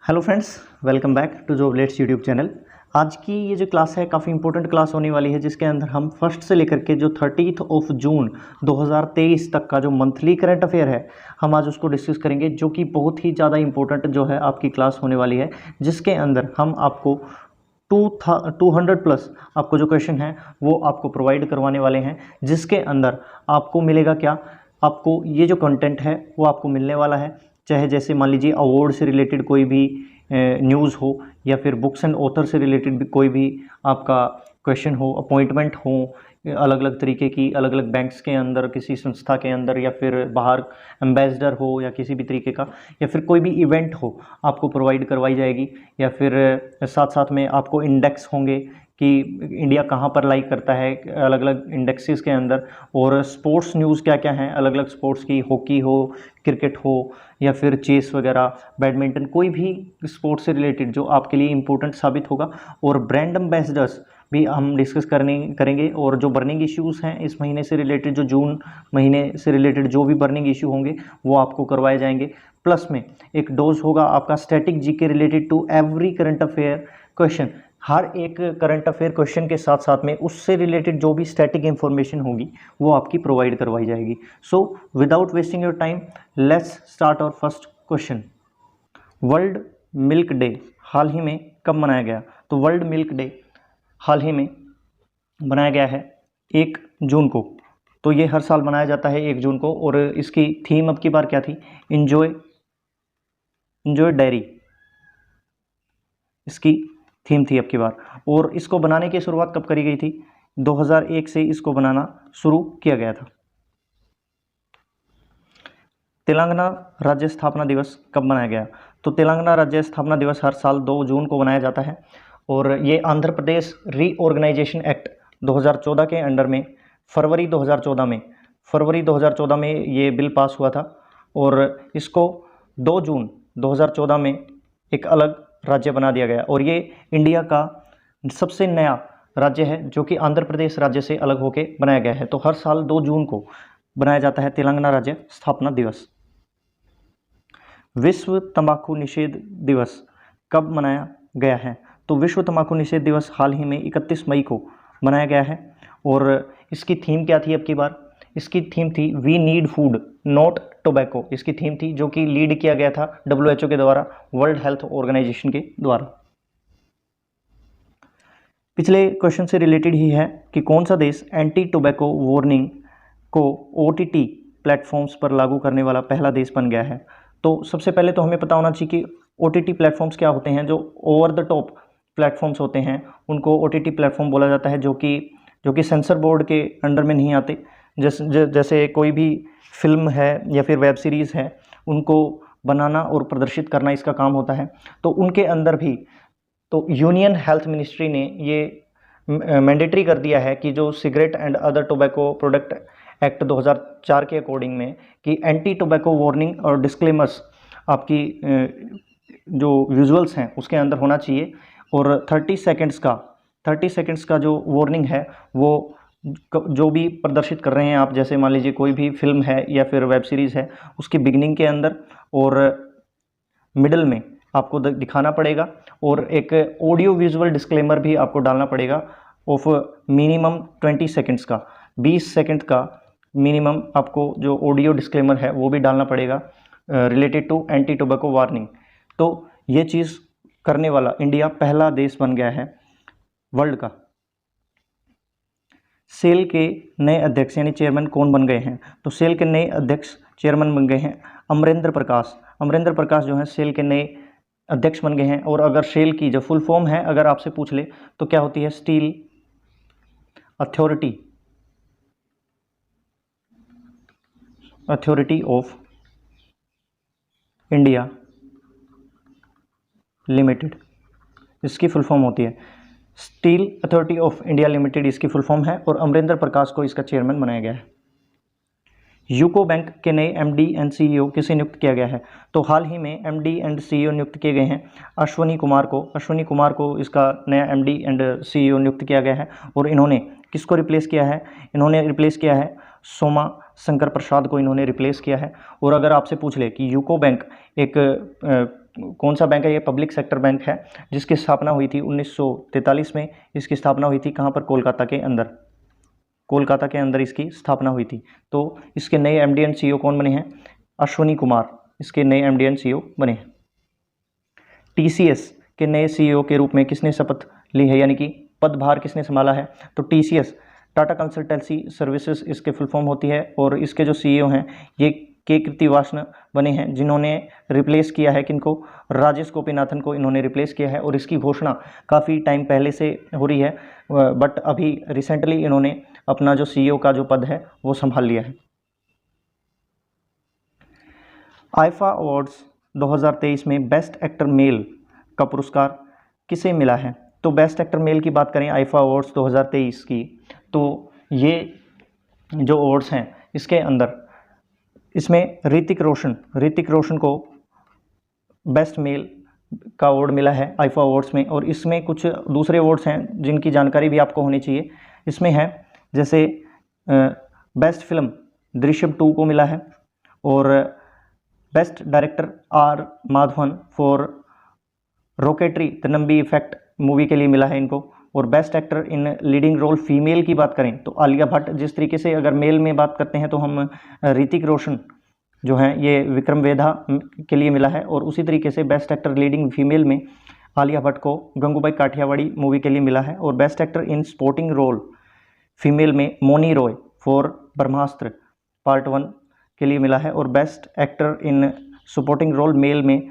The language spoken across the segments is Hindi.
Hello friends, welcome back to Joblets YouTube channel. आज की ये जो क्लास है काफ़ी इंपॉर्टेंट क्लास होने वाली है, जिसके अंदर हम फर्स्ट से लेकर के जो 30 जून 2023 तक का जो मंथली करंट अफेयर है हम आज उसको डिस्कस करेंगे, जो कि बहुत ही ज़्यादा इंपॉर्टेंट जो है आपकी क्लास होने वाली है, जिसके अंदर हम आपको 200 प्लस आपको जो क्वेश्चन है वो आपको प्रोवाइड करवाने वाले हैं, जिसके अंदर आपको मिलेगा क्या, आपको ये जो कंटेंट है वो आपको मिलने वाला है। चाहे जैसे मान लीजिए अवार्ड से रिलेटेड कोई भी न्यूज़ हो, या फिर बुक्स एंड ऑथर से रिलेटेड भी कोई भी आपका क्वेश्चन हो, अपॉइंटमेंट हो अलग अलग तरीके की, अलग अलग बैंक्स के अंदर, किसी संस्था के अंदर, या फिर बाहर एम्बेसडर हो, या किसी भी तरीके का, या फिर कोई भी इवेंट हो आपको प्रोवाइड करवाई जाएगी। या फिर साथ साथ में आपको इंडेक्स होंगे कि इंडिया कहाँ पर लाइक करता है अलग अलग इंडेक्सेस के अंदर, और स्पोर्ट्स न्यूज़ क्या क्या हैं अलग अलग स्पोर्ट्स की, हॉकी हो, क्रिकेट हो, या फिर चेस वगैरह, बैडमिंटन, कोई भी स्पोर्ट्स से रिलेटेड जो आपके लिए इम्पोर्टेंट साबित होगा। और ब्रांड एम्बेसडर्स भी हम डिस्कस करेंगे, और जो बर्निंग इश्यूज़ हैं इस महीने से रिलेटेड, जो जून महीने से रिलेटेड जो भी बर्निंग इशू होंगे वो आपको करवाए जाएंगे। प्लस में एक डोज होगा आपका static GK related to every current affair question. हर एक करंट अफेयर क्वेश्चन के साथ साथ में उससे रिलेटेड जो भी स्टैटिक इंफॉर्मेशन होगी वो आपकी प्रोवाइड करवाई जाएगी। So without wasting your time, let's start our first question. World Milk Day हाल ही में कब मनाया गया? तो वर्ल्ड मिल्क डे हाल ही में मनाया गया है 1 जून को। तो ये हर साल मनाया जाता है 1 जून को, और इसकी थीम अब की बार क्या थी? इंजॉय डेयरी, इसकी थीम थी अब की बार। और इसको बनाने की शुरुआत कब करी गई थी? 2001 से इसको बनाना शुरू किया गया था। तेलंगाना राज्य स्थापना दिवस कब मनाया गया? तो तेलंगाना राज्य स्थापना दिवस हर साल 2 जून को मनाया जाता है, और ये आंध्र प्रदेश रीऑर्गेनाइजेशन एक्ट 2014 के अंडर में फरवरी 2014 में ये बिल पास हुआ था, और इसको 2 जून 2014 में एक अलग राज्य बना दिया गया। और ये इंडिया का सबसे नया राज्य है जो कि आंध्र प्रदेश राज्य से अलग होके बनाया गया है। तो हर साल 2 जून को बनाया जाता है तेलंगाना राज्य स्थापना दिवस। विश्व तंबाकू निषेध दिवस कब मनाया गया है? तो विश्व तंबाकू निषेध दिवस हाल ही में 31 मई को मनाया गया है, और इसकी थीम क्या थी अब की बार? इसकी थीम थी we need food not tobacco. इसकी थीम थी, जो कि लीड किया गया था WHO के द्वारा, वर्ल्ड हेल्थ ऑर्गेनाइजेशन के द्वारा। पिछले क्वेश्चन से रिलेटेड ही है कि कौन सा देश एंटी टोबैको वार्निंग को OTT प्लेटफॉर्म्स पर लागू करने वाला पहला देश बन गया है? तो सबसे पहले तो हमें पता होना चाहिए कि OTT प्लेटफॉर्म्स क्या होते हैं। जो ओवर द टॉप प्लेटफॉर्म्स होते हैं उनको OTT प्लेटफॉर्म बोला जाता है, जो कि सेंसर बोर्ड के अंडर में नहीं आते। जैसे कोई भी फिल्म है या फिर वेब सीरीज़ है, उनको बनाना और प्रदर्शित करना इसका काम होता है। तो उनके अंदर भी तो यूनियन हेल्थ मिनिस्ट्री ने ये मैंडेटरी कर दिया है कि जो cigarette and other tobacco product act 2004 के अकॉर्डिंग में, कि एंटी टोबैको वार्निंग और डिस्क्लेमर्स आपकी जो विजुअल्स हैं उसके अंदर होना चाहिए, और 30 सेकंड्स का जो वार्निंग है वो जो भी प्रदर्शित कर रहे हैं आप, जैसे मान लीजिए कोई भी फिल्म है या फिर वेब सीरीज़ है, उसकी बिगनिंग के अंदर और मिडल में आपको दिखाना पड़ेगा, और एक ऑडियो विजुअल डिस्क्लेमर भी आपको डालना पड़ेगा ऑफ मिनिमम 20 सेकंड्स का, 20 सेकंड का मिनिमम आपको जो ऑडियो डिस्क्लेमर है वो भी डालना पड़ेगा related to anti tobacco warning. तो ये चीज़ करने वाला इंडिया पहला देश बन गया है वर्ल्ड का। सेल के नए अध्यक्ष यानी चेयरमैन कौन बन गए हैं? तो सेल के नए अध्यक्ष चेयरमैन बन गए हैं अमरेंद्र प्रकाश जो है सेल के नए अध्यक्ष बन गए हैं। और अगर सेल की जो फुल फॉर्म है अगर आपसे पूछ ले तो क्या होती है? Steel authority of India limited, इसकी फुल फॉर्म होती है steel authority of India limited, इसकी फुल फॉर्म है, और अमरेंद्र प्रकाश को इसका चेयरमैन बनाया गया है। यूको बैंक के नए MD एंड CEO किसे नियुक्त किया गया है? तो हाल ही में MD एंड CEO नियुक्त किए गए हैं अश्वनी कुमार को इसका नया MD एंड CEO नियुक्त किया गया है। और इन्होंने किसको रिप्लेस किया है? इन्होंने रिप्लेस किया है सोमा शंकर प्रसाद को इन्होंने रिप्लेस किया है। और अगर आपसे पूछ ले कि यूको बैंक एक कौन सा बैंक है? ये पब्लिक सेक्टर बैंक है जिसकी स्थापना हुई थी 1943 में। इसकी स्थापना हुई थी कहाँ पर? कोलकाता के अंदर। कोलकाता के अंदर इसकी स्थापना हुई थी। तो इसके नए एमडी एंड सीईओ कौन बने हैं? अश्वनी कुमार इसके नए एमडी एंड सीईओ बने हैं। टीसीएस के नए सीईओ के रूप में किसने शपथ ली है, यानी कि पदभार किसने संभाला है? तो टीसीएस, टाटा कंसल्टेंसी सर्विसेज इसके फुल फॉर्म होती है। और इसके जो सीईओ हैं ये के कृतिवासन बने हैं, जिन्होंने रिप्लेस किया है किनको? राजेश गोपीनाथन को इन्होंने रिप्लेस किया है। और इसकी घोषणा काफ़ी टाइम पहले से हो रही है, बट अभी रिसेंटली इन्होंने अपना जो सीईओ का जो पद है वो संभाल लिया है। आईफा अवार्ड्स 2023 में बेस्ट एक्टर मेल का पुरस्कार किसे मिला है? तो बेस्ट एक्टर मेल की बात करें आईफा अवार्ड्स 2023 की, तो ये जो अवार्ड्स हैं इसके अंदर इसमें ऋतिक रोशन को बेस्ट मेल का अवार्ड मिला है आईफा अवार्ड्स में। और इसमें कुछ दूसरे अवार्ड्स हैं जिनकी जानकारी भी आपको होनी चाहिए। इसमें है जैसे बेस्ट फिल्म दृश्यम 2 को मिला है, और best director R Madhavan for Rocketry the Nambi Effect movie के लिए मिला है इनको। और best actor in leading role female की बात करें तो आलिया भट्ट, जिस तरीके से अगर मेल में बात करते हैं तो हम ऋतिक रोशन जो हैं ये विक्रम वेधा के लिए मिला है। और उसी तरीके से बेस्ट एक्टर लीडिंग फीमेल में आलिया भट्ट को गंगूबाई काठियावाड़ी मूवी के लिए मिला है। और best actor in supporting role female में मोनी रॉय फॉर ब्रह्मास्त्र पार्ट 1 के लिए मिला है। और best actor in supporting role male में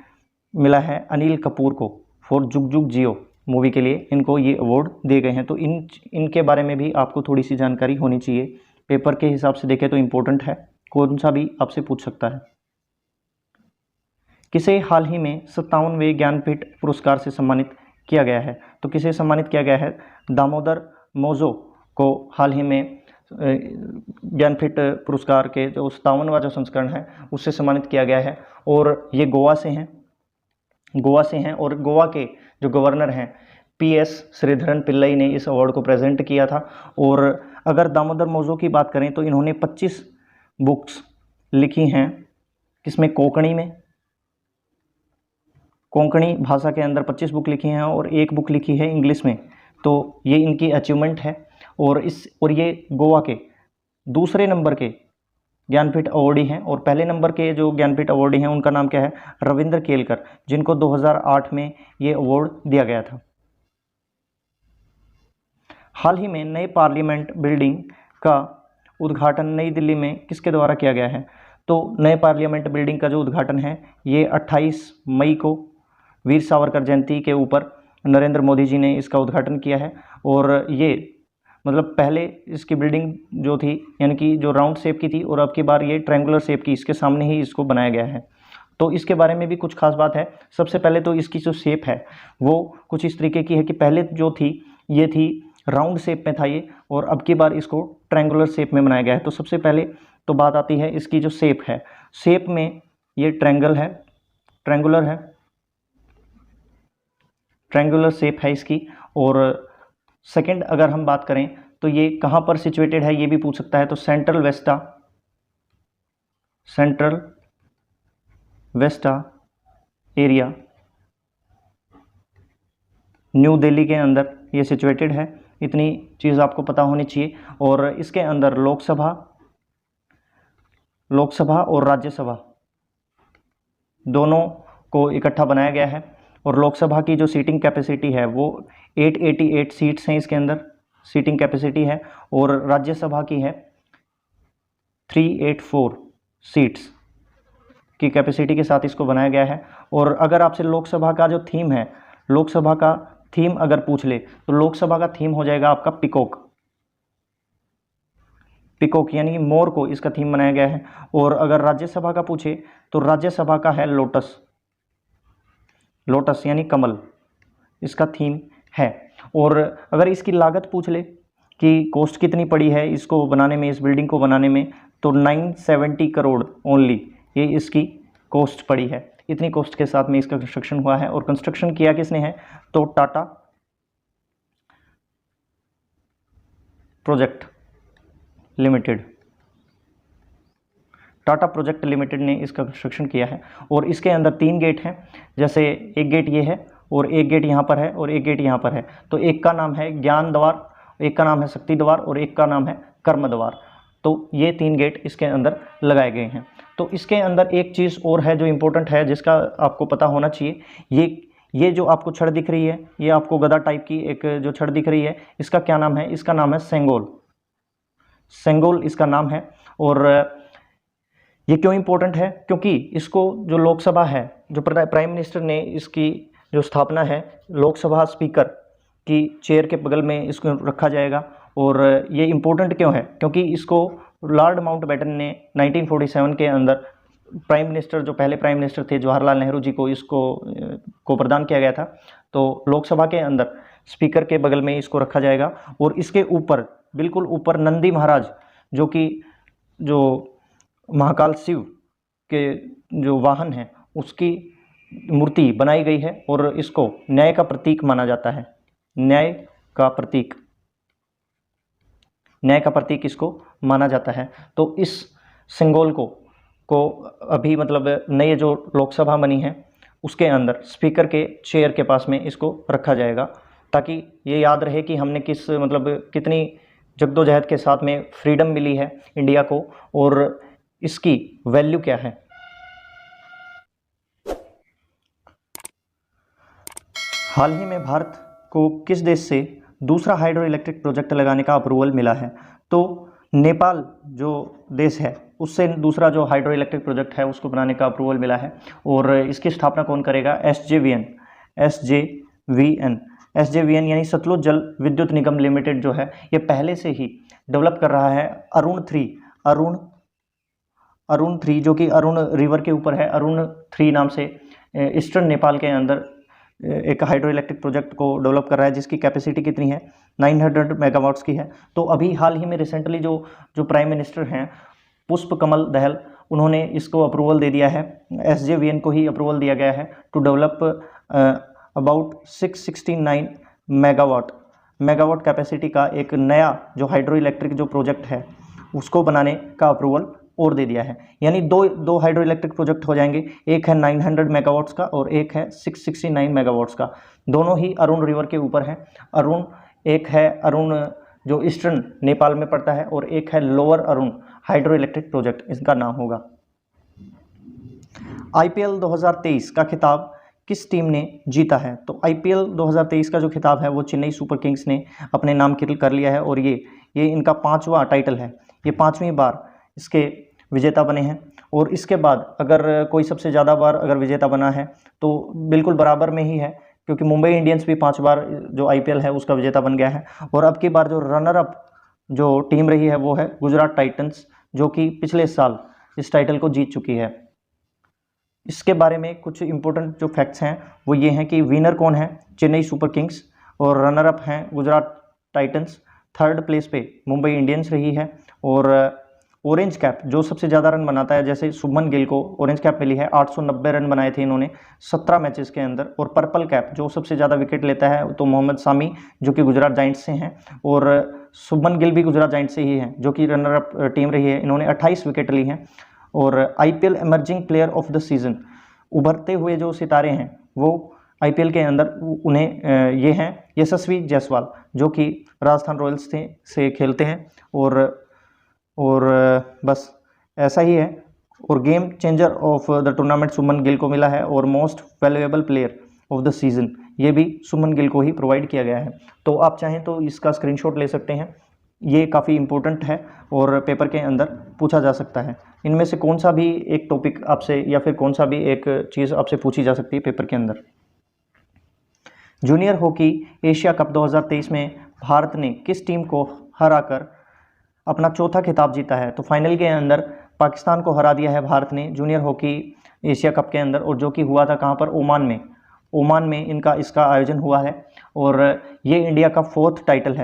मिला है अनिल कपूर को फॉर जुग जुग जियो मूवी के लिए। इनको ये अवार्ड दिए गए हैं। तो इनके बारे में भी आपको थोड़ी सी जानकारी होनी चाहिए। पेपर के हिसाब से देखें तो इम्पोर्टेंट है, कौन सा भी आपसे पूछ सकता है। किसे हाल ही में 57वें ज्ञानपीठ पुरस्कार से सम्मानित किया गया है? तो किसे सम्मानित किया गया है? दामोदर मौजो को हाल ही में ज्ञानपीठ पुरस्कार के जो 57वां जो संस्करण है उससे सम्मानित किया गया है। और ये गोवा से हैं और गोवा के जो गवर्नर हैं PS श्रीधरन पिल्लई ने इस अवार्ड को प्रेजेंट किया था। और अगर दामोदर मौजो की बात करें तो इन्होंने 25 बुक्स लिखी हैं, किसमें? कोंकणी भाषा के अंदर 25 बुक लिखी हैं और एक बुक लिखी है इंग्लिश में। तो ये इनकी अचीवमेंट है। और ये गोवा के दूसरे नंबर के ज्ञानपीठ अवार्डी हैं। और पहले नंबर के जो ज्ञानपीठ अवार्डी हैं उनका नाम क्या है? रविंद्र केलकर, जिनको 2008 में ये अवार्ड दिया गया था। हाल ही में नए पार्लियामेंट बिल्डिंग का उद्घाटन नई दिल्ली में किसके द्वारा किया गया है? तो नए पार्लियामेंट बिल्डिंग का जो उद्घाटन है ये 28 मई को वीर सावरकर जयंती के ऊपर नरेंद्र मोदी जी ने इसका उद्घाटन किया है। और ये मतलब पहले इसकी बिल्डिंग जो थी यानी कि जो राउंड शेप की थी, और अब की बार ये ट्रायंगुलर शेप की इसके सामने ही इसको बनाया गया है। तो इसके बारे में भी कुछ खास बात है। सबसे पहले तो इसकी जो शेप है वो कुछ इस तरीके की है कि पहले जो थी ये थी राउंड शेप में था ये, और अब की बार इसको ट्रायंगुलर शेप में बनाया गया है। तो सबसे पहले तो बात आती है इसकी जो शेप है, शेप में ये ट्रायंगुलर शेप है इसकी। और सेकंड अगर हम बात करें तो ये कहाँ पर सिचुएटेड है ये भी पूछ सकता है। तो Central Vista area New Delhi के अंदर ये सिचुएटेड है। इतनी चीज़ आपको पता होनी चाहिए। और इसके अंदर लोकसभा और राज्यसभा दोनों को इकट्ठा बनाया गया है। और लोकसभा की जो सीटिंग कैपेसिटी है वो 888 सीट्स हैं इसके अंदर सीटिंग कैपेसिटी है। और राज्यसभा की है 384 सीट्स की कैपेसिटी के साथ इसको बनाया गया है। और अगर आपसे लोकसभा का जो थीम है, लोकसभा का थीम अगर पूछ ले तो लोकसभा का थीम हो जाएगा आपका पिकॉक यानी मोर को इसका थीम बनाया गया है। और अगर राज्यसभा का पूछे तो राज्यसभा का है लोटस यानी कमल इसका थीम है। और अगर इसकी लागत पूछ ले कि कॉस्ट कितनी पड़ी है इसको बनाने में, इस बिल्डिंग को बनाने में, तो 970 करोड़ ओनली ये इसकी कॉस्ट पड़ी है। इतनी कॉस्ट के साथ में इसका कंस्ट्रक्शन हुआ है। और कंस्ट्रक्शन किया किसने है? तो Tata project limited Tata project limited ने इसका कंस्ट्रक्शन किया है। और इसके अंदर 3 गेट हैं, जैसे एक गेट ये है और एक गेट यहाँ पर है और एक गेट यहाँ पर है। तो एक का नाम है ज्ञान द्वार, एक का नाम है शक्ति द्वार और एक का नाम है कर्म द्वार। तो ये 3 गेट इसके अंदर लगाए गए हैं। तो इसके अंदर एक चीज़ और है जो इम्पोर्टेंट है, जिसका आपको पता होना चाहिए। ये जो आपको छड़ दिख रही है, ये आपको गदा टाइप की एक जो छड़ दिख रही है, इसका क्या नाम है? इसका नाम है सेंगोल। सेंगोल इसका नाम है। और ये क्यों इम्पोर्टेंट है? क्योंकि इसको जो लोकसभा है, जो प्राइम मिनिस्टर ने इसकी जो स्थापना है, लोकसभा स्पीकर की चेयर के बगल में इसको रखा जाएगा। और ये इम्पोर्टेंट क्यों है? क्योंकि इसको लॉर्ड माउंटबेटन ने 1947 के अंदर प्राइम मिनिस्टर, जो पहले प्राइम मिनिस्टर थे जवाहरलाल नेहरू जी को इसको प्रदान किया गया था। तो लोकसभा के अंदर स्पीकर के बगल में इसको रखा जाएगा। और इसके ऊपर, बिल्कुल ऊपर, नंदी महाराज जो कि जो महाकाल शिव के जो वाहन हैं, उसकी मूर्ति बनाई गई है और इसको न्याय का प्रतीक माना जाता है। न्याय का प्रतीक इसको माना जाता है। तो इस सिंगोल को अभी मतलब नई जो लोकसभा बनी है उसके अंदर स्पीकर के चेयर के पास में इसको रखा जाएगा, ताकि ये याद रहे कि हमने कितनी जद्दोजहद के साथ में फ्रीडम मिली है इंडिया को और इसकी वैल्यू क्या है। हाल ही में भारत को किस देश से दूसरा हाइड्रो इलेक्ट्रिक प्रोजेक्ट लगाने का अप्रूवल मिला है? तो नेपाल जो देश है उससे दूसरा जो हाइड्रो इलेक्ट्रिक प्रोजेक्ट है उसको बनाने का अप्रूवल मिला है। और इसकी स्थापना कौन करेगा? SJVN यानी सतलुज जल विद्युत निगम लिमिटेड जो है, ये पहले से ही डेवलप कर रहा है अरुण 3 जो कि अरुण रिवर के ऊपर है। अरुण 3 नाम से ईस्टर्न नेपाल के अंदर एक हाइड्रो इलेक्ट्रिक प्रोजेक्ट को डेवलप कर रहा है, जिसकी कैपेसिटी कितनी है? 900 मेगावाट्स की है। तो अभी हाल ही में रिसेंटली जो प्राइम मिनिस्टर हैं पुष्प कमल दहल, उन्होंने इसको अप्रूवल दे दिया है। SJVN को ही अप्रूवल दिया गया है to develop about 669 megawatt capacity का एक नया जो हाइड्रो इलेक्ट्रिक जो प्रोजेक्ट है उसको बनाने का अप्रूवल और दे दिया है। यानी दो हाइड्रो इलेक्ट्रिक प्रोजेक्ट हो जाएंगे, एक है 900 मेगावाट्स का और एक है 669 मेगावाट्स का। दोनों ही अरुण रिवर के ऊपर है। एक है अरुण जो ईस्टर्न नेपाल में पड़ता है और एक है lower Arun hydro electric project, इसका नाम होगा। IPL 2023 का खिताब किस टीम ने जीता है? तो IPL 2023 का जो खिताब है वो चेन्नई सुपर किंग्स ने अपने नाम कर लिया है और ये इनका 5वां टाइटल है। ये 5वीं बार इसके विजेता बने हैं। और इसके बाद अगर कोई सबसे ज़्यादा बार अगर विजेता बना है तो बिल्कुल बराबर में ही है, क्योंकि मुंबई इंडियंस भी 5 बार जो IPL है उसका विजेता बन गया है। और अब की बार जो रनर अप जो टीम रही है वो है गुजरात टाइटंस, जो कि पिछले साल इस टाइटल को जीत चुकी है। इसके बारे में कुछ इंपॉर्टेंट जो फैक्ट्स हैं वो ये हैं कि विनर कौन है? चेन्नई सुपर किंग्स, और रनर अप हैं गुजरात टाइटंस। 3rd प्लेस पे मुंबई इंडियंस रही है। और ऑरेंज कैप जो सबसे ज़्यादा रन बनाता है, जैसे शुभमन गिल को ऑरेंज कैप मिली है, 890 रन बनाए थे इन्होंने 17 मैचेस के अंदर। और पर्पल कैप जो सबसे ज़्यादा विकेट लेता है तो मोहम्मद शामी जो कि गुजरात जायंट्स से हैं, और शुभमन गिल भी गुजरात जायंट्स से ही हैं जो कि रनर अप टीम रही है, इन्होंने 28 विकेट ली हैं। और IPL emerging player of the season, उभरते हुए जो सितारे हैं वो IPL के अंदर उन्हें ये हैं यशस्वी जायसवाल जो कि राजस्थान रॉयल्स से खेलते हैं। और बस ऐसा ही है। और game changer of the tournament Suman Gill को मिला है, और most valuable player of the season ये भी सुमन गिल को ही प्रोवाइड किया गया है। तो आप चाहें तो इसका स्क्रीनशॉट ले सकते हैं, ये काफ़ी इंपॉर्टेंट है और पेपर के अंदर पूछा जा सकता है। इनमें से कौन सा भी एक टॉपिक आपसे या फिर कौन सा भी एक चीज़ आपसे पूछी जा सकती है पेपर के अंदर। जूनियर हॉकी एशिया कप 2023 में भारत ने किस टीम को हराकर अपना 4था खिताब जीता है? तो फाइनल के अंदर पाकिस्तान को हरा दिया है भारत ने जूनियर हॉकी एशिया कप के अंदर, और जो कि हुआ था कहाँ पर? ओमान में इसका आयोजन हुआ है। और ये इंडिया का 4th टाइटल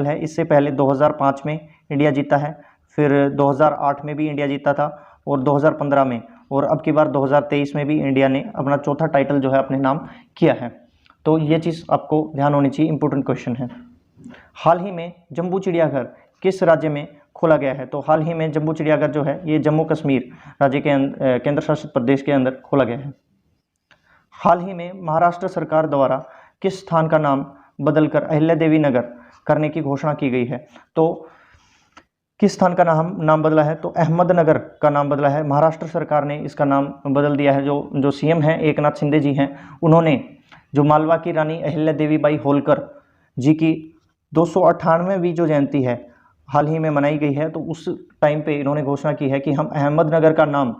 है। इससे पहले 2005 में इंडिया जीता है, फिर 2008 में भी इंडिया जीता था, और 2015 में, और अब की बार 2023 में भी इंडिया ने अपना 4था टाइटल जो है अपने नाम किया है। तो ये चीज़ आपको ध्यान होनी चाहिए, इंपॉर्टेंट क्वेश्चन है। हाल ही में जम्बू चिड़ियाघर किस राज्य में खोला गया है? तो हाल ही में जम्बू चिड़ियाघर जो है ये जम्मू कश्मीर राज्य के केंद्र शासित प्रदेश के अंदर खोला गया है। हाल ही में महाराष्ट्र सरकार द्वारा किस स्थान का नाम बदलकर अहिल्या देवी नगर करने की घोषणा की गई है? तो किस स्थान का नाम बदला है? तो अहमदनगर का नाम बदला है। महाराष्ट्र सरकार ने इसका नाम बदल दिया है। जो सीएम हैं एकनाथ शिंदे जी हैं, उन्होंने जो मालवा की रानी अहिल्या देवी बाई होलकर जी की 298वीं जो जयंती है हाल ही में मनाई गई है, तो उस टाइम पे इन्होंने घोषणा की है कि हम अहमदनगर का नाम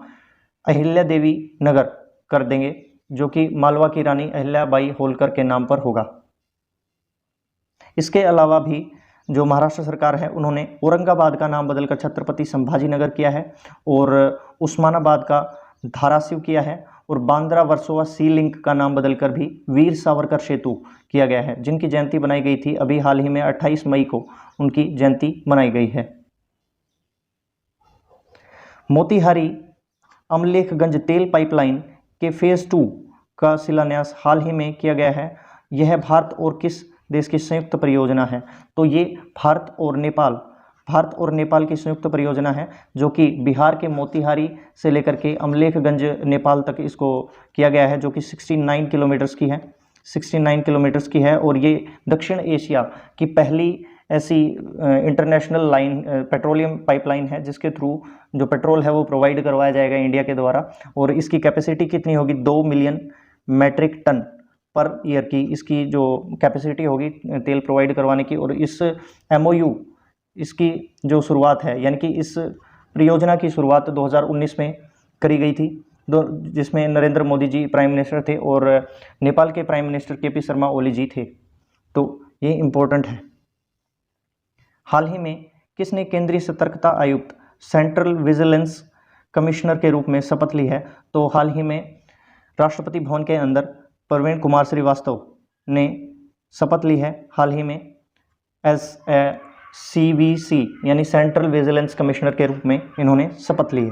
अहिल्या देवी नगर कर देंगे, जो कि मालवा की रानी अहिल्या बाई होलकर के नाम पर होगा। इसके अलावा भी जो महाराष्ट्र सरकार है उन्होंने औरंगाबाद का नाम बदलकर छत्रपति संभाजी नगर किया है, और उस्मानाबाद का धाराशिव किया है, और बांद्रा वर्सोवा सी लिंक का नाम बदलकर भी वीर सावरकर सेतु किया गया है, जिनकी जयंती बनाई गई थी अभी हाल ही में 28 मई को उनकी जयंती मनाई गई है। मोतिहारी अमलेखगंज तेल पाइपलाइन के फेज़ 2 का शिलान्यास हाल ही में किया गया है। यह भारत और किस देश की संयुक्त परियोजना है? तो ये भारत और नेपाल की संयुक्त परियोजना है, जो कि बिहार के मोतिहारी से लेकर के अमलेखगंज नेपाल तक इसको किया गया है, जो कि 69 किलोमीटर्स की है 69 किलोमीटर्स की है। और ये दक्षिण एशिया की पहली ऐसी इंटरनेशनल लाइन पेट्रोलियम पाइपलाइन है, जिसके थ्रू जो पेट्रोल है वो प्रोवाइड करवाया जाएगा इंडिया के द्वारा। और इसकी कैपेसिटी कितनी होगी? 2 million metric tonne per year की इसकी जो कैपेसिटी होगी तेल प्रोवाइड करवाने की। और इस MOU इसकी जो शुरुआत है, यानी कि इस परियोजना की शुरुआत 2019 में करी गई थी, जिसमें नरेंद्र मोदी जी प्राइम मिनिस्टर थे और नेपाल के prime minister KP Sharma Oli जी थे। तो ये इम्पोर्टेंट है। हाल ही में किसने केंद्रीय सतर्कता आयुक्त सेंट्रल विजिलेंस कमिश्नर के रूप में शपथ ली है? तो हाल ही में राष्ट्रपति भवन के अंदर प्रवीण कुमार श्रीवास्तव ने शपथ ली है, हाल ही में एज ए CVC यानी सेंट्रल विजिलेंस कमिश्नर के रूप में इन्होंने शपथ ली है।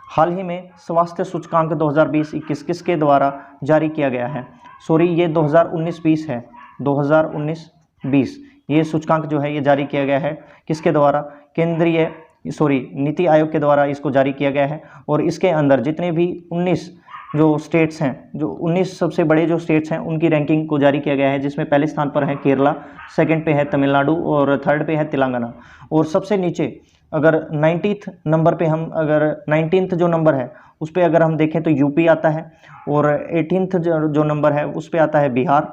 हाल ही में स्वास्थ्य सूचकांक 2020-21 किसके द्वारा जारी किया गया है? सॉरी, ये 2019-20 है, 2019-20 ये सूचकांक जो है ये जारी किया गया है किसके द्वारा? नीति आयोग के द्वारा इसको जारी किया गया है। और इसके अंदर जितने भी 19 जो स्टेट्स हैं, जो 19 सबसे बड़े जो स्टेट्स हैं, उनकी रैंकिंग को जारी किया गया है, जिसमें पहले स्थान पर है केरला, सेकंड पे है तमिलनाडु और थर्ड पे है तेलंगाना। और सबसे नीचे अगर 19th नंबर पे हम अगर 19th जो नंबर है उस पर अगर हम देखें तो यूपी आता है, और 18th जो नंबर है उस पर आता है बिहार।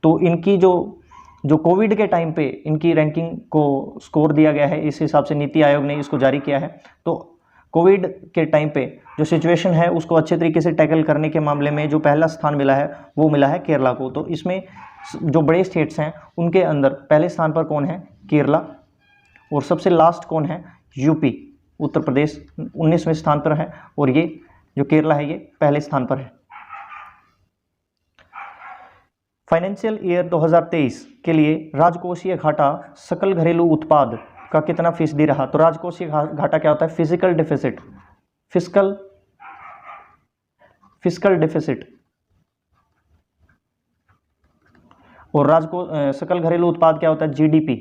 तो इनकी जो कोविड के टाइम पे इनकी रैंकिंग को स्कोर दिया गया है, इस हिसाब से नीति आयोग ने इसको जारी किया है। तो कोविड के टाइम पे जो सिचुएशन है उसको अच्छे तरीके से टैकल करने के मामले में जो पहला स्थान मिला है वो मिला है केरला को। तो इसमें जो बड़े स्टेट्स हैं उनके अंदर पहले स्थान पर कौन है? केरला। और सबसे लास्ट कौन है? यूपी, उत्तर प्रदेश 19वें स्थान पर है, और ये जो केरला है ये पहले स्थान पर है। फाइनेंशियल ईयर 2023 के लिए राजकोषीय घाटा सकल घरेलू उत्पाद का कितना फीसदी रहा? तो राजकोषीय घाटा क्या होता है? Physical deficit, fiscal deficit. और सकल घरेलू उत्पाद क्या होता है? GDP।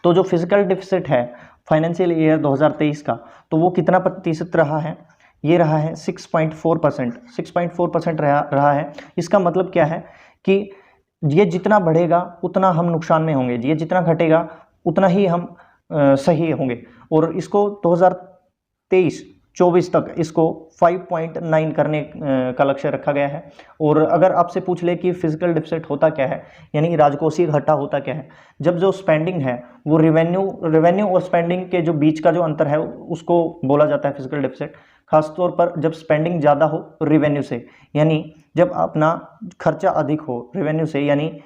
तो जो फिजिकल डेफिसिट है फाइनेंशियल ईयर 2023 का, तो वो कितना प्रतिशत रहा है? ये रहा है 6.4%, 6.4% रहा है। इसका मतलब क्या है कि ये जितना बढ़ेगा उतना हम नुकसान में होंगे, ये जितना घटेगा उतना ही हम सही होंगे। और इसको 2023-24 तक इसको 5.9 करने का लक्ष्य रखा गया है। और अगर आपसे पूछ ले कि फिजिकल डेफिसिट होता क्या है, यानी राजकोषीय घाटा होता क्या है, जब जो स्पेंडिंग है वो रेवेन्यू और स्पेंडिंग के जो बीच का जो अंतर है उसको बोला जाता है फिजिकल डेफिसिट। खासतौर पर जब स्पेंडिंग ज़्यादा हो रेवेन्यू से, यानी जब अपना खर्चा अधिक हो रेवेन्यू से, यानी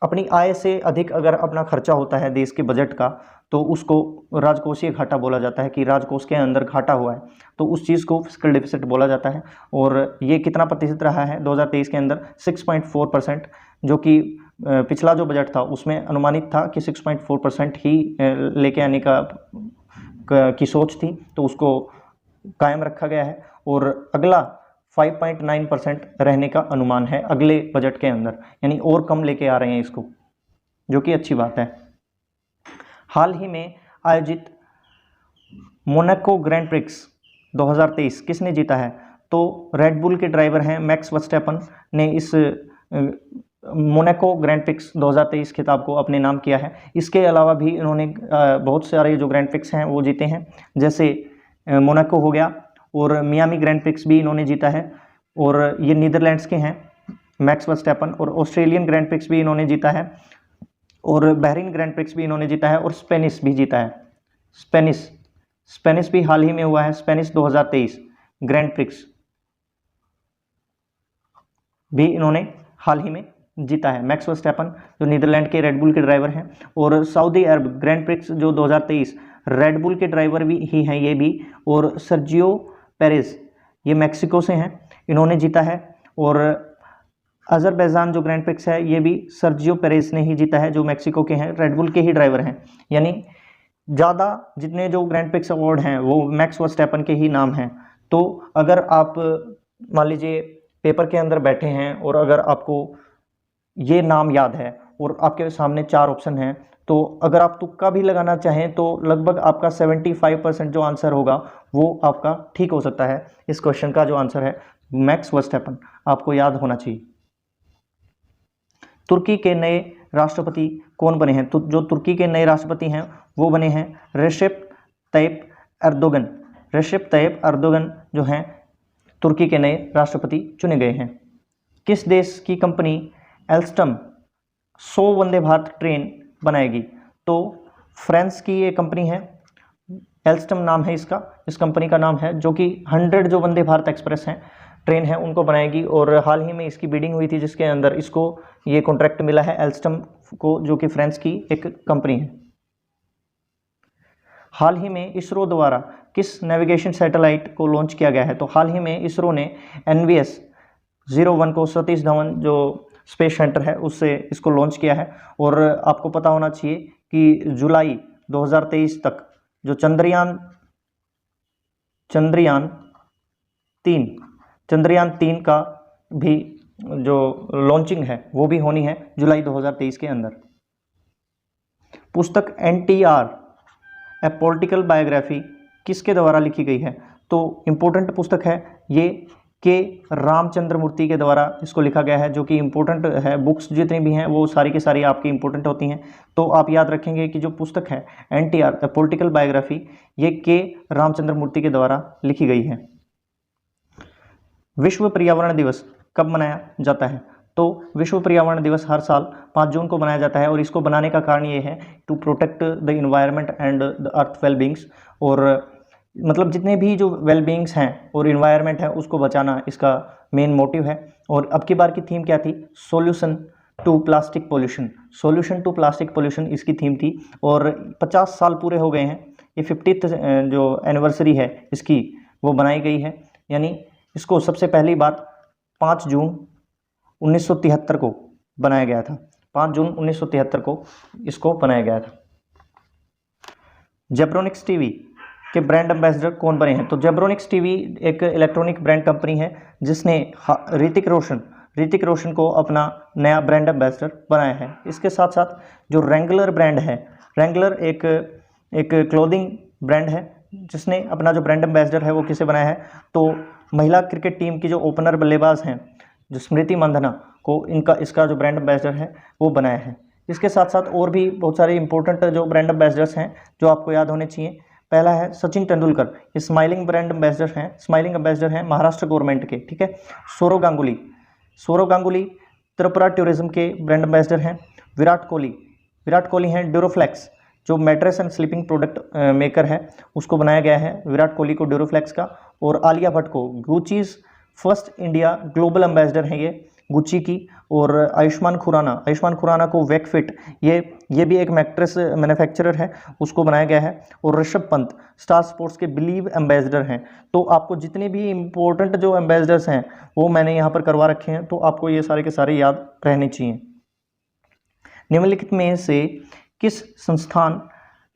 अपनी आय से अधिक अगर अपना खर्चा होता है देश के बजट का, तो उसको राजकोषीय घाटा बोला जाता है कि राजकोष के अंदर घाटा हुआ है, तो उस चीज़ को फिस्कल डेफिसिट बोला जाता है। और ये कितना प्रतिशत रहा है 2023 के अंदर? 6.4%, जो कि पिछला जो बजट था उसमें अनुमानित था कि 6.4% ही लेके आने की सोच थी, तो उसको कायम रखा गया है। और अगला 5.9% रहने का अनुमान है अगले बजट के अंदर, यानी और कम लेके आ रहे हैं इसको। जो कि अच्छी बात है। हाल ही में आयोजित मोनाको ग्रैंड प्रिक्स 2023 किसने जीता है? तो रेड बुल के ड्राइवर हैं मैक्स वर्स्टैपन ने इस मोनाको ग्रैंड प्रिक्स 2023 खिताब को अपने नाम किया है। इसके अलावा भी इन्होंने बहुत सारे जो ग्रैंड प्रिक्स हैं वो जीते हैं, जैसे मोनाको हो गया और मियामी ग्रैंड प्रिक्स भी इन्होंने जीता है, और ये नीदरलैंड्स के हैं मैक्स वर्स्टैपन। और ऑस्ट्रेलियन ग्रैंड प्रिक्स भी इन्होंने जीता है, और बहरीन ग्रैंड प्रिक्स भी इन्होंने जीता है, और स्पेनिश भी जीता है। स्पेनिश भी हाल ही में हुआ है, स्पेनिश 2023 ग्रैंड प्रिक्स भी इन्होंने हाल ही में जीता है, मैक्स वर्स्टैपन जो नीदरलैंड के रेड बुल के ड्राइवर हैं। और सऊदी अरब ग्रैंड प्रिक्स जो 2023 रेड बुल के ड्राइवर भी ही हैं ये भी, और सर्जियो पेरेज ये मैक्सिको से हैं, इन्होंने जीता है। और अजरबैजान जो ग्रैंड प्रिक्स है ये भी सर्जियो पेरेज ने ही जीता है, जो मैक्सिको के हैं, रेड बुल के ही ड्राइवर हैं। यानी ज़्यादा जितने जो ग्रैंड प्रिक्स अवार्ड हैं वो मैक्स वर्स्टैपन के ही नाम हैं। तो अगर आप मान लीजिए पेपर के अंदर बैठे हैं और अगर आपको ये नाम याद है और आपके सामने 4 ऑप्शन हैं, तो अगर आप तुक्का भी लगाना चाहें तो लगभग आपका 75% जो आंसर होगा वो आपका ठीक हो सकता है। इस क्वेश्चन का जो आंसर है मैक्स वर्स्टैपन आपको याद होना चाहिए। तुर्की के नए राष्ट्रपति कौन बने हैं? तो जो तुर्की के नए राष्ट्रपति हैं वो बने हैं Recep Tayyip Erdogan. Recep Tayyip Erdogan जो हैं तुर्की के नए राष्ट्रपति चुने गए हैं। किस देश की कंपनी एल्स्टम 100 वंदे भारत ट्रेन बनाएगी? तो फ्रांस की ये कंपनी है, एल्स्टम नाम है इसका, इस कंपनी का नाम है, जो कि 100 जो वंदे भारत एक्सप्रेस हैं ट्रेन है उनको बनाएगी। और हाल ही में इसकी बिडिंग हुई थी जिसके अंदर इसको ये कॉन्ट्रैक्ट मिला है एल्स्टम को, जो कि फ्रांस की एक कंपनी है। हाल ही में इसरो द्वारा किस नेविगेशन सैटेलाइट को लॉन्च किया गया है? तो हाल ही में इसरो ने NVS-01 को सतीश धवन जो स्पेस सेंटर है उससे इसको लॉन्च किया है। और आपको पता होना चाहिए कि जुलाई 2023 तक जो चंद्रयान 3 का भी जो लॉन्चिंग है वो भी होनी है जुलाई 2023 के अंदर। पुस्तक NTR ए पॉलिटिकल बायोग्राफी किसके द्वारा लिखी गई है? तो इम्पोर्टेंट पुस्तक है ये, के रामचंद्र मूर्ति के द्वारा इसको लिखा गया है, जो कि इम्पोर्टेंट है। बुक्स जितनी भी हैं वो सारी की सारी आपकी इम्पोर्टेंट होती हैं। तो आप याद रखेंगे कि जो पुस्तक है NTR ए पॉलिटिकल बायोग्राफी ये के रामचंद्र मूर्ति के द्वारा लिखी गई है। विश्व पर्यावरण दिवस कब मनाया जाता है? तो विश्व पर्यावरण दिवस हर साल 5 जून को मनाया जाता है, और इसको बनाने का कारण ये है to protect the environment and the earth wellbeings. और मतलब जितने भी जो वेलबींग्स हैं और इन्वायरमेंट है उसको बचाना इसका मेन मोटिव है। और अब की बार की थीम क्या थी? Solution to plastic pollution. Solution to plastic pollution इसकी थीम थी, और 50 साल पूरे हो गए हैं। ये 50th जो एनिवर्सरी है इसकी वो बनाई गई है। यानी इसको सबसे पहली बार 5 जून 1973 को बनाया गया था। 5 जून 1973 को इसको बनाया गया था। जेब्रोनिक्स टीवी के ब्रांड एम्बेसडर कौन बने हैं? तो जेब्रोनिक्स टीवी एक इलेक्ट्रॉनिक ब्रांड कंपनी है जिसने ऋतिक रोशन को अपना नया ब्रांड एम्बेसडर बनाया है। इसके साथ साथ जो रेंगलर ब्रांड है, रेंगलर एक क्लोथिंग ब्रांड है जिसने अपना जो ब्रांड एम्बेसडर है वो किसे बनाया है? तो महिला क्रिकेट टीम की जो ओपनर बल्लेबाज हैं जो स्मृति मंधाना को इसका जो ब्रांड एम्बेसडर है वो बनाया है। इसके साथ साथ और भी बहुत सारे इंपॉर्टेंट जो ब्रांड एम्बेसडर्स हैं जो आपको याद होने चाहिए। पहला है सचिन तेंदुलकर, ये स्माइलिंग ब्रांड एम्बेसडर हैं, स्माइलिंग एम्बेसडर हैं महाराष्ट्र गवर्नमेंट के, ठीक है। सौरव गांगुली त्रिपुरा टूरिज्म के ब्रांड एम्बेसडर हैं। विराट कोहली हैं ड्यूरोफ्लेक्स, जो mattress and sleeping product maker है उसको बनाया गया है विराट कोहली को ड्यूरोफ्लेक्स का। और आलिया भट्ट को गुचीज फर्स्ट इंडिया ग्लोबल एम्बेसडर हैं ये गुच्ची की। और आयुष्मान खुराना को वेकफिट, ये भी एक मैट्रेस मैन्युफैक्चरर है, उसको बनाया गया है। और ऋषभ पंत स्टार स्पोर्ट्स के बिलीव एम्बेसडर हैं। तो आपको जितने भी इंपॉर्टेंट जो एम्बेसडर्स हैं वो मैंने यहाँ पर करवा रखे हैं, तो आपको ये सारे के सारे याद रहने चाहिए। निम्नलिखित में से किस संस्थान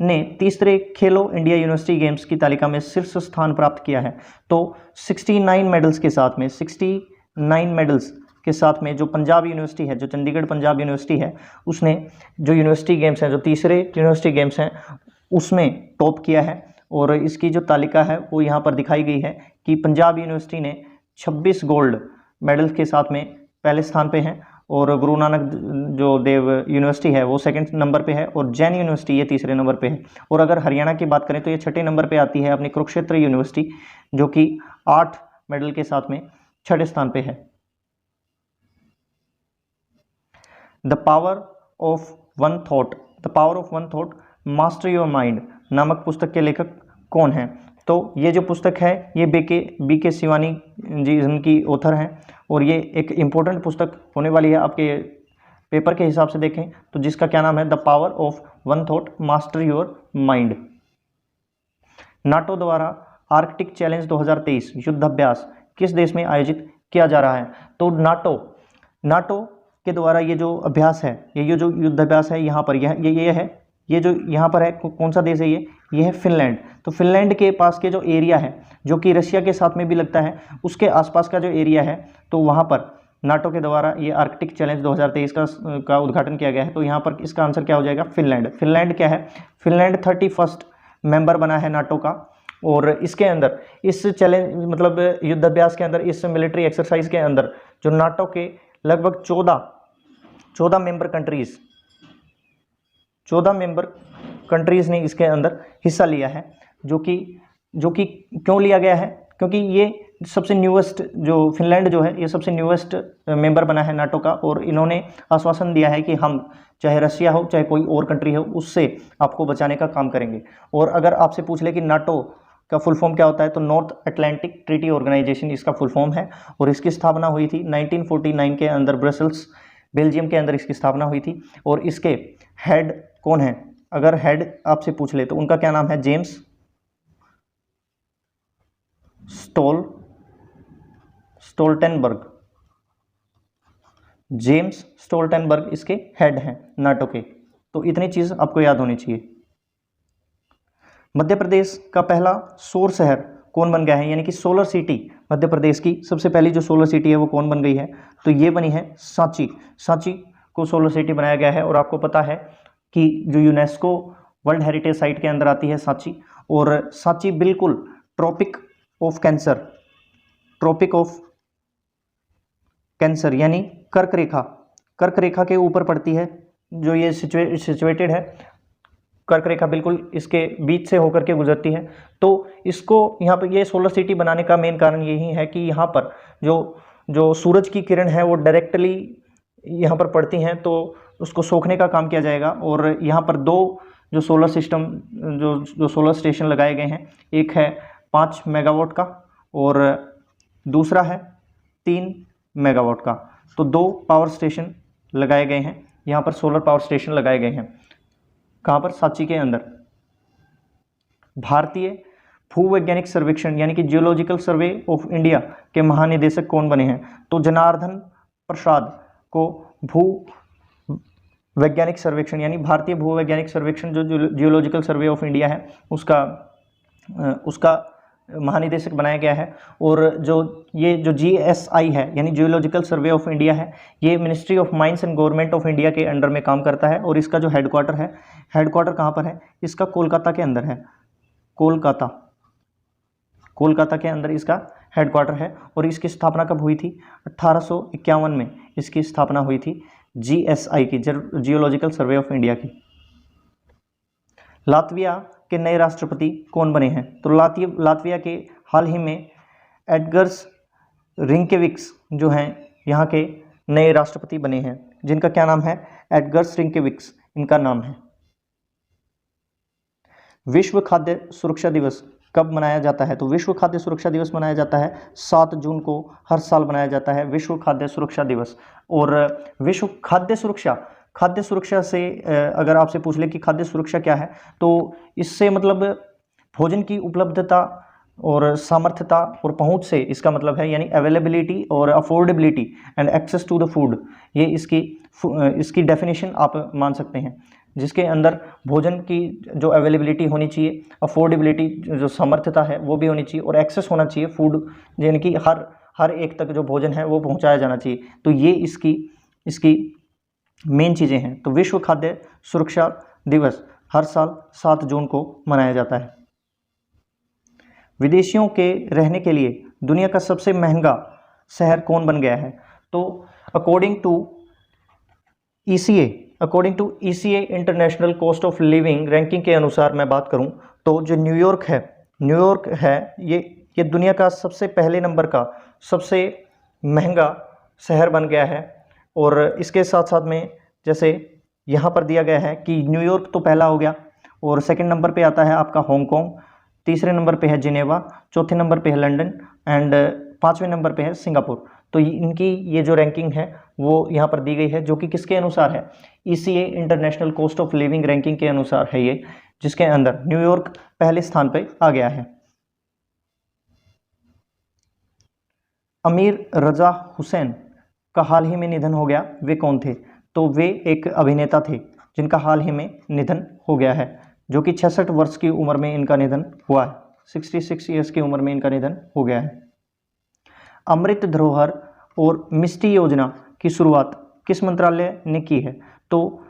ने तीसरे खेलो इंडिया यूनिवर्सिटी गेम्स की तालिका में शीर्ष स्थान प्राप्त किया है? तो 69 मेडल्स के साथ में 69 मेडल्स के साथ में जो पंजाब यूनिवर्सिटी है, जो चंडीगढ़ पंजाब यूनिवर्सिटी है, उसने जो यूनिवर्सिटी गेम्स हैं, जो तीसरे यूनिवर्सिटी गेम्स हैं, उसमें टॉप किया है। और इसकी जो तालिका है वो यहाँ पर दिखाई गई है कि पंजाब यूनिवर्सिटी ने 26 गोल्ड मेडल्स के साथ में पहले स्थान पे है, और गुरु नानक जो देव यूनिवर्सिटी है वो सेकंड नंबर पे है, और जैन यूनिवर्सिटी ये तीसरे नंबर पे है। और अगर हरियाणा की बात करें तो ये छठे नंबर पे आती है अपनी कुरुक्षेत्र यूनिवर्सिटी, जो कि 8 मेडल के साथ में छठे स्थान पे है। The power of one thought master your mind नामक पुस्तक के लेखक कौन हैं? तो ये जो पुस्तक है ये बी के शिवानी जी इनकी ऑथर हैं, और ये एक इम्पोर्टेंट पुस्तक होने वाली है आपके पेपर के हिसाब से देखें तो, जिसका क्या नाम है, the power of one thought master your mind. NATO द्वारा आर्कटिक चैलेंज 2023 युद्धाभ्यास किस देश में आयोजित किया जा रहा है? तो नाटो के द्वारा ये जो अभ्यास है, ये जो युद्धाभ्यास है यहाँ पर ये है, ये जो यहाँ पर है कौन सा देश है ये है फिनलैंड। तो फिनलैंड के पास के जो एरिया है, जो कि रशिया के साथ में भी लगता है, उसके आसपास का जो एरिया है, तो वहाँ पर नाटो के द्वारा ये आर्कटिक चैलेंज 2023 का उद्घाटन किया गया है। तो यहाँ पर इसका आंसर क्या हो जाएगा? फिनलैंड क्या है? फिनलैंड 31st मेंबर बना है नाटो का, और इसके अंदर इस चैलेंज मतलब युद्धाभ्यास के अंदर, इस मिलिट्री एक्सरसाइज के अंदर जो नाटो के लगभग 14 मेंबर कंट्रीज़ ने इसके अंदर हिस्सा लिया है, जो कि क्यों लिया गया है? क्योंकि ये सबसे न्यूएस्ट, जो फिनलैंड जो है ये सबसे न्यूएस्ट मेंबर बना है नाटो का, और इन्होंने आश्वासन दिया है कि हम चाहे रशिया हो चाहे कोई और कंट्री हो, उससे आपको बचाने का काम करेंगे। और अगर आपसे पूछ ले कि नाटो का फुल फॉर्म क्या होता है, तो नॉर्थ अटलांटिक ट्रीटी ऑर्गेनाइजेशन इसका फुल फॉर्म है, और इसकी स्थापना हुई थी 1949 के अंदर ब्रसेल्स बेल्जियम के अंदर इसकी स्थापना हुई थी। और इसके हेड कौन है? अगर हेड आपसे पूछ ले तो उनका क्या नाम है? जेम्स स्टोल्टेनबर्ग इसके हेड हैं नाटो के। तो इतनी चीज आपको याद होनी चाहिए। मध्य प्रदेश का पहला सौर शहर कौन बन गया है, यानी कि सोलर सिटी मध्य प्रदेश की सबसे पहली जो सोलर सिटी है वो कौन बन गई है? तो ये बनी है सांची को सोलर सिटी बनाया गया है। और आपको पता है कि जो यूनेस्को वर्ल्ड हेरिटेज साइट के अंदर आती है सांची, और सांची बिल्कुल ट्रॉपिक ऑफ कैंसर यानी कर्क रेखा के ऊपर पड़ती है, जो ये सिचुएटेड है। कर्क रेखा बिल्कुल इसके बीच से होकर के गुजरती है। तो इसको यहाँ पर ये सोलर सिटी बनाने का मेन कारण यही है कि यहाँ पर जो सूरज की किरण है वो डायरेक्टली यहाँ पर पड़ती हैं, तो उसको सोखने का काम किया जाएगा। और यहाँ पर 2 जो सोलर सिस्टम जो सोलर स्टेशन लगाए गए हैं, एक है 5 मेगावाट का और दूसरा है 3 मेगावाट का। तो 2 पावर स्टेशन लगाए गए हैं, यहाँ पर सोलर पावर स्टेशन लगाए गए हैं। कहाँ पर? सांची के अंदर। भारतीय भूवैज्ञानिक सर्वेक्षण यानी कि जियोलॉजिकल सर्वे ऑफ इंडिया के महानिदेशक कौन बने हैं? तो जनार्दन प्रसाद को भू वैज्ञानिक सर्वेक्षण यानी भारतीय भूवैज्ञानिक सर्वेक्षण जो जियोलॉजिकल सर्वे ऑफ इंडिया है उसका महानिदेशक बनाया गया है। और जो GSI है यानी जियोलॉजिकल सर्वे ऑफ इंडिया है, ये ministry of mines and government of India के अंडर में काम करता है। और इसका जो हेडक्वार्टर कहाँ पर है? इसका कोलकाता के अंदर है। कोलकाता के अंदर इसका हेडक्वार्टर है। और इसकी स्थापना कब हुई थी? 1851 में इसकी स्थापना हुई थी GSI की, जियोलॉजिकल सर्वे ऑफ इंडिया की। लातविया के नए राष्ट्रपति कौन बने हैं? तो लातविया के हाल ही में एडगर्स रिंकेविक्स जो हैं यहाँ के नए राष्ट्रपति बने हैं, जिनका क्या नाम है? एडगर्स रिंकेविक्स इनका नाम है। विश्व खाद्य सुरक्षा दिवस कब मनाया जाता है? तो विश्व खाद्य सुरक्षा दिवस मनाया जाता है 7 जून को, हर साल मनाया जाता है विश्व खाद्य सुरक्षा दिवस। और विश्व खाद्य सुरक्षा से अगर आपसे पूछ ले कि खाद्य सुरक्षा क्या है, तो इससे मतलब भोजन की उपलब्धता और सामर्थ्यता और पहुंच से इसका मतलब है, यानी अवेलेबिलिटी और affordability and access to the food, ये इसकी डेफिनेशन आप मान सकते हैं, जिसके अंदर भोजन की जो अवेलेबिलिटी होनी चाहिए, अफोर्डेबिलिटी जो सामर्थ्यता है वो भी होनी चाहिए, और एक्सेस होना चाहिए फूड, यानी कि हर हर एक तक जो भोजन है वो पहुंचाया जाना चाहिए। तो ये इसकी मेन चीज़ें हैं। तो विश्व खाद्य सुरक्षा दिवस हर साल 7 जून को मनाया जाता है। विदेशियों के रहने के लिए दुनिया का सबसे महंगा शहर कौन बन गया है? तो according to ECA international cost of living ranking के अनुसार मैं बात करूं तो जो न्यूयॉर्क है ये दुनिया का सबसे पहले नंबर का सबसे महंगा शहर बन गया है। और इसके साथ साथ में जैसे यहाँ पर दिया गया है कि न्यूयॉर्क तो पहला हो गया, और सेकंड नंबर पे आता है आपका हांगकांग, तीसरे नंबर पे है जिनेवा, चौथे नंबर पे है लंदन एंड पाँचवें नंबर पे है सिंगापुर। तो इनकी ये जो रैंकिंग है वो यहाँ पर दी गई है, जो कि किसके अनुसार है? ECA international cost of living ranking के अनुसार है ये, जिसके अंदर न्यूयॉर्क पहले स्थान पे आ गया है। अमीर रजा हुसैन का हाल ही में निधन हो गया, वे कौन थे? तो वे एक अभिनेता थे जिनका हाल ही में निधन हो गया है, जो कि 66 वर्ष की उम्र में इनका निधन हुआ है। 66 ईयर्स की उम्र में इनका निधन हो गया है। अमृत धरोहर और मिष्टी योजना की शुरुआत किस मंत्रालय ने की है? तो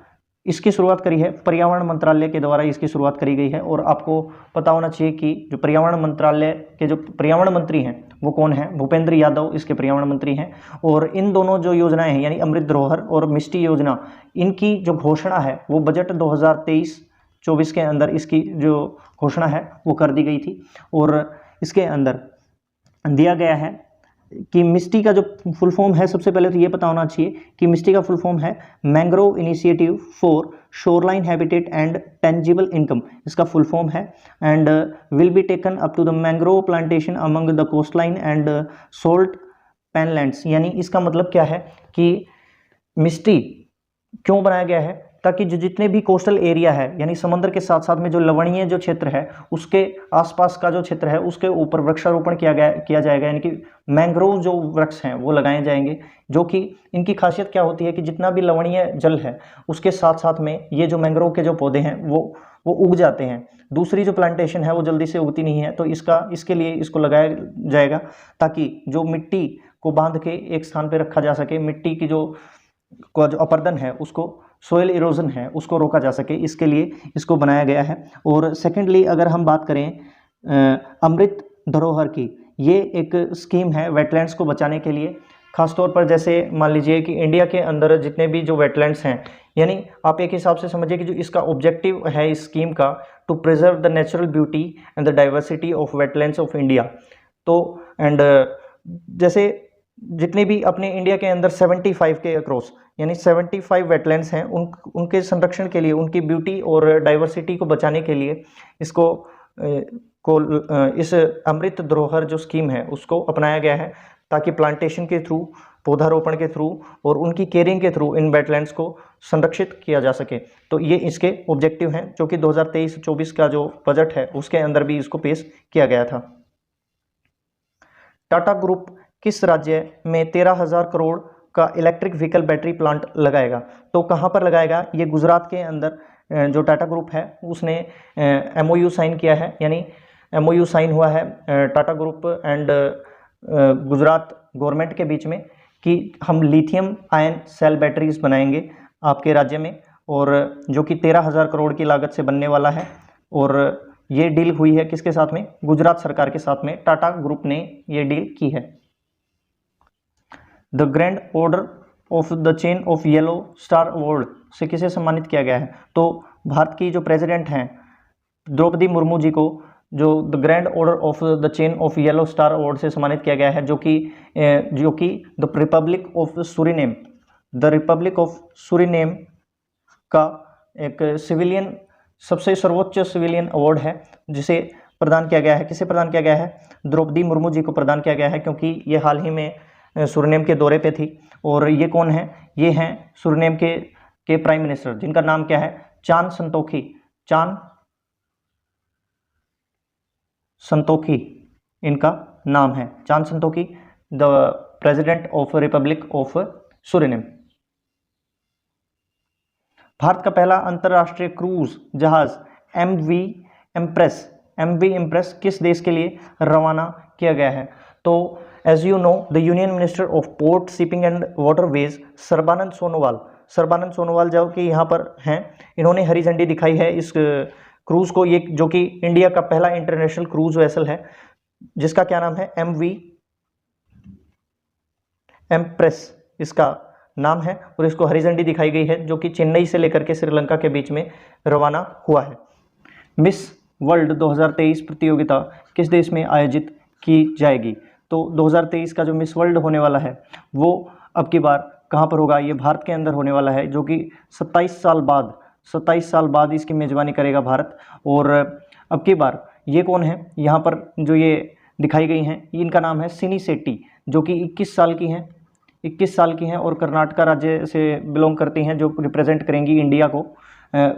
इसकी शुरुआत करी है पर्यावरण मंत्रालय के द्वारा, इसकी शुरुआत करी गई है। और आपको पता होना चाहिए कि जो पर्यावरण मंत्रालय के जो पर्यावरण मंत्री हैं वो कौन है? भूपेंद्र यादव इसके पर्यावरण मंत्री हैं। और इन दोनों जो योजनाएं हैं यानी अमृत धरोहर और मिष्टी योजना, इनकी जो घोषणा है वो बजट 2023-24 के अंदर इसकी जो घोषणा है वो कर दी गई थी। और इसके अंदर दिया गया है कि मिष्टी का जो फुल फॉर्म है, सबसे पहले तो ये पता होना चाहिए कि मिष्टी का फुल फॉर्म है mangrove initiative for shoreline habitat and tangible income, इसका फुल फॉर्म है। And will be taken up to the mangrove plantation among the coastline and salt panlands. यानी इसका मतलब क्या है कि मिष्टी क्यों बनाया गया है? ताकि जो जितने भी कोस्टल एरिया है यानी समुद्र के साथ साथ में जो लवणीय जो क्षेत्र है उसके आसपास का जो क्षेत्र है उसके ऊपर वृक्षारोपण किया जाएगा, यानी कि मैंग्रोव जो वृक्ष हैं वो लगाए जाएंगे, जो कि इनकी खासियत क्या होती है कि जितना भी लवणीय जल है उसके साथ साथ में ये जो मैंग्रोव के जो पौधे हैं वो उग जाते हैं। दूसरी जो प्लांटेशन है वो जल्दी से उगती नहीं है, तो इसके लिए इसको लगाया जाएगा ताकि जो मिट्टी को बांध के एक स्थान पर रखा जा सके, मिट्टी की जो अपरदन है उसको, सोयल इरोजन है उसको रोका जा सके, इसके लिए इसको बनाया गया है। और सेकेंडली अगर हम बात करें अमृत धरोहर की, ये एक स्कीम है वेटलैंड्स को बचाने के लिए। खासतौर पर जैसे मान लीजिए कि इंडिया के अंदर जितने भी जो वेटलैंड्स हैं, यानी आप एक हिसाब से समझिए कि जो इसका ऑब्जेक्टिव है इस स्कीम का, to preserve the natural beauty and the diversity of wetlands of India. तो एंड जैसे जितने भी अपने इंडिया के अंदर 75 के अक्रॉस यानी 75 वेटलैंड्स हैं, उनके संरक्षण के लिए, उनकी ब्यूटी और डाइवर्सिटी को बचाने के लिए इस अमृत धरोहर जो स्कीम है उसको अपनाया गया है, ताकि प्लांटेशन के थ्रू, पौधारोपण के थ्रू और उनकी केयरिंग के थ्रू इन वेटलैंड्स को संरक्षित किया जा सके। तो ये इसके ऑब्जेक्टिव हैं, जो कि 2023-24 का जो बजट है उसके अंदर भी इसको पेश किया गया था। टाटा ग्रुप किस राज्य में 13,000 करोड़ का इलेक्ट्रिक व्हीकल बैटरी प्लांट लगाएगा? तो कहाँ पर लगाएगा? ये गुजरात के अंदर जो टाटा ग्रुप है उसने MOU साइन किया है, यानी MOU साइन हुआ है Tata group and Gujarat government के बीच में कि हम लिथियम आयन सेल बैटरीज बनाएंगे आपके राज्य में, और जो कि 13,000 करोड़ की लागत से बनने वाला है। और ये डील हुई है किसके साथ में? गुजरात सरकार के साथ में टाटा ग्रुप ने ये डील की है। The grand order of the chain of yellow star award से किसे सम्मानित किया गया है? तो भारत की जो प्रेसिडेंट हैं द्रौपदी मुर्मू जी को जो the grand order of the chain of yellow star award से सम्मानित किया गया है, जो कि द रिपब्लिक ऑफ सुरीनेम का एक सिविलियन, सबसे सर्वोच्च सिविलियन अवार्ड है, जिसे प्रदान किया गया है। किसे प्रदान किया गया है? द्रौपदी मुर्मू जी को प्रदान किया गया है, क्योंकि ये हाल ही में सुरीनेम के दौरे पे थी। और ये कौन है? ये हैं सुरीनेम के प्राइम मिनिस्टर, जिनका नाम क्या है? चान संतोखी इनका नाम है, Chan Santokhi, the president of republic of Suriname. Bharat का पहला अंतरराष्ट्रीय क्रूज जहाज MV इम्प्रेस किस देश के लिए रवाना किया गया है? तो as you know the union minister of port shipping and waterways Sarbananda Sonowal जो कि यहाँ पर हैं, इन्होंने हरी झंडी दिखाई है इस क्रूज को, ये जो कि इंडिया का पहला इंटरनेशनल क्रूज वेसल है जिसका क्या नाम है MV एम्प्रेस इसका नाम है, और इसको हरी झंडी दिखाई गई है जो कि चेन्नई से लेकर के श्रीलंका के बीच में रवाना हुआ है। मिस वर्ल्ड 2023 प्रतियोगिता किस देश में आयोजित की जाएगी? तो 2023 का जो मिस वर्ल्ड होने वाला है वो अब की बार कहाँ पर होगा? ये भारत के अंदर होने वाला है, जो कि 27 साल बाद इसकी मेज़बानी करेगा भारत। और अब की बार ये कौन है यहाँ पर जो ये दिखाई गई हैं, इनका नाम है सिनी शेट्टी, जो कि 21 साल की हैं और कर्नाटका राज्य से बिलोंग करती हैं, जो रिप्रेजेंट करेंगी इंडिया को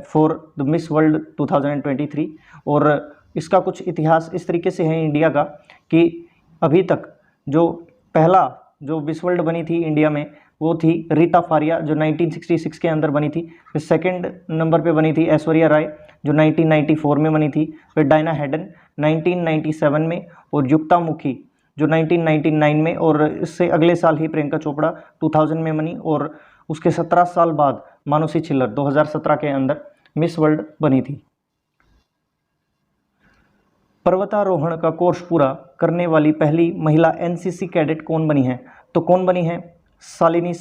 फॉर द मिस वर्ल्ड 2023। और इसका कुछ इतिहास इस तरीके से है इंडिया का कि अभी तक जो पहला जो मिस वर्ल्ड बनी थी इंडिया में वो थी रीता फारिया, जो 1966 के अंदर बनी थी। फिर सेकंड नंबर पे बनी थी ऐश्वर्या राय, जो 1994 में बनी थी। फिर डायना हेडन 1997 में, और युक्ता मुखी जो 1999 में, और इससे अगले साल ही प्रियंका चोपड़ा 2000 में बनी। और उसके 17 साल बाद मानुषी छिल्लर 2017 के अंदर मिस वर्ल्ड बनी थी। पर्वतारोहण का कोर्स पूरा करने वाली पहली महिला NCC कैडेट कौन बनी है? तो कौन बनी है? शालिनी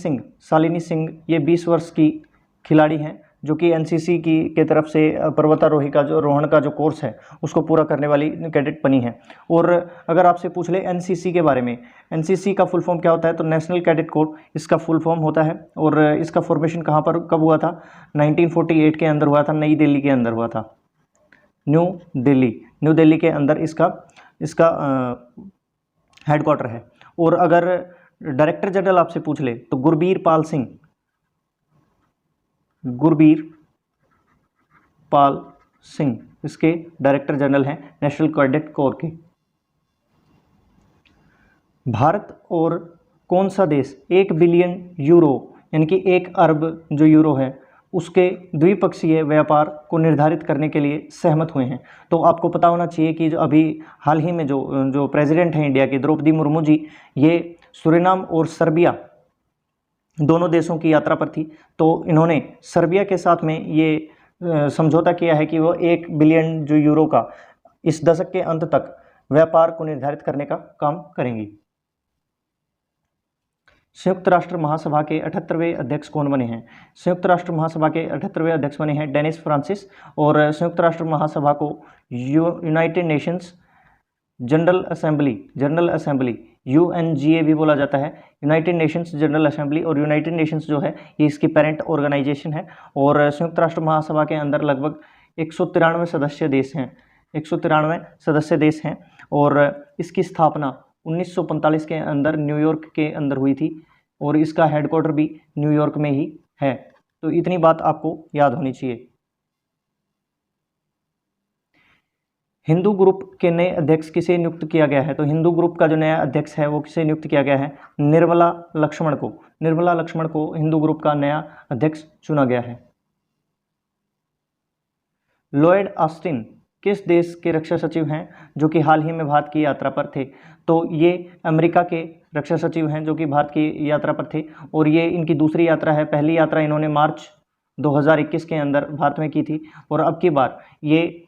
सिंह ये 20 वर्ष की खिलाड़ी हैं जो कि NCC की तरफ से पर्वतारोही का जो रोहण का जो कोर्स है उसको पूरा करने वाली कैडेट बनी है। और अगर आपसे पूछ ले NCC के बारे में, NCC का फुल फॉर्म क्या होता है? तो नेशनल कैडेट कोर इसका फुल फॉर्म होता है। और इसका फॉर्मेशन कहाँ पर कब हुआ था? 1948 के अंदर हुआ था, नई दिल्ली के अंदर हुआ था। न्यू दिल्ली के अंदर इसका हेडक्वार्टर है। और अगर डायरेक्टर जनरल आपसे पूछ ले तो गुरबीर पाल सिंह इसके डायरेक्टर जनरल हैं नेशनल कैडेट कोर के। भारत और कौन सा देश 1 बिलियन यूरो यानी कि 1 अरब जो यूरो है उसके द्विपक्षीय व्यापार को निर्धारित करने के लिए सहमत हुए हैं? तो आपको पता होना चाहिए कि जो अभी हाल ही में जो प्रेसिडेंट हैं इंडिया की द्रौपदी मुर्मू जी, ये सूरीनाम और सर्बिया दोनों देशों की यात्रा पर थी। तो इन्होंने सर्बिया के साथ में ये समझौता किया है कि वो 1 बिलियन जो यूरो का इस दशक के अंत तक व्यापार को निर्धारित करने का काम करेंगी। संयुक्त राष्ट्र महासभा के 78वें अध्यक्ष कौन बने हैं? संयुक्त राष्ट्र महासभा के 78वें अध्यक्ष बने हैं डेनिस फ्रांसिस। और संयुक्त राष्ट्र महासभा को United Nations general assembly UNGA भी बोला जाता है, यूनाइटेड नेशंस जनरल असेंबली। और यूनाइटेड नेशंस जो है ये इसकी पेरेंट ऑर्गेनाइजेशन है। और संयुक्त राष्ट्र महासभा के अंदर लगभग 193 सदस्य देश हैं। और इसकी स्थापना 1945 के अंदर न्यूयॉर्क के अंदर हुई थी, और इसका हेडक्वार्टर भी न्यूयॉर्क में ही है। तो इतनी बात आपको याद होनी चाहिए। हिंदू ग्रुप के नए अध्यक्ष किसे नियुक्त किया गया है? तो हिंदू ग्रुप का जो नया अध्यक्ष है वो किसे नियुक्त किया गया है? निर्मला लक्ष्मण को हिंदू ग्रुप का नया अध्यक्ष चुना गया है। लॉयड ऑस्टिन किस देश के रक्षा सचिव हैं जो कि हाल ही में भारत की यात्रा पर थे? तो ये अमेरिका के रक्षा सचिव हैं जो कि भारत की यात्रा पर थे, और ये इनकी दूसरी यात्रा है। पहली यात्रा इन्होंने मार्च 2021 के अंदर भारत में की थी, और अब की बार ये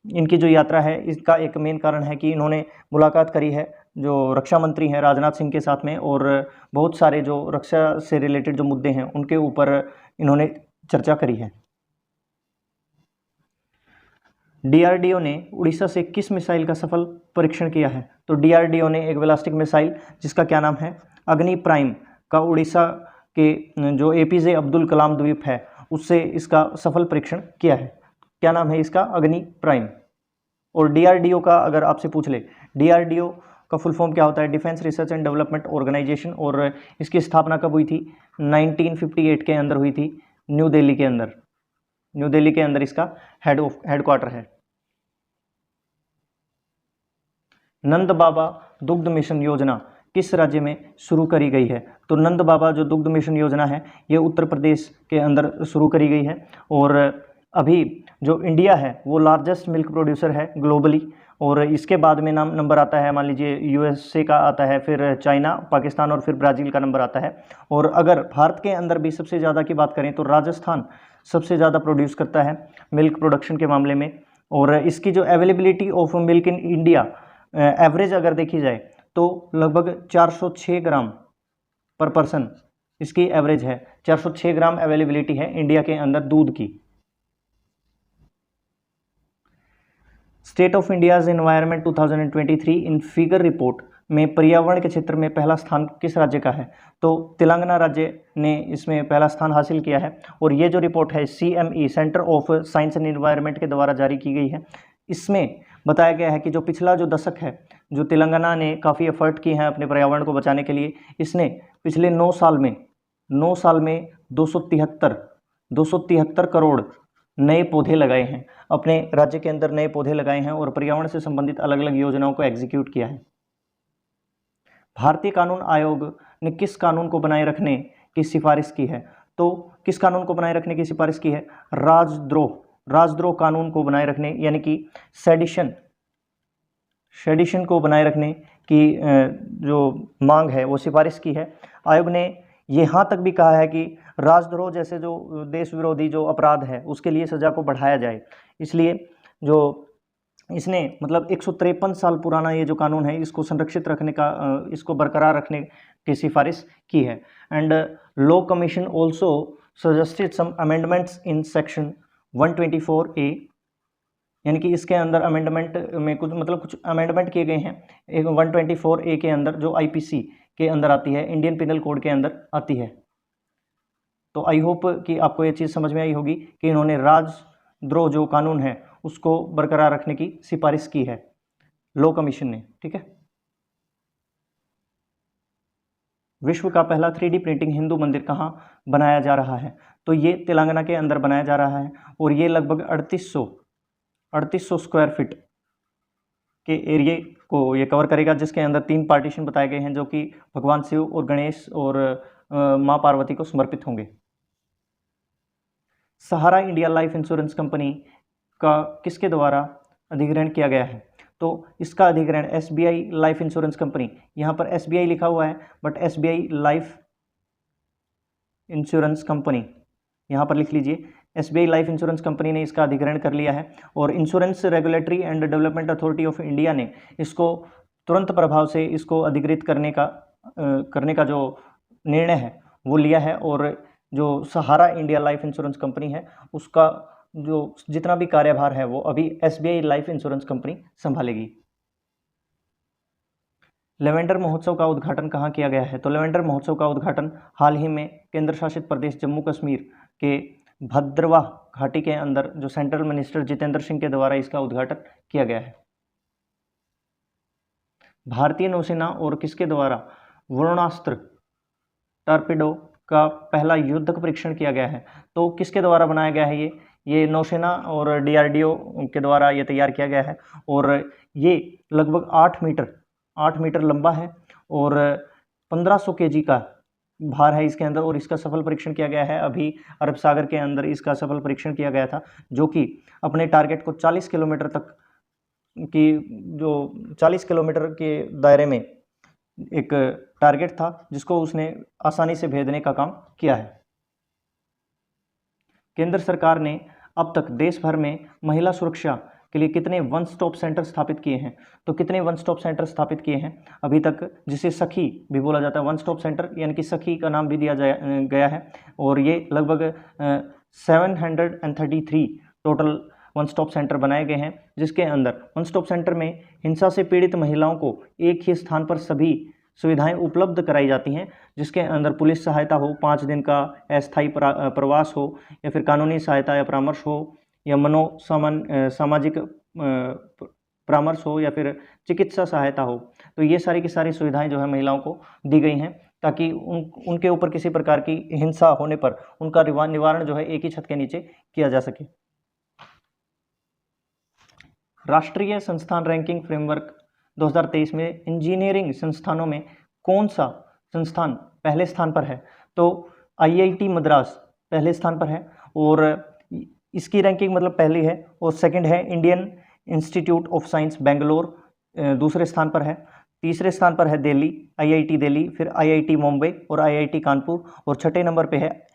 इनकी जो यात्रा है इसका एक मेन कारण है कि इन्होंने मुलाकात करी है जो रक्षा मंत्री हैं राजनाथ सिंह के साथ में, और बहुत सारे जो रक्षा से रिलेटेड जो मुद्दे हैं उनके ऊपर इन्होंने चर्चा करी है। DRDO ने उड़ीसा से किस मिसाइल का सफल परीक्षण किया है? तो DRDO ने एक बैलिस्टिक मिसाइल जिसका क्या नाम है अग्नि प्राइम का उड़ीसा के जो APJ अब्दुल कलाम द्वीप है उससे इसका सफल परीक्षण किया है। क्या नाम है इसका? अग्नि प्राइम। और DRDO का अगर आपसे पूछ ले, DRDO का फुल फॉर्म क्या होता है? Defence research and development organisation. और इसकी स्थापना कब हुई थी? 1958 के अंदर हुई थी, न्यू दिल्ली के अंदर इसका हेडक्वार्टर है। नंद बाबा दुग्ध मिशन योजना किस राज्य में शुरू करी गई है? तो नंद बाबा जो दुग्ध मिशन योजना है ये उत्तर प्रदेश के अंदर शुरू करी गई है। और अभी जो इंडिया है वो लार्जेस्ट मिल्क प्रोड्यूसर है ग्लोबली, और इसके बाद में नंबर आता है, मान लीजिए यूएसए का आता है, फिर चाइना, पाकिस्तान और फिर ब्राज़ील का नंबर आता है। और अगर भारत के अंदर भी सबसे ज़्यादा की बात करें तो राजस्थान सबसे ज़्यादा प्रोड्यूस करता है मिल्क प्रोडक्शन के मामले में। और इसकी जो availability of milk in India average अगर देखी जाए तो लगभग 406 ग्राम पर पर्सन इसकी एवरेज है। 406 ग्राम अवेलेबिलिटी है इंडिया के अंदर दूध की। State of India's environment 2023 in figure report में पर्यावरण के क्षेत्र में पहला स्थान किस राज्य का है? तो तेलंगाना राज्य ने इसमें पहला स्थान हासिल किया है। और ये जो रिपोर्ट है CME centre of science and environment के द्वारा जारी की गई है। इसमें बताया गया है कि जो पिछला जो दशक है, जो तेलंगाना ने काफ़ी एफर्ट किए हैं अपने पर्यावरण को बचाने के लिए, इसने पिछले 9 साल में 273 करोड़ नए पौधे लगाए हैं, अपने राज्य के अंदर नए पौधे लगाए हैं और पर्यावरण से संबंधित अलग अलग योजनाओं को एग्जीक्यूट किया है। भारतीय कानून आयोग ने किस कानून को बनाए रखने की सिफारिश की है? तो किस कानून को बनाए रखने की सिफारिश की है? राजद्रोह कानून को बनाए रखने, यानी कि सेडिशन को बनाए रखने की जो मांग है वो सिफारिश की है। आयोग ने यहाँ तक भी कहा है कि राजद्रोह जैसे जो देश विरोधी जो अपराध है उसके लिए सज़ा को बढ़ाया जाए। इसलिए जो इसने मतलब 153 साल पुराना ये जो कानून है इसको संरक्षित रखने का, इसको बरकरार रखने की सिफारिश की है। And law commission also suggested some amendments in section 124A, यानी कि इसके अंदर अमेंडमेंट में कुछ अमेंडमेंट किए गए हैं। एक 124A के अंदर जो IPC के अंदर आती है, इंडियन पिनल कोड के अंदर आती है। तो आई होप कि आपको ये चीज़ समझ में आई होगी कि इन्होंने राजद्रोह जो कानून है उसको बरकरार रखने की सिफारिश की है लॉ कमीशन ने। ठीक है। विश्व का पहला 3D प्रिंटिंग हिंदू मंदिर कहाँ बनाया जा रहा है? तो ये तेलंगाना के अंदर बनाया जा रहा है और ये लगभग 3800 स्क्वायर फीट के एरिए को ये कवर करेगा, जिसके अंदर 3 पार्टीशन बताए गए हैं जो कि भगवान शिव और गणेश और माँ पार्वती को समर्पित होंगे। सहारा इंडिया लाइफ इंश्योरेंस कंपनी का किसके द्वारा अधिग्रहण किया गया है? तो इसका अधिग्रहण SBI लाइफ इंश्योरेंस कंपनी, यहाँ पर SBI लिखा हुआ है but SBI life insurance company यहाँ पर लिख लीजिए। SBI लाइफ इंश्योरेंस कंपनी ने इसका अधिग्रहण कर लिया है और insurance regulatory and development authority of India ने इसको तुरंत प्रभाव से इसको अधिग्रहित करने का जो निर्णय है वो लिया है। और जो सहारा इंडिया लाइफ इंश्योरेंस कंपनी है उसका जो जितना भी कार्यभार है वो अभी SBI लाइफ इंश्योरेंस कंपनी संभालेगी। लेवेंडर महोत्सव का उद्घाटन कहाँ किया गया है? तो लेवेंडर महोत्सव का उद्घाटन हाल ही में केंद्र शासित प्रदेश जम्मू कश्मीर के भद्रवाह घाटी के अंदर जो सेंट्रल मिनिस्टर जितेंद्र सिंह के द्वारा इसका उद्घाटन किया गया है। भारतीय नौसेना और किसके द्वारा वरुणास्त्र टॉर्पेडो का पहला युद्धक परीक्षण किया गया है? तो किसके द्वारा बनाया गया है? ये नौसेना और DRDO के द्वारा ये तैयार किया गया है और ये लगभग 8 मीटर लंबा है और 1500 kg का भार है इसके अंदर। और इसका सफल परीक्षण किया गया है, अभी अरब सागर के अंदर इसका सफल परीक्षण किया गया था, जो कि अपने टारगेट को 40 किलोमीटर तक की, जो 40 किलोमीटर के दायरे में एक टारगेट था जिसको उसने आसानी से भेदने का काम किया है। केंद्र सरकार ने अब तक देश भर में महिला सुरक्षा के लिए कितने वन स्टॉप सेंटर स्थापित किए हैं? तो कितने वन स्टॉप सेंटर स्थापित किए हैं अभी तक, जिसे सखी भी बोला जाता है, वन स्टॉप सेंटर यानी कि सखी का नाम भी दिया गया है। और ये लगभग 733 टोटल वन स्टॉप सेंटर बनाए गए हैं, जिसके अंदर वन स्टॉप सेंटर में हिंसा से पीड़ित महिलाओं को एक ही स्थान पर सभी सुविधाएं उपलब्ध कराई जाती हैं, जिसके अंदर पुलिस सहायता हो, 5 दिन का अस्थायी प्रवास हो, या फिर कानूनी सहायता या परामर्श हो, या सामाजिक परामर्श हो, या फिर चिकित्सा सहायता हो। तो ये सारी की सारी सुविधाएं जो है महिलाओं को दी गई हैं ताकि उनके ऊपर किसी प्रकार की हिंसा होने पर उनका निवारण जो है एक ही छत के नीचे किया जा सके। राष्ट्रीय संस्थान रैंकिंग फ्रेमवर्क 2023 में इंजीनियरिंग संस्थानों में कौन सा संस्थान पहले स्थान पर है? तो IIT मद्रास पहले स्थान पर है और इसकी रैंकिंग मतलब पहली है। और सेकंड है Indian institute of science Bangalore दूसरे स्थान पर है। तीसरे स्थान पर है दिल्ली, आईआईटी दिल्ली, फिर आईआईटी मुंबई और आईआईटी कानपुर, और छठे नंबर पे है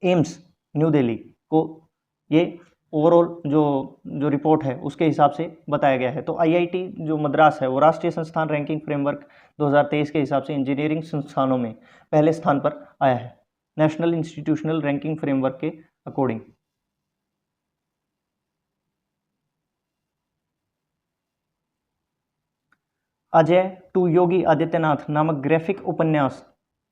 एम्स न्यू दिल्ली को। ये ओवरऑल जो रिपोर्ट है उसके हिसाब से बताया गया है। तो आईआईटी जो मद्रास है वो राष्ट्रीय संस्थान रैंकिंग फ्रेमवर्क 2023 के हिसाब से इंजीनियरिंग संस्थानों में पहले स्थान पर आया है, नेशनल इंस्टीट्यूशनल रैंकिंग फ्रेमवर्क के अकॉर्डिंग। अजय टू योगी आदित्यनाथ नामक ग्राफिक उपन्यास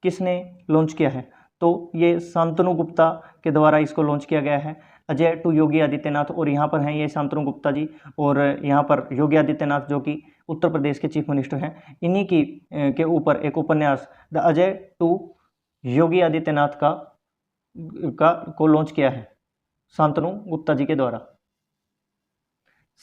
किसने लॉन्च किया है? तो ये शांतनु गुप्ता के द्वारा इसको लॉन्च किया गया है, अजय टू योगी आदित्यनाथ। और यहाँ पर हैं ये शांतनु गुप्ता जी, और यहाँ पर योगी आदित्यनाथ जो कि उत्तर प्रदेश के चीफ मिनिस्टर हैं, इन्हीं की के ऊपर एक उपन्यास द अजय टू योगी आदित्यनाथ को लॉन्च किया है शांतनु गुप्ता जी के द्वारा।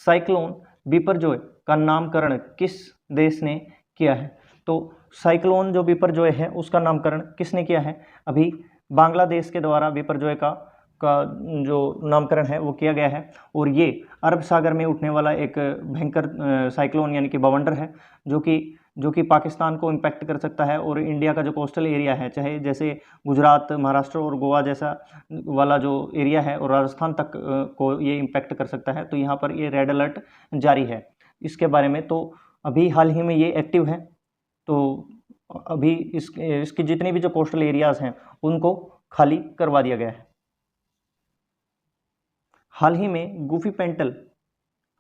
साइक्लोन बिपरजॉय का नामकरण किस देश ने किया है? तो साइक्लोन जो बिपरजॉय है उसका नामकरण किसने किया है? अभी बांग्लादेश के द्वारा बिपरजॉय का जो नामकरण है वो किया गया है, और ये अरब सागर में उठने वाला एक भयंकर साइक्लोन यानी कि बवंडर है, जो कि पाकिस्तान को इम्पैक्ट कर सकता है, और इंडिया का जो कोस्टल एरिया है, चाहे जैसे गुजरात, महाराष्ट्र और गोवा जैसा वाला जो एरिया है, और राजस्थान तक को ये इम्पैक्ट कर सकता है। तो यहाँ पर ये रेड अलर्ट जारी है इसके बारे में। तो अभी हाल ही में ये एक्टिव है, तो अभी इसकी जितनी भी जो कोस्टल एरियाज़ हैं उनको खाली करवा दिया गया है। हाल ही में गूफी पेंटल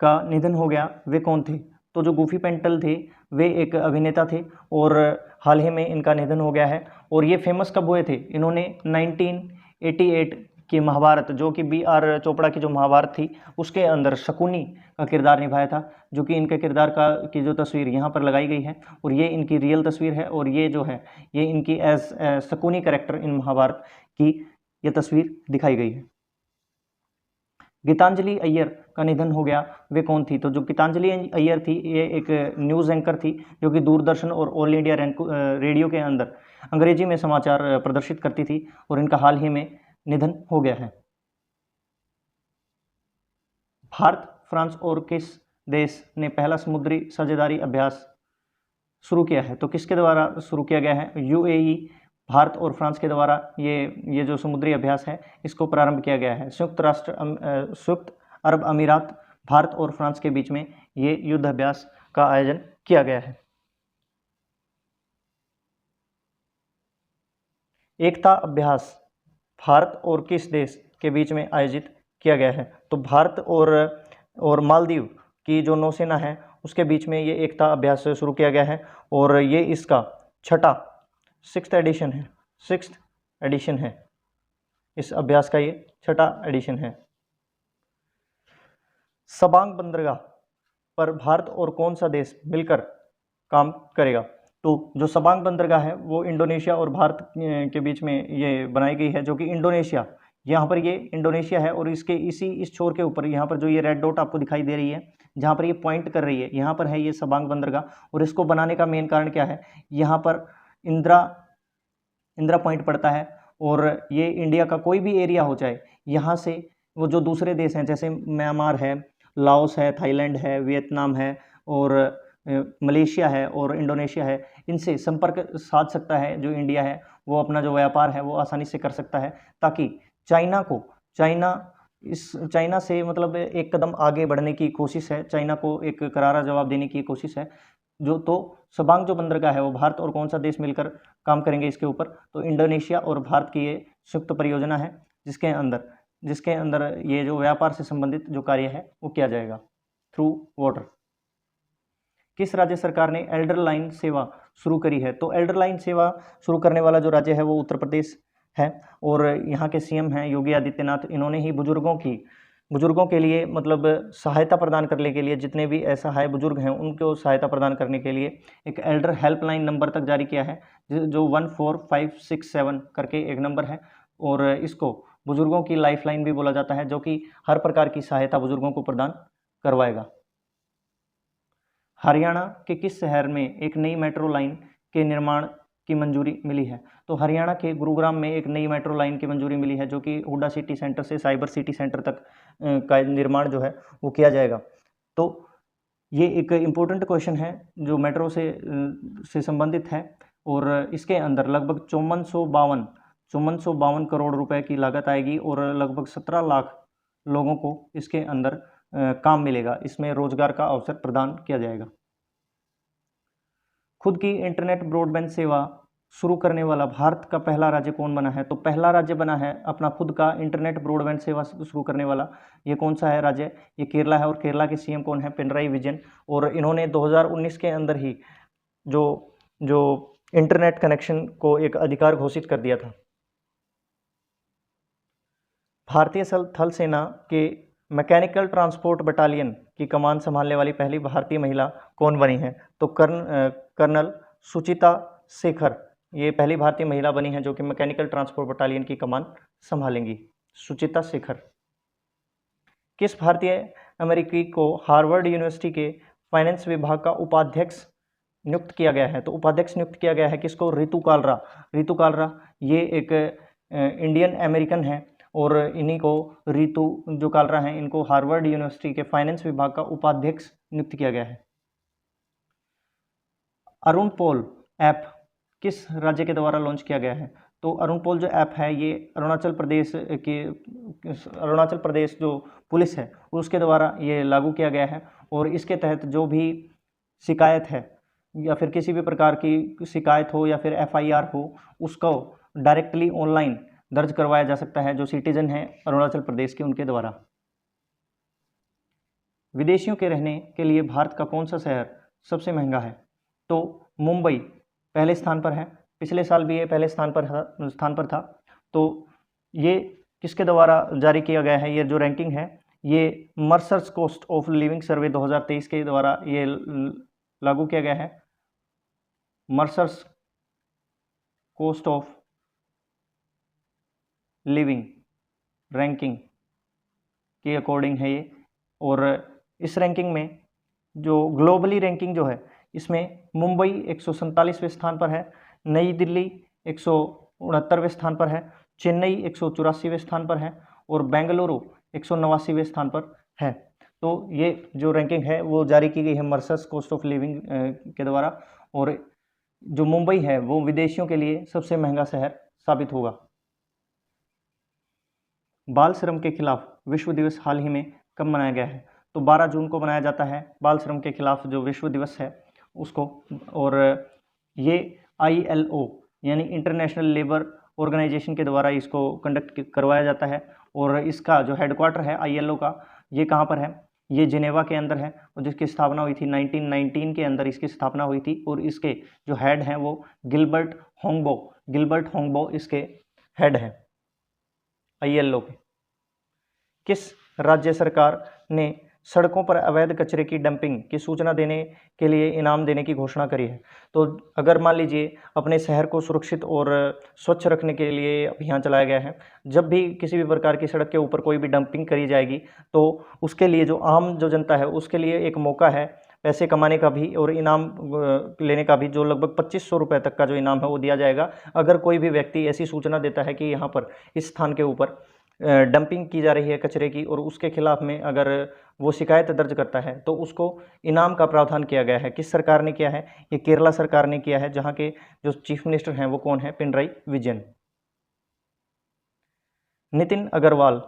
का निधन हो गया, वे कौन थे? तो जो गूफी पेंटल थे वे एक अभिनेता थे, और हाल ही में इनका निधन हो गया है। और ये फेमस कब हुए थे? इन्होंने 1988 की महाभारत, जो कि B.R. चोपड़ा की जो महाभारत थी उसके अंदर शकुनी का किरदार निभाया था, जो कि इनके किरदार की जो तस्वीर यहाँ पर लगाई गई है, और ये इनकी रियल तस्वीर है, और ये जो है ये इनकी as Shakuni character in Mahabharat की ये तस्वीर दिखाई गई है। गीतांजलि अय्यर का निधन हो गया, वे कौन थी? तो जो गीतांजलि अय्यर थी ये एक न्यूज़ एंकर थी, जो कि दूरदर्शन और ऑल इंडिया रेडियो के अंदर अंग्रेजी में समाचार प्रदर्शित करती थी, और इनका हाल ही में निधन हो गया है। भारत, फ्रांस और किस देश ने पहला समुद्री साझेदारी अभ्यास शुरू किया है? तो किसके द्वारा शुरू किया गया है? यूएई, भारत और फ्रांस के द्वारा ये जो समुद्री अभ्यास है इसको प्रारंभ किया गया है। संयुक्त अरब अमीरात, भारत और फ्रांस के बीच में ये युद्ध अभ्यास का आयोजन किया गया है। एकता अभ्यास भारत और किस देश के बीच में आयोजित किया गया है? तो भारत और मालदीव की जो नौसेना है उसके बीच में ये एकता अभ्यास शुरू किया गया है, और ये इसका सिक्स्थ एडिशन है। इस अभ्यास का ये छठा एडिशन है। सबांग बंदरगाह पर भारत और कौन सा देश मिलकर काम करेगा? तो जो सबांग बंदरगाह है वो इंडोनेशिया और भारत के बीच में ये बनाई गई है, जो कि इंडोनेशिया, यहाँ पर ये इंडोनेशिया है, और इसके इस छोर के ऊपर यहाँ पर जो ये रेड डॉट आपको दिखाई दे रही है, जहाँ पर ये पॉइंट कर रही है, यहाँ पर है ये सबांग बंदरगाह। और इसको बनाने का मेन कारण क्या है? यहाँ पर इंदिरा पॉइंट पड़ता है, और ये इंडिया का कोई भी एरिया हो जाए, यहाँ से वो जो दूसरे देश हैं जैसे म्यांमार है, लाओस है, थाईलैंड है, वियतनाम है, और मलेशिया है और इंडोनेशिया है, इनसे संपर्क साध सकता है जो इंडिया है, वो अपना जो व्यापार है वो आसानी से कर सकता है, ताकि चाइना से मतलब एक कदम आगे बढ़ने की कोशिश है, चाइना को एक करारा जवाब देने की कोशिश है। तो सबांग जो बंदरगाह है वो भारत और कौन सा देश मिलकर काम करेंगे इसके ऊपर? तो इंडोनेशिया और भारत की ये संयुक्त परियोजना है, जिसके अंदर ये जो व्यापार से संबंधित जो कार्य है वो किया जाएगा थ्रू वाटर। किस राज्य सरकार ने एल्डर लाइन सेवा शुरू करी है? तो एल्डर लाइन सेवा शुरू करने वाला जो राज्य है वो उत्तर प्रदेश है, और यहाँ के सीएम हैं योगी आदित्यनाथ। इन्होंने ही बुजुर्गों के लिए मतलब सहायता प्रदान करने के लिए, जितने भी असहाय बुजुर्ग हैं उनको सहायता प्रदान करने के लिए एक एल्डर हेल्पलाइन नंबर तक जारी किया है, जो 14567 करके एक नंबर है, और इसको बुजुर्गों की लाइफलाइन भी बोला जाता है, जो कि हर प्रकार की सहायता बुजुर्गों को प्रदान करवाएगा। हरियाणा के किस शहर में एक नई मेट्रो लाइन के निर्माण की मंजूरी मिली है? तो हरियाणा के गुरुग्राम में एक नई मेट्रो लाइन की मंजूरी मिली है, जो कि हुडा सिटी सेंटर से साइबर सिटी सेंटर तक का निर्माण जो है वो किया जाएगा। तो ये एक इम्पोर्टेंट क्वेश्चन है जो मेट्रो से संबंधित है, और इसके अंदर लगभग 5452 करोड़ रुपए की लागत आएगी और लगभग 17 लाख लोगों को इसके अंदर काम मिलेगा, इसमें रोजगार का अवसर प्रदान किया जाएगा। खुद की इंटरनेट ब्रॉडबैंड सेवा शुरू करने वाला भारत का पहला राज्य कौन बना है? तो पहला राज्य बना है अपना खुद का इंटरनेट ब्रॉडबैंड सेवा शुरू करने वाला, ये कौन सा है राज्य? ये केरला है, और केरला के सीएम कौन है? पिनराई विजयन। और इन्होंने 2019 के अंदर ही जो जो इंटरनेट कनेक्शन को एक अधिकार घोषित कर दिया था। भारतीय थल सेना के मैकेनिकल ट्रांसपोर्ट बटालियन की कमान संभालने वाली पहली भारतीय महिला कौन बनी है? तो कर्नल सुचिता शेखर, ये पहली भारतीय महिला बनी है जो कि मैकेनिकल ट्रांसपोर्ट बटालियन की कमान संभालेंगी, सुचिता शेखर। किस भारतीय अमेरिकी को हार्वर्ड यूनिवर्सिटी के फाइनेंस विभाग का उपाध्यक्ष नियुक्त किया गया है? तो उपाध्यक्ष नियुक्त किया गया है किसको? रितु कालरा। रितु कालरा ये एक इंडियन अमेरिकन है, और इन्हीं को रितु जो कालरा हैं इनको हार्वर्ड यूनिवर्सिटी के फाइनेंस विभाग का उपाध्यक्ष नियुक्त किया गया है। अरुण पोल ऐप किस राज्य के द्वारा लॉन्च किया गया है? तो अरुण पोल जो ऐप है ये अरुणाचल प्रदेश जो पुलिस है उसके द्वारा ये लागू किया गया है, और इसके तहत जो भी शिकायत है या फिर किसी भी प्रकार की शिकायत हो या फिर एफआईआर हो, उसको डायरेक्टली ऑनलाइन दर्ज करवाया जा सकता है जो सिटीजन हैं अरुणाचल प्रदेश के उनके द्वारा। विदेशियों के रहने के लिए भारत का कौन सा शहर सबसे महंगा है? तो मुंबई पहले स्थान पर है, पिछले साल भी ये पहले स्थान पर था। तो ये किसके द्वारा जारी किया गया है? ये जो रैंकिंग है ये मर्सर्स कॉस्ट ऑफ लिविंग सर्वे 2023 के द्वारा ये लागू किया गया है। मर्सर्स कॉस्ट ऑफ लिविंग रैंकिंग के अकॉर्डिंग है ये, और इस रैंकिंग में जो ग्लोबली रैंकिंग जो है इसमें मुंबई 147वें स्थान पर है, नई दिल्ली 169वें स्थान पर है, चेन्नई 184वें स्थान पर है, और बेंगलुरु 189वें स्थान पर है। तो ये जो रैंकिंग है वो जारी की गई है मर्सर्स कॉस्ट ऑफ लिविंग के द्वारा, और जो मुंबई है वो विदेशियों के लिए सबसे महंगा शहर साबित होगा। बाल श्रम के खिलाफ विश्व दिवस हाल ही में कब मनाया गया है? तो 12 जून को मनाया जाता है बाल श्रम के खिलाफ जो विश्व दिवस है उसको, और ये ILO यानी इंटरनेशनल लेबर ऑर्गेनाइजेशन के द्वारा इसको कंडक्ट करवाया जाता है, और इसका जो हेडक्वार्टर है ILO का ये कहाँ पर है? ये जिनेवा के अंदर है, और जिसकी स्थापना हुई थी 1919 के अंदर इसकी स्थापना हुई थी, और इसके जो हेड हैं वो गिलबर्ट होंगबो इसके हेड हैं ILO के। किस राज्य सरकार ने सड़कों पर अवैध कचरे की डंपिंग की सूचना देने के लिए इनाम देने की घोषणा करी है? तो अगर मान लीजिए अपने शहर को सुरक्षित और स्वच्छ रखने के लिए अभियान चलाया गया है, जब भी किसी भी प्रकार की सड़क के ऊपर कोई भी डंपिंग करी जाएगी तो उसके लिए जो आम जो जनता है उसके लिए एक मौका है पैसे कमाने का भी और इनाम लेने का भी, जो लगभग 2500 रुपये तक का जो इनाम है वो दिया जाएगा अगर कोई भी व्यक्ति ऐसी सूचना देता है कि यहाँ पर इस स्थान के ऊपर डंपिंग की जा रही है कचरे की, और उसके खिलाफ में अगर वो शिकायत दर्ज करता है तो उसको इनाम का प्रावधान किया गया है। किस सरकार ने किया है? ये केरला सरकार ने किया है, जहाँ के जो चीफ मिनिस्टर हैं वो कौन है? पिनराई विजयन। नितिन अग्रवाल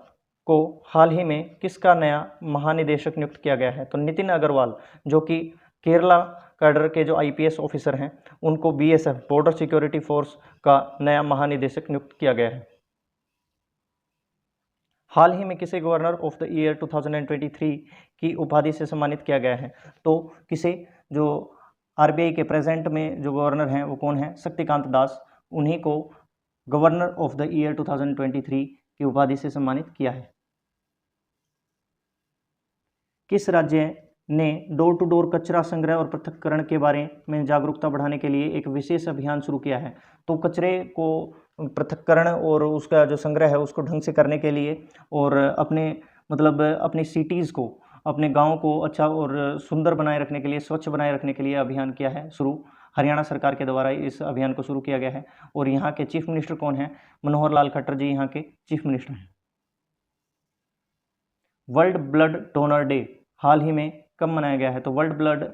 को हाल ही में किसका नया महानिदेशक नियुक्त किया गया है? तो नितिन अग्रवाल जो कि केरला कैडर के जो IPS ऑफिसर हैं उनको BSF बॉर्डर सिक्योरिटी फोर्स का नया महानिदेशक नियुक्त किया गया है। हाल ही में किसे गवर्नर ऑफ द ईयर 2023 की उपाधि से सम्मानित किया गया है? तो किसे जो RBI के प्रेजेंट में जो गवर्नर हैं वो कौन है? शक्तिकांत दास, उन्हीं को गवर्नर ऑफ द ईयर 2023 की उपाधि से सम्मानित किया है। किस राज्य ने डोर टू डोर कचरा संग्रह और पृथक्करण के बारे में जागरूकता बढ़ाने के लिए एक विशेष अभियान शुरू किया है? तो कचरे को पृथक्करण और उसका जो संग्रह है उसको ढंग से करने के लिए और अपनी सिटीज़ को, अपने गाँव को अच्छा और सुंदर बनाए रखने के लिए, स्वच्छ बनाए रखने के लिए अभियान किया है शुरू। हरियाणा सरकार के द्वारा इस अभियान को शुरू किया गया है, और यहाँ के चीफ मिनिस्टर कौन हैं? मनोहर लाल खट्टर जी यहाँ के चीफ मिनिस्टर हैं। वर्ल्ड ब्लड डोनर डे हाल ही में कब मनाया गया है? तो वर्ल्ड ब्लड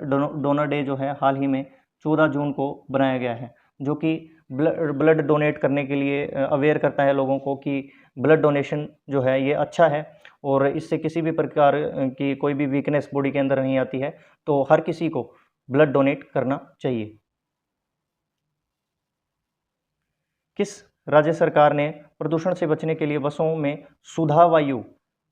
डोनर डे जो है हाल ही में 14 जून को बनाया गया है, जो कि ब्लड डोनेट करने के लिए अवेयर करता है लोगों को कि ब्लड डोनेशन जो है ये अच्छा है और इससे किसी भी प्रकार की कोई भी वीकनेस बॉडी के अंदर नहीं आती है। तो हर किसी को ब्लड डोनेट करना चाहिए। किस राज्य सरकार ने प्रदूषण से बचने के लिए बसों में सुधा वायु,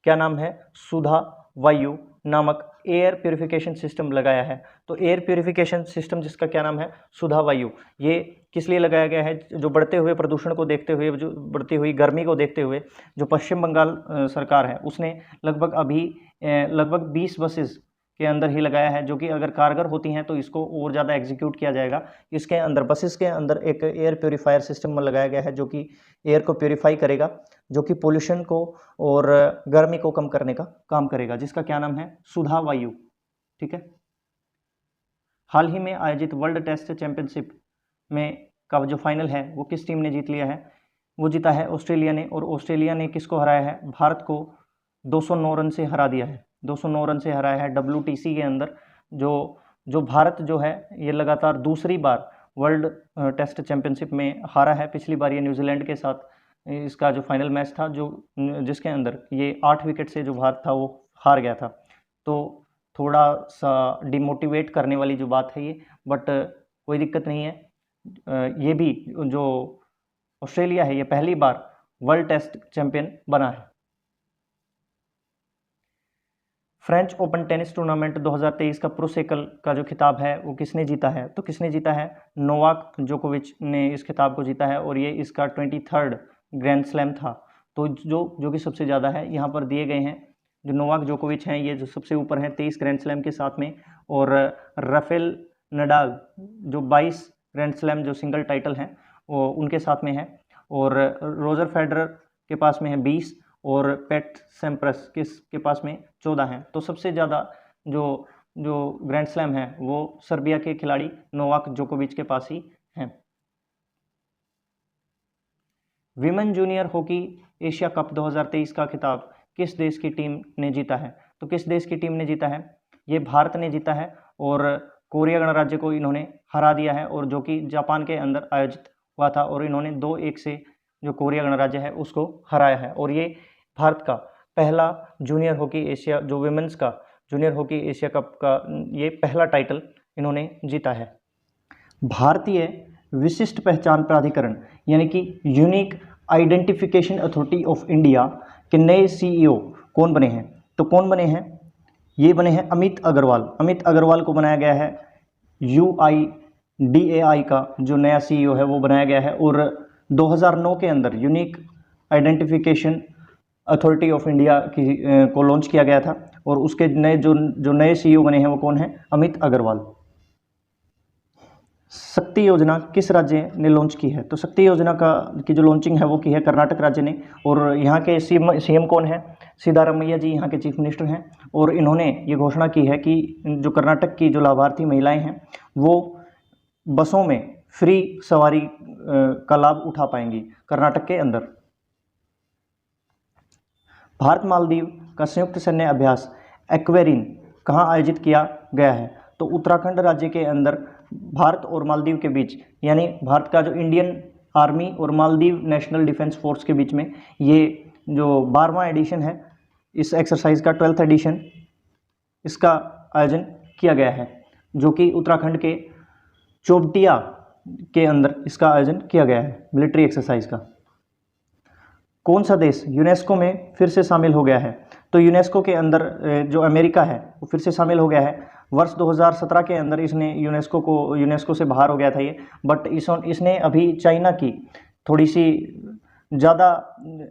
क्या नाम है, सुधा वायु नामक एयर प्यूरिफिकेशन सिस्टम लगाया है? तो एयर प्यूरिफिकेशन सिस्टम जिसका क्या नाम है, सुधा वायु, ये किस लिए लगाया गया है? जो बढ़ते हुए प्रदूषण को देखते हुए, जो बढ़ती हुई गर्मी को देखते हुए जो पश्चिम बंगाल सरकार है उसने लगभग 20 बसेस के अंदर ही लगाया है, जो कि अगर कारगर होती हैं तो इसको और ज़्यादा एग्जीक्यूट किया जाएगा। इसके अंदर बसेस के अंदर एक एयर प्योरीफायर सिस्टम लगाया गया है जो कि एयर को प्योरीफाई करेगा, जो कि पोल्यूशन को और गर्मी को कम करने का काम करेगा, जिसका क्या नाम है, सुधा वायु। ठीक है। हाल ही में आयोजित वर्ल्ड टेस्ट चैंपियनशिप में का जो फाइनल है वो किस टीम ने जीत लिया है? वो जीता है ऑस्ट्रेलिया ने। और ऑस्ट्रेलिया ने किसको हराया है? भारत को 209 रन से हरा दिया है। 209 रन से हराया है। WTC के अंदर जो भारत जो है ये लगातार दूसरी बार वर्ल्ड टेस्ट चैंपियनशिप में हारा है। पिछली बार ये न्यूजीलैंड के साथ इसका जो फाइनल मैच था जिसके अंदर ये 8 विकेट से जो भारत था वो हार गया था। तो थोड़ा सा डिमोटिवेट करने वाली जो बात है ये, बट कोई दिक्कत नहीं है। ये भी जो ऑस्ट्रेलिया है ये पहली बार वर्ल्ड टेस्ट चैंपियन बना है। फ्रेंच ओपन टेनिस टूर्नामेंट 2023 का प्रो साइकिल का जो खिताब है वो किसने जीता है? तो किसने जीता है? नोवाक जोकोविच ने इस खिताब को जीता है और ये इसका 23rd ग्रैंड स्लैम था। तो जो कि सबसे ज़्यादा है यहाँ पर दिए गए हैं। जो नोवाक जोकोविच हैं ये जो सबसे ऊपर हैं 23 ग्रैंड स्लैम के साथ में, और राफेल नडाल जो 22 ग्रैंड स्लैम जो सिंगल टाइटल हैं वो उनके साथ में है, और रोजर फेडरर के पास में है 20 और पेट सैम्प्रस के पास में 14 हैं। तो सबसे ज़्यादा जो ग्रैंड स्लैम है वो सर्बिया के खिलाड़ी नोवाक जोकोविच के पास ही हैं। Women junior hockey Asia cup 2023 का खिताब किस देश की टीम ने जीता है? तो किस देश की टीम ने जीता है? ये भारत ने जीता है और कोरिया गणराज्य को इन्होंने हरा दिया है, और जो कि जापान के अंदर आयोजित हुआ था, और इन्होंने 2-1 से जो कोरिया गणराज्य है उसको हराया है। और ये भारत का पहला जूनियर हॉकी एशिया जो विमेंस का जूनियर हॉकी एशिया कप का ये पहला टाइटल इन्होंने जीता है। भारतीय विशिष्ट पहचान प्राधिकरण यानी कि unique identification authority of India के नए CEO कौन बने हैं? तो कौन बने हैं? ये बने हैं अमित अग्रवाल। अमित अग्रवाल को बनाया गया है UIDAI का जो नया CEO है वो बनाया गया है, और 2009 के अंदर unique identification authority of India को लॉन्च किया गया था, और उसके जो नए CEO बने हैं वो कौन है? अमित अग्रवाल। शक्ति योजना किस राज्य ने लॉन्च की है? तो शक्ति योजना की जो लॉन्चिंग है वो की है कर्नाटक राज्य ने, और यहाँ के CM कौन है? सिद्धारमैया जी यहाँ के चीफ मिनिस्टर हैं, और इन्होंने ये घोषणा की है कि जो कर्नाटक की जो लाभार्थी महिलाएं हैं वो बसों में फ्री सवारी का लाभ उठा पाएंगी कर्नाटक के अंदर। भारत मालदीव का संयुक्त सैन्य अभ्यास एक्वेरिन कहाँ आयोजित किया गया है? तो उत्तराखंड राज्य के अंदर भारत और मालदीव के बीच, यानी भारत का जो इंडियन आर्मी और मालदीव नेशनल डिफेंस फोर्स के बीच में ये जो 12वां एडिशन है इस एक्सरसाइज का 12th एडिशन इसका आयोजन किया गया है, जो कि उत्तराखंड के चोपटिया के अंदर इसका आयोजन किया गया है मिलिट्री एक्सरसाइज का। कौन सा देश यूनेस्को में फिर से शामिल हो गया है? तो यूनेस्को के अंदर जो अमेरिका है वो फिर से शामिल हो गया है। वर्ष 2017 के अंदर इसने यूनेस्को से बाहर हो गया था ये, बट इसने अभी चाइना की थोड़ी सी ज़्यादा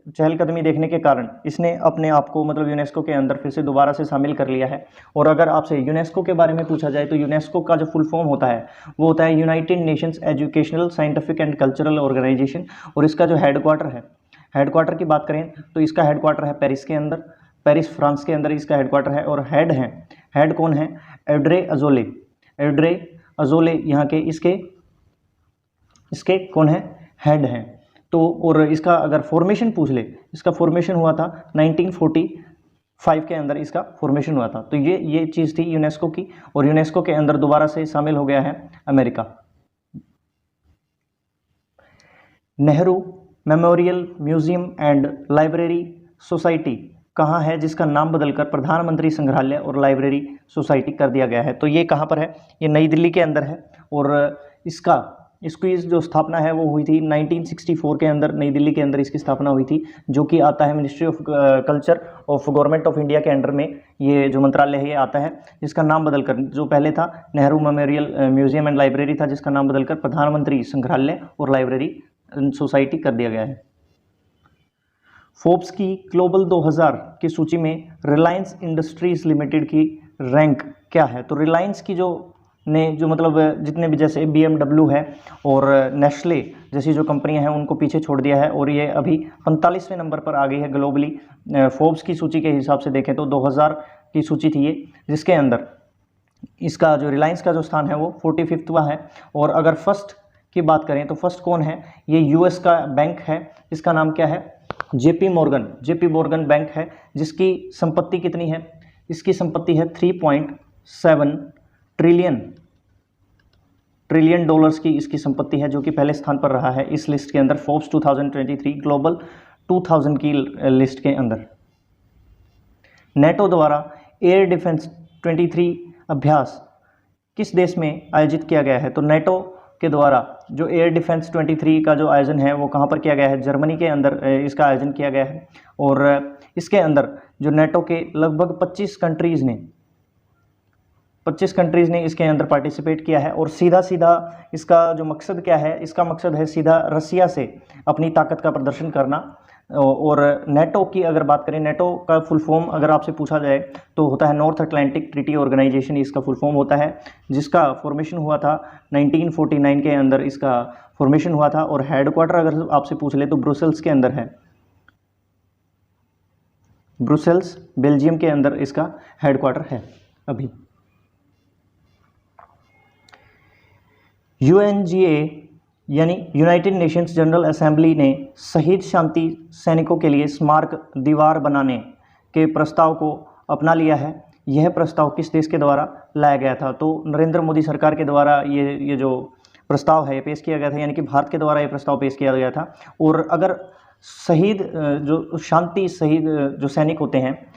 चहलकदमी देखने के कारण इसने अपने आप को मतलब यूनेस्को के अंदर फिर से दोबारा से शामिल कर लिया है। और अगर आपसे यूनेस्को के बारे में पूछा जाए तो यूनेस्को का जो फुल फॉर्म होता है वो होता है United Nations Educational Scientific and Cultural Organisation, और इसका जो हेडक्वार्टर की बात करें तो इसका हेडक्वार्टर है पेरिस के अंदर, पेरिस फ्रांस के अंदर इसका हेडक्वार्टर है। और हेड कौन है? एड्रे अजोले यहाँ के इसके कौन है? हेड हैं। तो और इसका अगर फॉर्मेशन पूछ ले, इसका फॉर्मेशन हुआ था 1940 5 के अंदर इसका फॉर्मेशन हुआ था। तो ये चीज़ थी यूनेस्को की, और यूनेस्को के अंदर दोबारा से शामिल हो गया है America. Nehru memorial museum and library society कहाँ है, जिसका नाम बदलकर प्रधानमंत्री संग्रहालय और लाइब्रेरी सोसाइटी कर दिया गया है। तो ये कहाँ पर है, ये नई दिल्ली के अंदर है, और इसकी जो स्थापना है वो हुई थी 1964 के अंदर, नई दिल्ली के अंदर इसकी स्थापना हुई थी, जो कि आता है ministry of culture of government of India के अंडर में ये जो मंत्रालय है ये आता है, जिसका नाम बदलकर, जो पहले था Nehru memorial museum and library था, जिसका नाम बदलकर प्रधानमंत्री संग्रहालय और लाइब्रेरी सोसाइटी कर दिया गया है। फोर्ब्स की ग्लोबल 2000 की सूची में रिलायंस इंडस्ट्रीज लिमिटेड की रैंक क्या है। तो रिलायंस की जो मतलब जितने भी जैसे BMW है और नेस्ले जैसी जो कंपनियां हैं उनको पीछे छोड़ दिया है, और ये अभी 45वें नंबर पर आ गई है ग्लोबली। फोर्ब्स की सूची के हिसाब से देखें तो 2000 की सूची थी ये, जिसके अंदर इसका जो रिलायंस का जो स्थान है वो 45वां है। और अगर फर्स्ट की बात करें तो फर्स्ट कौन है, ये US का बैंक है, इसका नाम क्या है, JP मॉर्गन बैंक है, जिसकी संपत्ति कितनी है, इसकी संपत्ति है 3.7 ट्रिलियन डॉलर्स की इसकी संपत्ति है, जो कि पहले स्थान पर रहा है इस लिस्ट के अंदर, फोर्ब्स 2023 ग्लोबल 2000 की लिस्ट के अंदर। नेटो द्वारा एयर डिफेंस 23 अभ्यास किस देश में आयोजित किया गया है। तो नेटो के द्वारा जो एयर डिफेंस 23 का जो आयोजन है वो कहाँ पर किया गया है, जर्मनी के अंदर इसका आयोजन किया गया है। और इसके अंदर जो नेटो के लगभग 25 कंट्रीज़ ने इसके अंदर पार्टिसिपेट किया है। और सीधा इसका जो मकसद क्या है, इसका मकसद है सीधा रसिया से अपनी ताकत का प्रदर्शन करना। और नेटो की अगर बात करें, नेटो का फुल फॉर्म अगर आपसे पूछा जाए तो होता है नॉर्थ अटलांटिक ट्रीटी ऑर्गेनाइजेशन, इसका फुल फॉर्म होता है, जिसका फॉर्मेशन हुआ था 1949 के अंदर इसका फॉर्मेशन हुआ था। और हेडक्वार्टर अगर आपसे पूछ ले तो ब्रुसेल्स के अंदर है, ब्रुसेल्स बेल्जियम के अंदर इसका हेडक्वार्टर है अभी। UNGA यानी यूनाइटेड नेशंस जनरल असेंबली ने शहीद शांति सैनिकों के लिए स्मारक दीवार बनाने के प्रस्ताव को अपना लिया है। यह प्रस्ताव किस देश के द्वारा लाया गया था। तो नरेंद्र मोदी सरकार के द्वारा ये जो प्रस्ताव है ये पेश किया गया था, यानी कि भारत के द्वारा ये प्रस्ताव पेश किया गया था। और अगर शहीद जो सैनिक होते हैं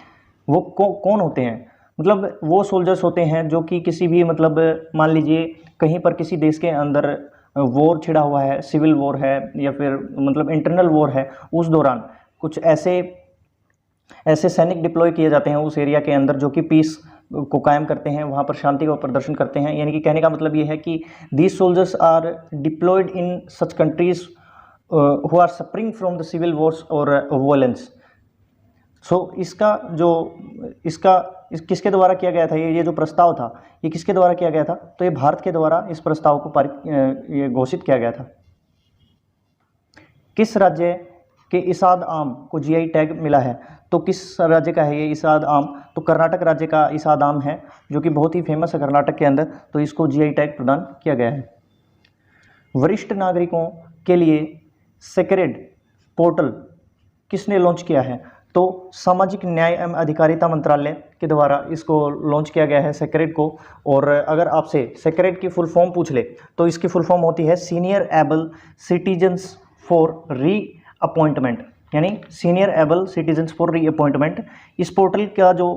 वो कौन होते हैं, मतलब वो सोल्जर्स होते हैं जो कि किसी भी मतलब मान लीजिए कहीं पर किसी देश के अंदर वॉर छिड़ा हुआ है, सिविल वॉर है या फिर मतलब इंटरनल वॉर है, उस दौरान कुछ ऐसे सैनिक डिप्लॉय किए जाते हैं उस एरिया के अंदर जो कि पीस को कायम करते हैं, वहाँ पर शांति का प्रदर्शन करते हैं। यानी कि कहने का मतलब ये है कि these soldiers are deployed in such countries who are suffering from the civil wars और वॉयलेंस। सो किसके द्वारा किया गया था, ये जो प्रस्ताव था ये किसके द्वारा किया गया था। तो ये भारत के द्वारा इस प्रस्ताव को ये घोषित किया गया था। किस राज्य के इसाद आम को GI टैग मिला है। तो किस राज्य का है ये इसाद आम, तो कर्नाटक राज्य का इसाद आम है, जो कि बहुत ही फेमस है कर्नाटक के अंदर, तो इसको GI टैग प्रदान किया गया है। वरिष्ठ नागरिकों के लिए सेक्रेड पोर्टल किसने लॉन्च किया है। तो सामाजिक न्याय एवं अधिकारिता मंत्रालय के द्वारा इसको लॉन्च किया गया है सेक्रेड को। और अगर आपसे सेक्रेड की फुल फॉर्म पूछ ले तो इसकी फुल फॉर्म होती है senior able citizens for reappointment, यानी senior able citizens for reappointment. इस पोर्टल का जो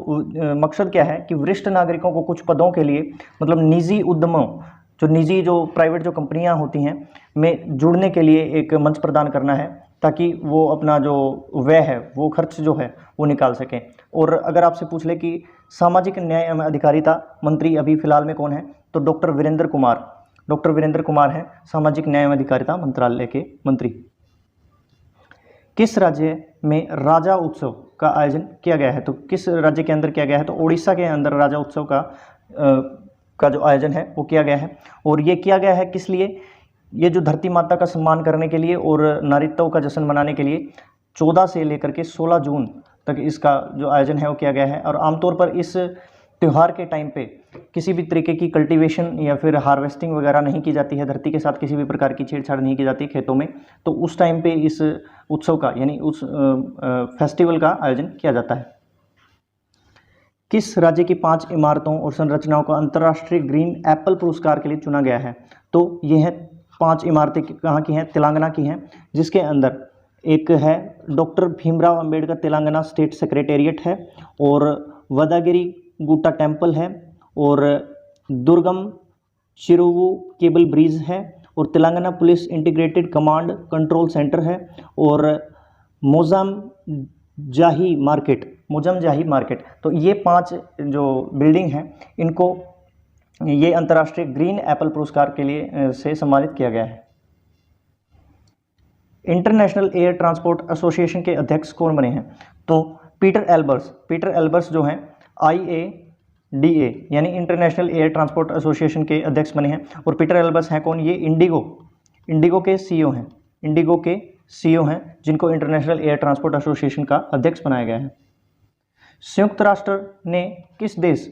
मकसद क्या है कि वरिष्ठ नागरिकों को कुछ पदों के लिए मतलब निजी उद्यमों जो प्राइवेट जो कंपनियां होती हैं में जुड़ने के लिए एक मंच प्रदान करना है, ताकि वो अपना जो व्यय है वो खर्च जो है वो निकाल सकें। और अगर आपसे पूछ ले कि सामाजिक न्याय एवं अधिकारिता मंत्री अभी फिलहाल में कौन है, तो डॉक्टर वीरेंद्र कुमार हैं सामाजिक न्याय एवं अधिकारिता मंत्रालय के मंत्री। किस राज्य में राजा उत्सव का आयोजन किया गया है। तो किस राज्य के अंदर किया गया है, तो उड़ीसा के अंदर राजा उत्सव का जो आयोजन है वो किया गया है। और ये किया गया है किस लिए, ये जो धरती माता का सम्मान करने के लिए और नारीत्व का जश्न मनाने के लिए 14 से लेकर के 16 जून तक इसका जो आयोजन है वो किया गया है। और आमतौर पर इस त्यौहार के टाइम पे किसी भी तरीके की कल्टीवेशन या फिर हार्वेस्टिंग वगैरह नहीं की जाती है, धरती के साथ किसी भी प्रकार की छेड़छाड़ नहीं की जाती खेतों में। तो उस टाइम पे इस उत्सव का यानी उस फेस्टिवल का आयोजन किया जाता है। किस राज्य की 5 इमारतों और संरचनाओं को अंतर्राष्ट्रीय ग्रीन एप्पल पुरस्कार के लिए चुना गया है? तो ये है 5 इमारतें कहाँ की हैं? तेलंगाना की हैं, जिसके अंदर एक है doctor Bhimrao Ambedkar Telangana state secretariat है, और वदागिरी गुट्टा टेम्पल है, और दुर्गम चिरुवु केबल ब्रिज है, और Telangana police integrated command control centre है, और मोजामजाही मार्केट। तो ये 5 जो बिल्डिंग हैं इनको ये अंतर्राष्ट्रीय ग्रीन एप्पल पुरस्कार के लिए से सम्मानित किया गया है। इंटरनेशनल एयर ट्रांसपोर्ट एसोसिएशन के अध्यक्ष कौन बने हैं? तो पीटर एल्बर्स जो हैं IADA यानी इंटरनेशनल एयर ट्रांसपोर्ट एसोसिएशन के अध्यक्ष बने हैं। और पीटर एल्बर्स हैं कौन? ये इंडिगो के CEO हैं जिनको इंटरनेशनल एयर ट्रांसपोर्ट एसोसिएशन का अध्यक्ष बनाया गया है। संयुक्त राष्ट्र ने किस देश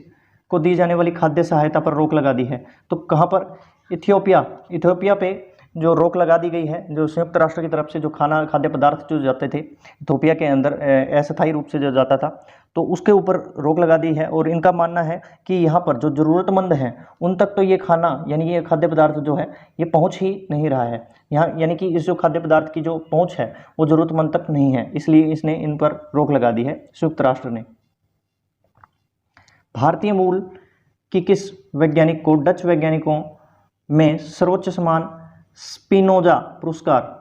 को दी जाने वाली खाद्य सहायता पर रोक लगा दी है? तो कहाँ पर? इथियोपिया पे जो रोक लगा दी गई है, जो संयुक्त राष्ट्र की तरफ से जो खाद्य पदार्थ जो जाते थे इथियोपिया के अंदर अस्थायी रूप से जो जाता था, तो उसके ऊपर रोक लगा दी है। और इनका मानना है कि यहाँ पर जो ज़रूरतमंद हैं उन तक तो ये खाना यानी ये खाद्य पदार्थ जो है ये पहुँच ही नहीं रहा है यहाँ, यानी कि इस जो खाद्य पदार्थ की जो पहुँच है वो ज़रूरतमंद तक नहीं है, इसलिए इसने इन पर रोक लगा दी है संयुक्त राष्ट्र ने। भारतीय मूल की किस वैज्ञानिक को डच वैज्ञानिकों में सर्वोच्च सम्मान स्पिनोजा पुरस्कार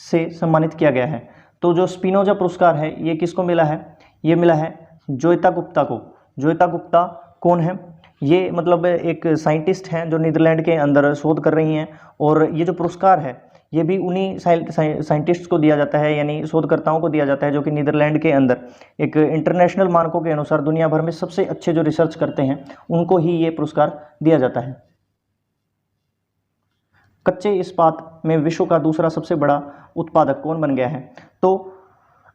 से सम्मानित किया गया है? तो जो स्पिनोजा पुरस्कार है ये किसको मिला है? ये मिला है जोयता गुप्ता को। जोयता गुप्ता कौन है? ये मतलब एक साइंटिस्ट हैं जो नीदरलैंड के अंदर शोध कर रही हैं, और ये जो पुरस्कार है ये भी उन्हीं साइंटिस्ट्स को दिया जाता है, यानी शोधकर्ताओं को दिया जाता है जो कि नीदरलैंड के अंदर एक इंटरनेशनल मानकों के अनुसार दुनिया भर में सबसे अच्छे जो रिसर्च करते हैं उनको ही ये पुरस्कार दिया जाता है। कच्चे इस्पात में विश्व का दूसरा सबसे बड़ा उत्पादक कौन बन गया है? तो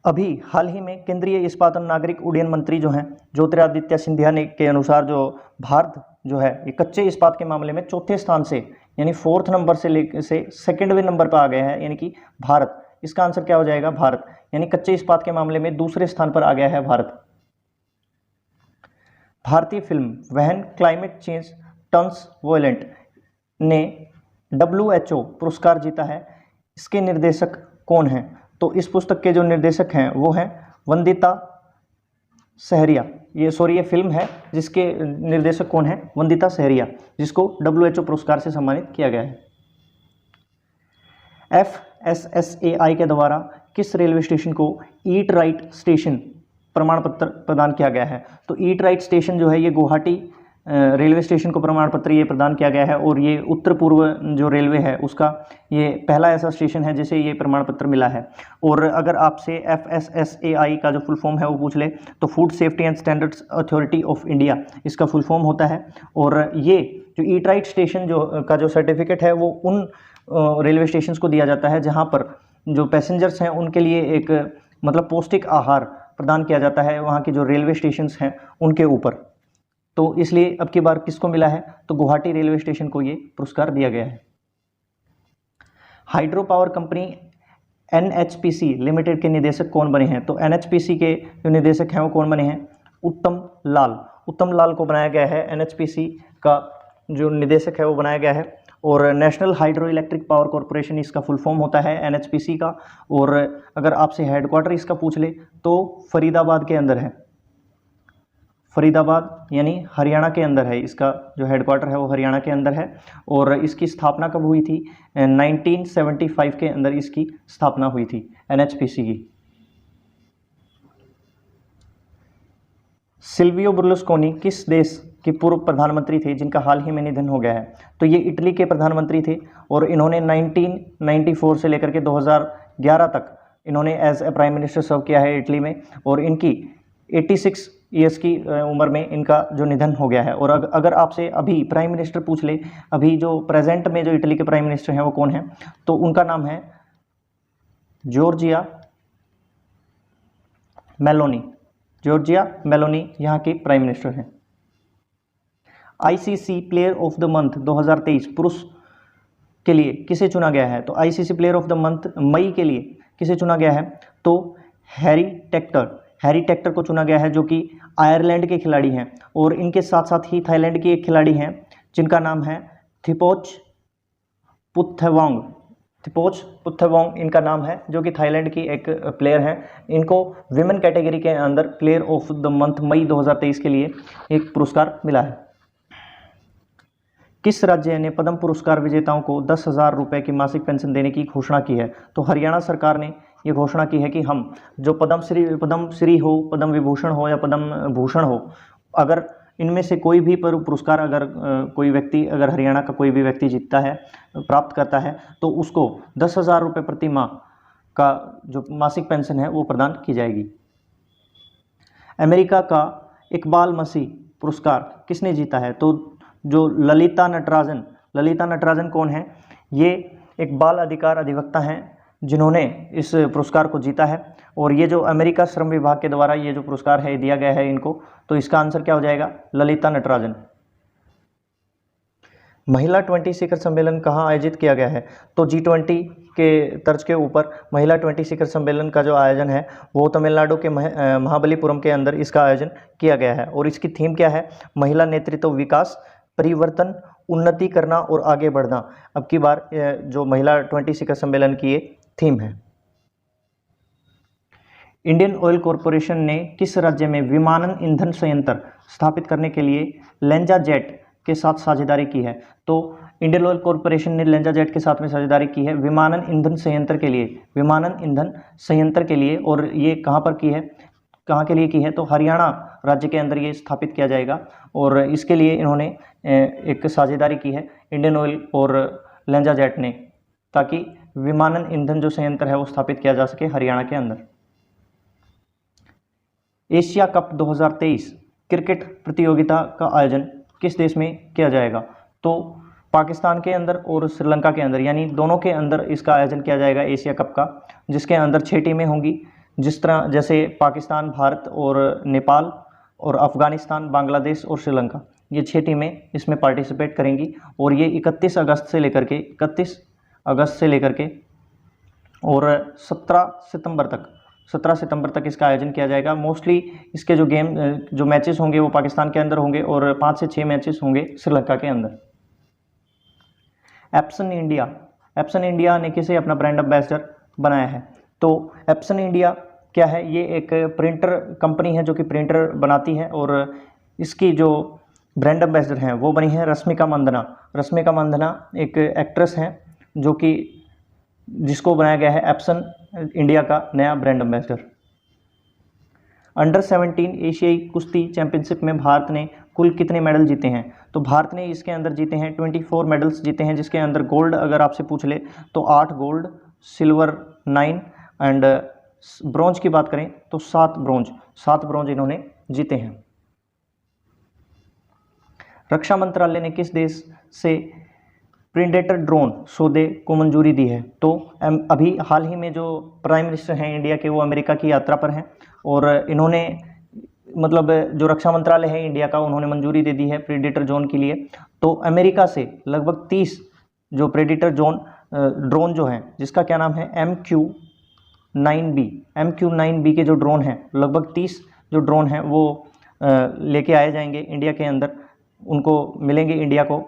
अभी हाल ही में केंद्रीय इस्पात और नागरिक उड्डयन मंत्री जो हैं ज्योतिरादित्य सिंधिया ने के अनुसार जो भारत जो है ये कच्चे इस्पात के मामले में चौथे स्थान से यानी 4th नंबर से लेकर से 2वें नंबर पर आ गया है, यानी कि भारत। इसका आंसर क्या हो जाएगा? भारत, यानी कच्चे इस्पात के मामले में दूसरे स्थान पर आ गया है भारत। भारतीय film when climate change turns violent ने WHO पुरस्कार जीता है, इसके निर्देशक कौन हैं? तो इस पुस्तक के जो निर्देशक हैं वो हैं वंदिता सहरिया। ये फिल्म है जिसके निर्देशक कौन है? वंदिता सहरिया, जिसको WHO पुरस्कार से सम्मानित किया गया है। FSSAI के द्वारा किस रेलवे स्टेशन को ईट राइट स्टेशन प्रमाण पत्र प्रदान किया गया है? तो ईट राइट स्टेशन जो है ये गुवाहाटी रेलवे स्टेशन को प्रमाण पत्र ये प्रदान किया गया है, और ये उत्तर पूर्व जो रेलवे है उसका ये पहला ऐसा स्टेशन है जिसे ये प्रमाण पत्र मिला है। और अगर आपसे FSSAI का जो फुल फॉर्म है वो पूछ ले तो food safety and standards authority of India इसका फुल फॉर्म होता है। और ये जो ईट राइट स्टेशन जो सर्टिफिकेट है वो उन रेलवे स्टेशन को दिया जाता है जहाँ पर जो पैसेंजर्स हैं उनके लिए एक मतलब पौष्टिक आहार प्रदान किया जाता है वहाँ के जो रेलवे स्टेशन हैं उनके ऊपर। तो इसलिए अब की बार किसको मिला है? तो गुवाहाटी रेलवे स्टेशन को ये पुरस्कार दिया गया है। Hydro power company NHPC limited के निदेशक कौन बने हैं? तो NHPC के जो निदेशक हैं वो कौन बने हैं? उत्तम लाल को बनाया गया है। NHPC का जो निदेशक है वो बनाया गया है। और national hydro electric power corporation इसका फुल फॉर्म होता है NHPC का। और अगर आपसे हेडक्वार्टर इसका पूछ ले तो फरीदाबाद के अंदर है। फरीदाबाद यानी हरियाणा के अंदर है, इसका जो हेडक्वार्टर है वो हरियाणा के अंदर है। और इसकी स्थापना कब हुई थी? 1975 के अंदर इसकी स्थापना हुई थी NHPC की। सिल्वियो बर्लुस्कोनी किस देश के पूर्व प्रधानमंत्री थे जिनका हाल ही में निधन हो गया है? तो ये इटली के प्रधानमंत्री थे, और इन्होंने 1994 से लेकर के 2011 तक इन्होंने एज ए प्राइम मिनिस्टर सर्व किया है इटली में। और इनकी 86 ईयर्स की उम्र में इनका जो निधन हो गया है। और अगर आपसे अभी प्राइम मिनिस्टर पूछ ले, अभी जो प्रेजेंट में जो इटली के प्राइम मिनिस्टर हैं वो कौन है? तो उनका नाम है जॉर्जिया मेलोनी यहाँ की प्राइम मिनिस्टर हैं। ICC player of the month 2023 पुरुष के लिए किसे चुना गया है? तो ICC player of the month मई के लिए किसे चुना गया है? तो हैरी हैरी टेक्टर को चुना गया है, जो कि आयरलैंड के खिलाड़ी हैं, और इनके साथ साथ ही थाईलैंड की एक खिलाड़ी हैं जिनका नाम है थिपोच पुथेवोंग इनका नाम है, जो कि थाईलैंड की एक प्लेयर है। इनको विमेन कैटेगरी के अंदर प्लेयर ऑफ द मंथ मई 2023 के लिए एक पुरस्कार मिला है। किस राज्य ने पद्म पुरस्कार विजेताओं को 10,000 रुपये की मासिक पेंशन देने की घोषणा की है? तो हरियाणा सरकार ने ये घोषणा की है कि हम जो पद्मश्री हो, पद्म विभूषण हो या पद्म भूषण हो, अगर इनमें से कोई भी पुरस्कार अगर कोई व्यक्ति, अगर हरियाणा का कोई भी व्यक्ति जीतता है, प्राप्त करता है, तो उसको 10,000 रुपये प्रति माह का जो मासिक पेंशन है वो प्रदान की जाएगी। अमेरिका का इकबाल मसीह पुरस्कार किसने जीता है? तो जो ललिता नटराजन कौन है? ये एक बाल अधिकार अधिवक्ता हैं जिन्होंने इस पुरस्कार को जीता है, और ये जो अमेरिका श्रम विभाग के द्वारा ये जो पुरस्कार है दिया गया है इनको, तो इसका आंसर क्या हो जाएगा? ललिता नटराजन। महिला 20 शिखर सम्मेलन कहाँ आयोजित किया गया है? तो G20 के तर्ज के ऊपर महिला 20 शिखर सम्मेलन का जो आयोजन है वो तमिलनाडु के महाबलीपुरम के अंदर इसका आयोजन किया गया है, और इसकी थीम क्या है? महिला नेतृत्व, विकास, परिवर्तन, उन्नति करना और आगे बढ़ना। अब की बार जो महिला 20 शिखर सम्मेलन की ये थीम है। इंडियन ऑयल कॉरपोरेशन ने किस राज्य में विमानन ईंधन संयंत्र स्थापित करने के लिए लेंजाजेट के साथ साझेदारी की है? तो इंडियन ऑयल कॉरपोरेशन ने लेंजाजेट के साथ में साझेदारी की है विमानन ईंधन संयंत्र के लिए, और ये कहाँ पर की है, कहाँ के लिए की है? तो हरियाणा राज्य के अंदर ये स्थापित किया जाएगा, और इसके लिए इन्होंने एक साझेदारी की है इंडियन ऑयल और लेंजाजेट ने, ताकि विमानन ईंधन जो संयंत्र है वो स्थापित किया जा सके हरियाणा के अंदर। एशिया कप 2023 क्रिकेट प्रतियोगिता का आयोजन किस देश में किया जाएगा? तो पाकिस्तान के अंदर और श्रीलंका के अंदर, यानी दोनों के अंदर इसका आयोजन किया जाएगा एशिया कप का, जिसके अंदर 6 टीमें होंगी, जिस तरह जैसे पाकिस्तान, भारत और नेपाल और अफगानिस्तान, बांग्लादेश और श्रीलंका, ये 6 टीमें इसमें पार्टिसिपेट करेंगी, और ये 31 अगस्त से लेकर के और 17 सितंबर तक इसका आयोजन किया जाएगा। मोस्टली इसके जो मैचेस होंगे वो पाकिस्तान के अंदर होंगे, और 5 से 6 मैचेस होंगे श्रीलंका के अंदर। एप्सन इंडिया ने किसे अपना ब्रांड एम्बेसडर बनाया है? तो एप्सन इंडिया क्या है? ये एक प्रिंटर कंपनी है जो कि प्रिंटर बनाती है, और इसकी जो ब्रांड एम्बेसडर हैं वो बनी है रश्मिका मंदना एक एक्ट्रेस हैं, जो कि जिसको बनाया गया है एप्सन इंडिया का नया ब्रांड एम्बेसडर। अंडर 17 एशियाई कुश्ती चैंपियनशिप में भारत ने कुल कितने मेडल जीते हैं? तो भारत ने इसके अंदर जीते हैं 24 मेडल्स जीते हैं, जिसके अंदर गोल्ड अगर आपसे पूछ ले तो 8 गोल्ड, सिल्वर 9 एंड ब्रॉन्ज की बात करें तो 7 ब्रॉन्ज इन्होंने जीते हैं। रक्षा मंत्रालय ने किस देश से प्रेडेटर ड्रोन सौदे को मंजूरी दी है? तो अभी हाल ही में जो प्राइम मिनिस्टर हैं इंडिया के वो अमेरिका की यात्रा पर हैं, और इन्होंने मतलब जो रक्षा मंत्रालय है इंडिया का उन्होंने मंजूरी दे दी है प्रेडेटर ड्रोन के लिए। तो अमेरिका से लगभग 30 जो प्रेडेटर ड्रोन जो हैं, जिसका क्या नाम है MQ-9B के जो ड्रोन हैं, लगभग 30 जो ड्रोन हैं वो लेके आए जाएंगे इंडिया के अंदर, उनको मिलेंगे इंडिया को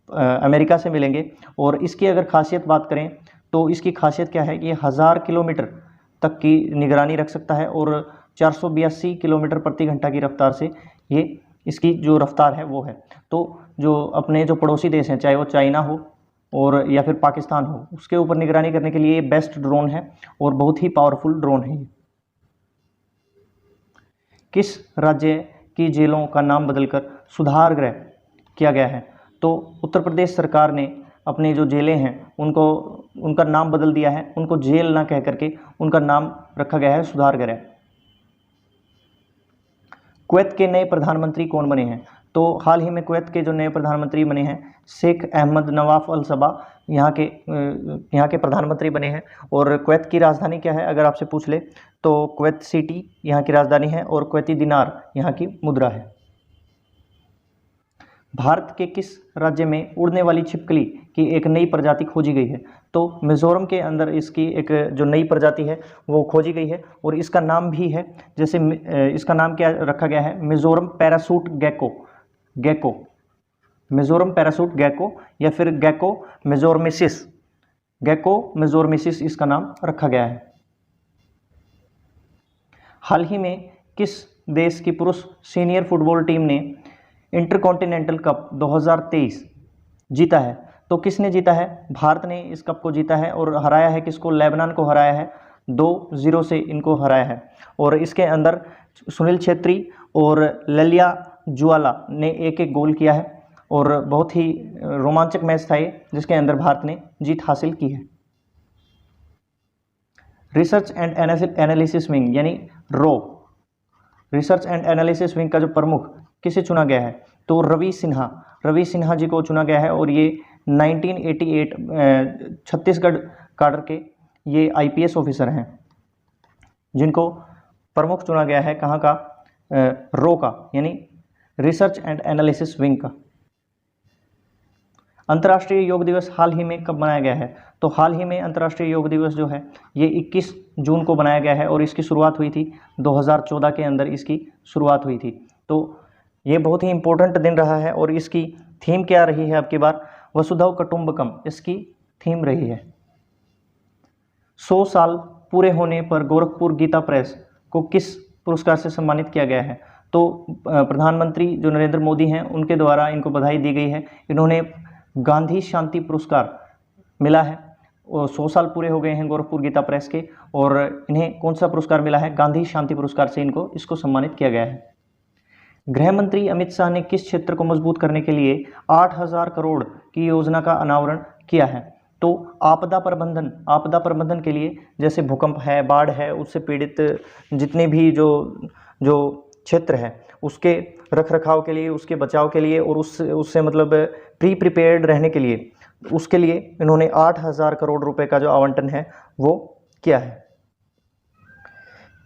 अमेरिका से मिलेंगे। और इसकी अगर खासियत बात करें तो इसकी खासियत क्या है कि ये 1000 किलोमीटर तक की निगरानी रख सकता है, और 482 किलोमीटर प्रति घंटा की रफ्तार से ये इसकी जो रफ्तार है वो है। तो जो अपने जो पड़ोसी देश हैं, चाहे वो चाइना हो और या फिर पाकिस्तान हो, उसके ऊपर निगरानी करने के लिए ये बेस्ट ड्रोन है और बहुत ही पावरफुल ड्रोन है ये। किस राज्य की जेलों का नाम बदलकर सुधार गृह किया गया है? तो उत्तर प्रदेश सरकार ने अपने जो जेलें हैं उनका नाम बदल दिया है, उनको जेल ना कह करके उनका नाम रखा गया है सुधार गृह। कुवैत के नए प्रधानमंत्री कौन बने हैं? तो हाल ही में कुवैत के जो नए प्रधानमंत्री बने हैं शेख अहमद नवाफ अल सबा यहाँ के प्रधानमंत्री बने हैं। और कुवैत की राजधानी क्या है अगर आपसे पूछ ले तो कुवैत सिटी यहाँ की राजधानी है, और कुवैती दिनार यहाँ की मुद्रा है। भारत के किस राज्य में उड़ने वाली छिपकली की एक नई प्रजाति खोजी गई है? तो मिज़ोरम के अंदर इसकी एक जो नई प्रजाति है वो खोजी गई है और इसका नाम भी है, जैसे इसका नाम क्या रखा गया है? Mizoram parachute gecko, gecko, Mizoram parachute gecko या फिर गेको मिज़ोरमिसिस, गेको मिज़ोरमिसिस इसका नाम रखा गया है। हाल ही में किस देश की पुरुष सीनियर फुटबॉल टीम ने इंटरकॉन्टिनेंटल कप 2023 जीता है? तो किसने जीता है? भारत ने इस कप को जीता है और हराया है किसको? लेबनान को हराया है, 2-0 से इनको हराया है। और इसके अंदर सुनील छेत्री और ललिया जुआला ने एक गोल किया है और बहुत ही रोमांचक मैच था ये, जिसके अंदर भारत ने जीत हासिल की है। रिसर्च एंड एनालिसिस विंग यानी रो, रिसर्च एंड एनालिसिस विंग का जो प्रमुख किसे चुना गया है? तो रवि सिन्हा जी को चुना गया है और ये 1988 छत्तीसगढ़ काडर के ये IPS ऑफिसर हैं, जिनको प्रमुख चुना गया है कहाँ का? रो का, यानी रिसर्च एंड एनालिसिस विंग का। अंतर्राष्ट्रीय योग दिवस हाल ही में कब मनाया गया है? तो हाल ही में अंतर्राष्ट्रीय योग दिवस जो है ये 21 जून को बनाया गया है और इसकी शुरुआत हुई थी 2014 के अंदर इसकी शुरुआत हुई थी। तो ये बहुत ही इम्पोर्टेंट दिन रहा है और इसकी थीम क्या रही है? आपकी बार वसुधैव कुटुंबकम इसकी थीम रही है। 100 साल पूरे होने पर गोरखपुर गीता प्रेस को किस पुरस्कार से सम्मानित किया गया है? तो प्रधानमंत्री जो नरेंद्र मोदी हैं उनके द्वारा इनको बधाई दी गई है। इन्होंने गांधी शांति पुरस्कार मिला है और 100 साल पूरे हो गए हैं गोरखपुर गीता प्रेस के, और इन्हें कौन सा पुरस्कार मिला है? गांधी शांति पुरस्कार से इसको सम्मानित किया गया है। गृह मंत्री अमित शाह ने किस क्षेत्र को मजबूत करने के लिए 8000 करोड़ की योजना का अनावरण किया है? तो आपदा प्रबंधन के लिए, जैसे भूकंप है, बाढ़ है, उससे पीड़ित जितने भी जो क्षेत्र है उसके रखरखाव के लिए, उसके बचाव के लिए और उससे मतलब प्रिपेयर्ड रहने के लिए, उसके लिए इन्होंने 8000 करोड़ रुपए का जो आवंटन है वो किया है।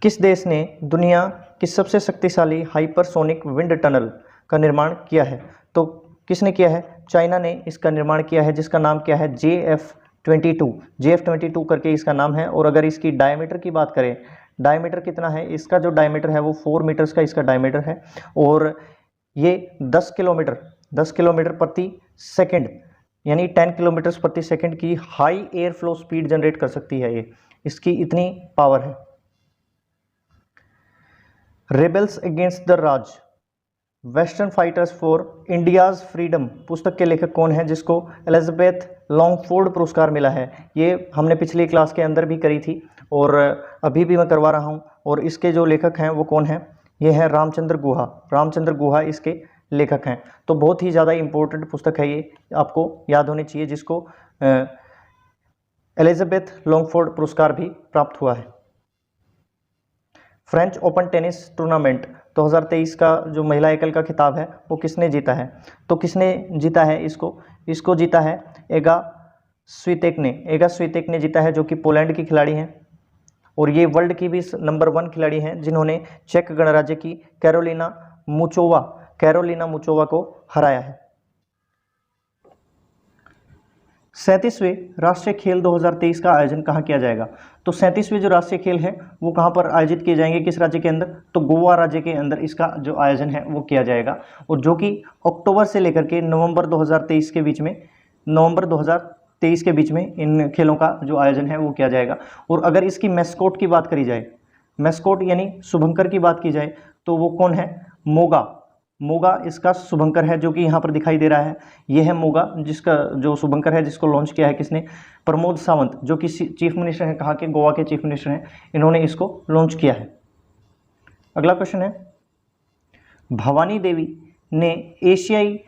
किस देश ने दुनिया की सबसे शक्तिशाली हाइपरसोनिक विंड टनल का निर्माण किया है? तो किसने किया है? चाइना ने इसका निर्माण किया है, जिसका नाम क्या है? JF-22 करके इसका नाम है। और अगर इसकी डायमीटर की बात करें, डायमीटर कितना है इसका? जो डायमीटर है वो 4 मीटर्स का इसका डायमीटर है और ये 10 किलोमीटर प्रति सेकंड यानी 10 किलोमीटर प्रति सेकंड की high air flow speed generate कर सकती है। ये इसकी इतनी पावर है। Rebels against the Raj, western fighters for India's freedom पुस्तक के लेखक कौन है, जिसको एलिजाबेथ लॉन्गफोर्ड पुरस्कार मिला है? ये हमने पिछली क्लास के अंदर भी करी थी और अभी भी मैं करवा रहा हूँ। और इसके जो लेखक हैं वो कौन हैं? ये हैं रामचंद्र गुहा इसके लेखक हैं। तो बहुत ही ज़्यादा इम्पोर्टेंट पुस्तक है ये, आपको याद होनी चाहिए, जिसको एलिजाबेथ लॉन्गफोर्ड पुरस्कार भी प्राप्त हुआ है। फ्रेंच ओपन टेनिस टूर्नामेंट 2023 का जो महिला एकल का खिताब है वो किसने जीता है? तो किसने जीता है इसको जीता है एगा स्वितेक ने जीता है, जो कि पोलैंड की खिलाड़ी हैं और ये वर्ल्ड की भी नंबर 1 खिलाड़ी हैं, जिन्होंने चेक गणराज्य की कैरोलिना मुचोवा को हराया है। 37वें राष्ट्रीय खेल 2023 का आयोजन कहाँ किया जाएगा? तो 37वें जो राष्ट्रीय खेल है वो कहाँ पर आयोजित किए जाएंगे? किस राज्य के अंदर? तो गोवा राज्य के अंदर इसका जो आयोजन है वो किया जाएगा, और जो कि अक्टूबर से लेकर के नवंबर 2023 के बीच में इन खेलों का जो आयोजन है वो किया जाएगा। और अगर इसकी मैस्कोट की बात करी जाए, मैस्कोट यानी शुभंकर की बात की जाए, तो वो कौन है? मोगा इसका शुभंकर है, जो कि यहाँ पर दिखाई दे रहा है। ये है मोगा, जिसका जो शुभंकर है, जिसको लॉन्च किया है किसने? प्रमोद सावंत, जो कि चीफ मिनिस्टर हैं, कहाँ के? गोवा के चीफ मिनिस्टर हैं, इन्होंने इसको लॉन्च किया है। अगला क्वेश्चन है, भवानी देवी ने एशियाई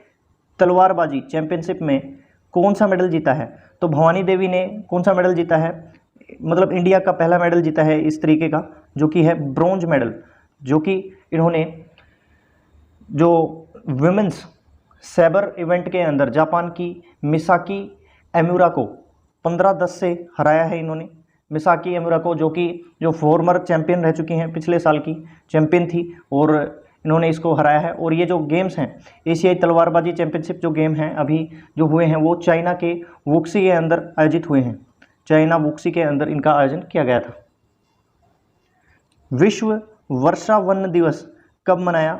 तलवारबाजी चैंपियनशिप में कौन सा मेडल जीता है? तो भवानी देवी ने कौन सा मेडल जीता है? मतलब इंडिया का पहला मेडल जीता है इस तरीके का, जो कि है ब्रोंज मेडल, जो कि इन्होंने जो विमेंस सैबर इवेंट के अंदर जापान की मिसाकी एमुरा को 15-10 से हराया है इन्होंने। मिसाकी एमुरा को, जो फॉर्मर चैंपियन रह चुकी हैं, पिछले साल की चैंपियन थी, और इन्होंने इसको हराया है। और ये जो गेम्स हैं, एशियाई तलवारबाजी चैंपियनशिप जो गेम हैं अभी जो हुए हैं वो चाइना के वुक्सी के अंदर आयोजित हुए हैं। चाइना वुक्सी के अंदर इनका आयोजन किया गया था। विश्व वर्षा वन दिवस कब मनाया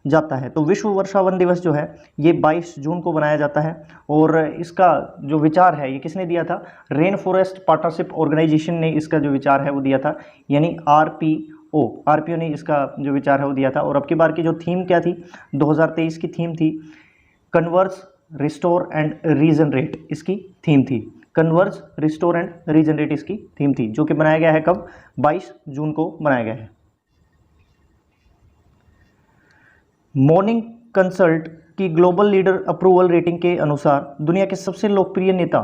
जाता है? तो विश्व वर्षा वन दिवस जो है ये 22 जून को मनाया जाता है। और इसका जो विचार है ये किसने दिया था? रेन फॉरेस्ट पार्टनरशिप ऑर्गेनाइजेशन ने इसका जो विचार है वो दिया था, यानी आरपीओ ने इसका जो विचार है वो दिया था। और अब की बार की जो थीम क्या थी? 2023 की थीम थी कन्वर्ज, रिस्टोर एंड रीजनरेट, इसकी थीम थी। कन्वर्ज, रिस्टोर एंड रीजनरेट इसकी थीम थी, जो कि बनाया गया है कब? 22 जून को बनाया गया है। मॉर्निंग कंसल्ट की ग्लोबल लीडर अप्रूवल रेटिंग के अनुसार दुनिया के सबसे लोकप्रिय नेता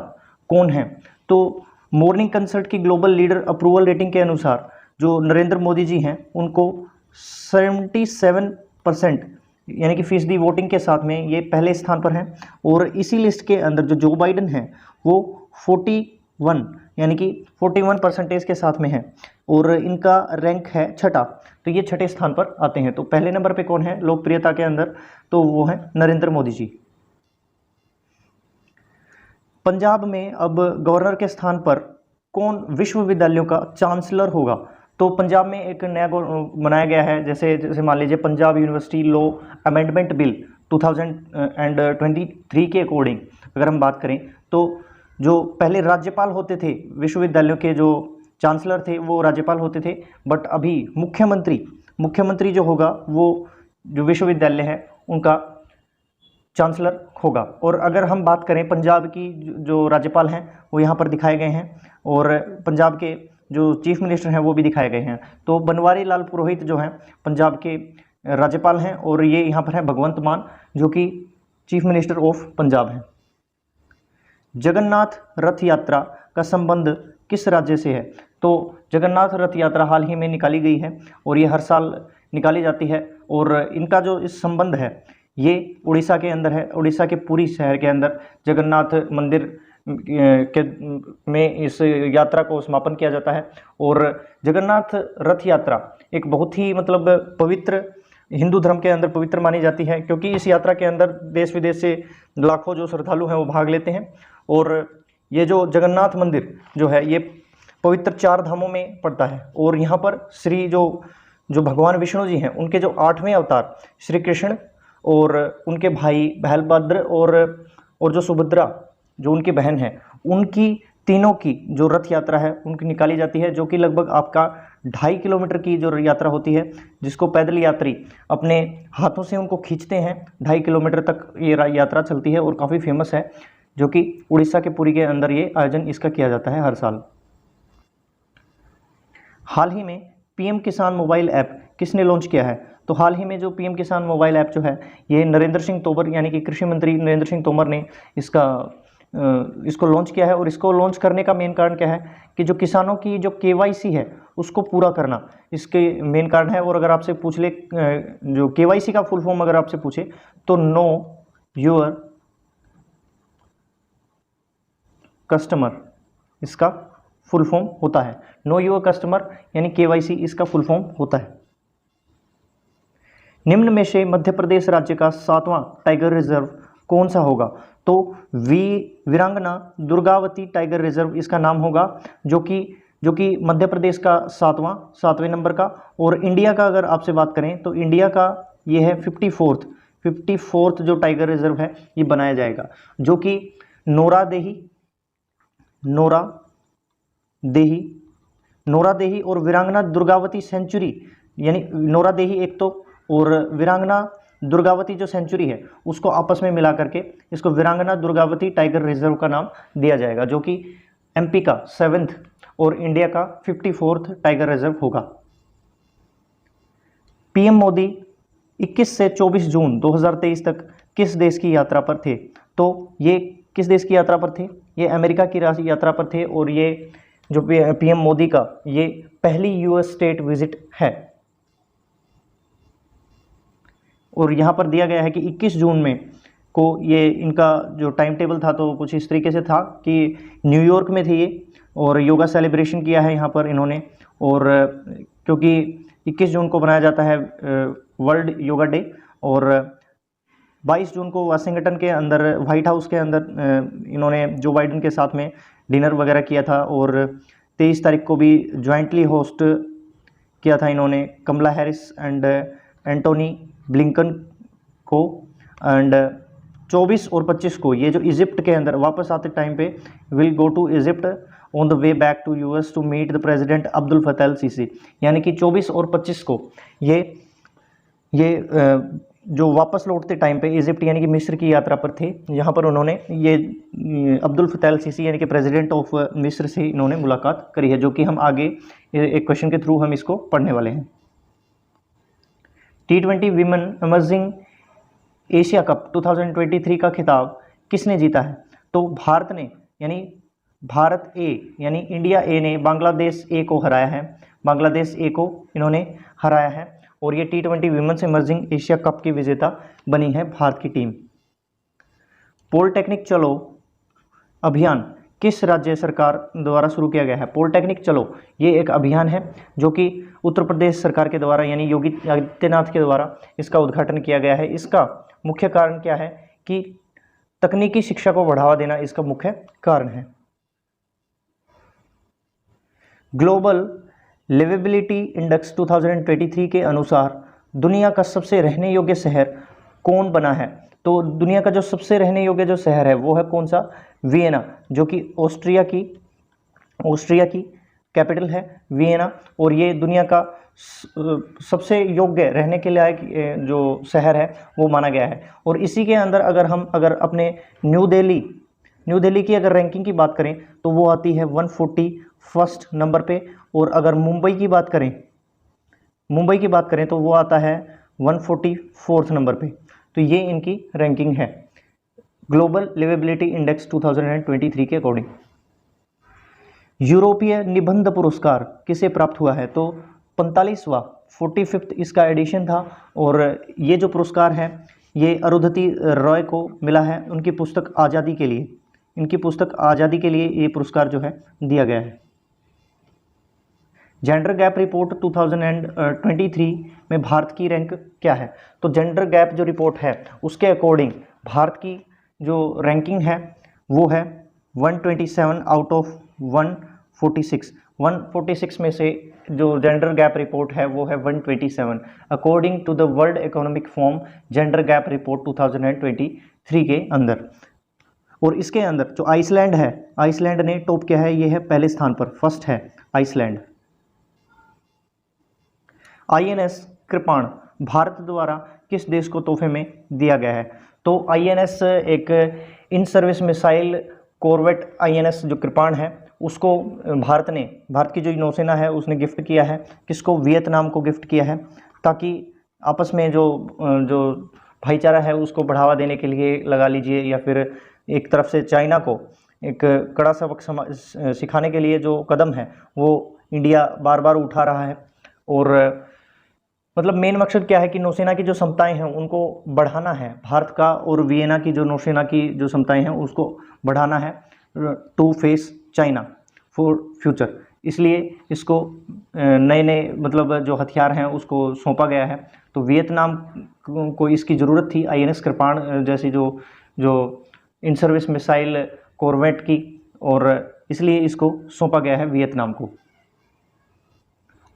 कौन हैं? तो मॉर्निंग कंसल्ट की ग्लोबल लीडर अप्रूवल रेटिंग के अनुसार जो नरेंद्र मोदी जी हैं उनको 77% यानी कि फीसदी वोटिंग के साथ में ये पहले स्थान पर हैं। और इसी लिस्ट के अंदर जो बाइडन हैं वो 41 यानी कि 41% के साथ में है और इनका रैंक है छठा, तो ये छठे स्थान पर आते हैं। तो पहले नंबर पे कौन है लोकप्रियता के अंदर? तो वो है नरेंद्र मोदी जी। पंजाब में अब गवर्नर के स्थान पर कौन विश्वविद्यालयों का चांसलर होगा? तो पंजाब में एक नया बनाया गया है, जैसे मान लीजिए Punjab university law amendment bill 2023 के अकॉर्डिंग अगर हम बात करें तो जो पहले राज्यपाल होते थे, विश्वविद्यालयों के जो चांसलर थे वो राज्यपाल होते थे, बट अभी मुख्यमंत्री जो होगा वो जो विश्वविद्यालय है उनका चांसलर होगा। और अगर हम बात करें पंजाब की जो राज्यपाल हैं वो यहाँ पर दिखाए गए हैं और पंजाब के जो चीफ मिनिस्टर हैं वो भी दिखाए गए हैं। तो बनवारी लाल पुरोहित जो हैं पंजाब के राज्यपाल हैं और ये यहाँ पर है भगवंत मान जो कि चीफ मिनिस्टर ऑफ पंजाब हैं। जगन्नाथ रथ यात्रा का संबंध किस राज्य से है? तो जगन्नाथ रथ यात्रा हाल ही में निकाली गई है और ये हर साल निकाली जाती है और इनका जो इस संबंध है ये उड़ीसा के अंदर है। उड़ीसा के पुरी शहर के अंदर जगन्नाथ मंदिर में इस यात्रा को समापन किया जाता है। और जगन्नाथ रथ यात्रा एक बहुत ही मतलब पवित्र, हिंदू धर्म के अंदर पवित्र मानी जाती है क्योंकि इस यात्रा के अंदर देश विदेश से लाखों जो श्रद्धालु हैं वो भाग लेते हैं। और ये जो जगन्नाथ मंदिर जो है ये पवित्र 4 धामों में पड़ता है और यहाँ पर श्री जो भगवान विष्णु जी हैं उनके जो 8वें अवतार श्री कृष्ण और उनके भाई बलभद्र और जो सुभद्रा जो उनकी बहन है उनकी तीनों की जो रथ यात्रा है उनकी निकाली जाती है, जो कि लगभग आपका 2.5 किलोमीटर की जो यात्रा होती है जिसको पैदल यात्री अपने हाथों से उनको खींचते हैं। 2.5 किलोमीटर तक ये यात्रा चलती है और काफ़ी फेमस है, जो कि उड़ीसा के पुरी के अंदर ये आयोजन इसका किया जाता है हर साल। हाल ही में पीएम किसान मोबाइल ऐप किसने लॉन्च किया है? तो हाल ही में जो पीएम किसान मोबाइल ऐप जो है ये नरेंद्र सिंह तोमर यानी कि कृषि मंत्री नरेंद्र सिंह तोमर ने इसको लॉन्च किया है। और इसको लॉन्च करने का मेन कारण क्या है कि जो किसानों की जो केवाईसी है उसको पूरा करना इसके मेन कारण है। और अगर आपसे पूछ ले जो केवाईसी का फुल फॉर्म अगर आपसे पूछे तो नो योर कस्टमर इसका फुल फॉर्म होता है। नो योर कस्टमर यानी केवाईसी इसका फुल फॉर्म होता है। निम्न में से मध्य प्रदेश राज्य का 7वां टाइगर रिजर्व कौन सा होगा? तो वीरांगना दुर्गावती टाइगर रिजर्व इसका नाम होगा, जो कि मध्य प्रदेश का 7वें नंबर का। और इंडिया का अगर आपसे बात करें तो इंडिया का ये है 54th जो टाइगर रिजर्व है ये बनाया जाएगा, जो कि नोरादेही और वीरांगना दुर्गावती सेंचुरी यानी नोरादेही एक तो और वीरांगना दुर्गावती जो सेंचुरी है उसको आपस में मिला करके इसको वीरांगना दुर्गावती टाइगर रिजर्व का नाम दिया जाएगा, जो कि एमपी का 7th और इंडिया का 54th टाइगर रिजर्व होगा। पीएम मोदी 21 से 24 जून 2023 तक किस देश की यात्रा पर थे? तो ये किस देश की यात्रा पर थे? ये अमेरिका की यात्रा पर थे और ये जो पीएम मोदी का ये पहली यूएस स्टेट विजिट है। और यहाँ पर दिया गया है कि 21 जून में को ये इनका जो टाइम टेबल था तो कुछ इस तरीके से था कि न्यूयॉर्क में थे ये और योगा सेलिब्रेशन किया है यहाँ पर इन्होंने। और क्योंकि 21 जून को बनाया जाता है वर्ल्ड योगा डे, और 22 जून को वाशिंगटन के अंदर व्हाइट हाउस के अंदर इन्होंने जो बाइडेन के साथ में डिनर वगैरह किया था, और 23 तारीख को भी जॉइंटली होस्ट किया था इन्होंने कमला हैरिस एंड एंटोनी ब्लिंकन को। एंड 24 और 25 को ये जो इजिप्ट के अंदर वापस आते टाइम पे will go to Egypt on the way back to US to meet the president Abdel Fattah al Sisi. यानी कि 24 और 25 को ये जो वापस लौटते टाइम पे इजिप्ट यानी कि मिस्र की यात्रा पर थे, यहाँ पर उन्होंने ये अब्दुल फतेह अल सीसी यानी कि प्रेसिडेंट ऑफ मिस्र से इन्होंने मुलाकात करी है, जो कि हम आगे एक क्वेश्चन के थ्रू हम इसको पढ़ने वाले हैं। T20 women emerging Asia cup 2023 का खिताब किसने जीता है? तो भारत ने, यानी भारत ए यानी इंडिया ए ने बांग्लादेश ए को हराया है। बांग्लादेश ए को इन्होंने हराया है, और ये T20 women's emerging Asia cup की विजेता बनी है भारत की टीम। पॉलिटेक्निक चलो अभियान किस राज्य सरकार द्वारा शुरू किया गया है? पॉलिटेक्निक चलो ये एक अभियान है जो कि उत्तर प्रदेश सरकार के द्वारा यानी योगी आदित्यनाथ के द्वारा इसका उद्घाटन किया गया है। इसका मुख्य कारण क्या है कि तकनीकी शिक्षा को बढ़ावा देना इसका मुख्य कारण है। ग्लोबल लिवेबिलिटी इंडेक्स 2023 के अनुसार दुनिया का सबसे रहने योग्य शहर कौन बना है? तो दुनिया का जो सबसे रहने योग्य जो शहर है वो है कौन सा? वियना, जो कि ऑस्ट्रिया की कैपिटल है वियना, और ये दुनिया का सबसे योग्य रहने के लिए जो शहर है वो माना गया है। और इसी के अंदर अगर अपने न्यू दिल्ली की अगर रैंकिंग की बात करें तो वो आती है 141 नंबर पे, और अगर मुंबई की बात करें तो वो आता है 144 नंबर पे। तो ये इनकी रैंकिंग है ग्लोबल लिवेबिलिटी इंडेक्स 2023 के अकॉर्डिंग। यूरोपीय निबंध पुरस्कार किसे प्राप्त हुआ है? तो 45वां 45th इसका एडिशन था, और ये जो पुरस्कार है ये अरुंधति रॉय को मिला है उनकी पुस्तक आज़ादी के लिए। इनकी पुस्तक आज़ादी के लिए ये पुरस्कार जो है दिया गया है। जेंडर गैप रिपोर्ट 2023 में भारत की रैंक क्या है? तो जेंडर गैप जो रिपोर्ट है उसके अकॉर्डिंग भारत की जो रैंकिंग है वो है 127 आउट ऑफ 146। 146 में से जो जेंडर गैप रिपोर्ट है वो है 127 according to the World Economic Forum gender gap report 2023 के अंदर। और इसके अंदर जो आइसलैंड है, आइसलैंड ने टॉप किया है, ये है पहले स्थान पर, फर्स्ट है आइसलैंड। INS कृपाण भारत द्वारा किस देश को तोहफे में दिया गया है? तो INS एक in service missile corvette INS जो कृपाण है उसको भारत की जो नौसेना है उसने गिफ्ट किया है। किसको? वियतनाम को गिफ्ट किया है, ताकि आपस में जो भाईचारा है उसको बढ़ावा देने के लिए लगा लीजिए, या फिर एक तरफ से चाइना को एक कड़ा सबक सिखाने के लिए जो कदम है वो इंडिया बार बार उठा रहा है। और मतलब मेन मकसद क्या है कि नौसेना की जो क्षमताएं हैं उनको बढ़ाना है, भारत का और वियना की जो नौसेना की जो क्षमताएं हैं उसको बढ़ाना है to face China for future. इसलिए इसको नए मतलब जो हथियार हैं उसको सौंपा गया है। तो वियतनाम को इसकी ज़रूरत थी INS कृपाण जैसी जो इन सर्विस मिसाइल कॉर्वेट की, और इसलिए इसको सौंपा गया है वियतनाम को।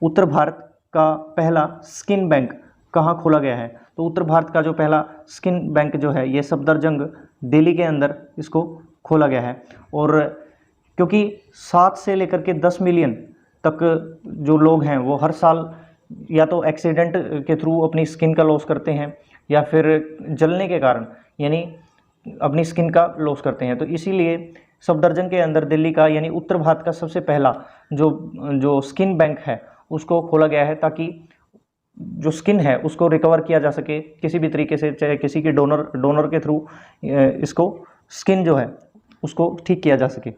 उत्तर भारत का पहला स्किन बैंक कहाँ खोला गया है? तो उत्तर भारत का जो पहला स्किन बैंक जो है ये सफदरजंग दिल्ली के अंदर इसको खोला गया है। और क्योंकि 7 से लेकर के 10 मिलियन तक जो लोग हैं वो हर साल या तो एक्सीडेंट के थ्रू अपनी स्किन का लॉस करते हैं, या फिर जलने के कारण यानी अपनी स्किन का लॉस करते हैं। तो इसीलिए सफदरजंग के अंदर दिल्ली का यानी उत्तर भारत का सबसे पहला जो स्किन बैंक है उसको खोला गया है, ताकि जो स्किन है उसको रिकवर किया जा सके किसी भी तरीके से, चाहे किसी के डोनर के थ्रू इसको स्किन जो है उसको ठीक किया जा सके।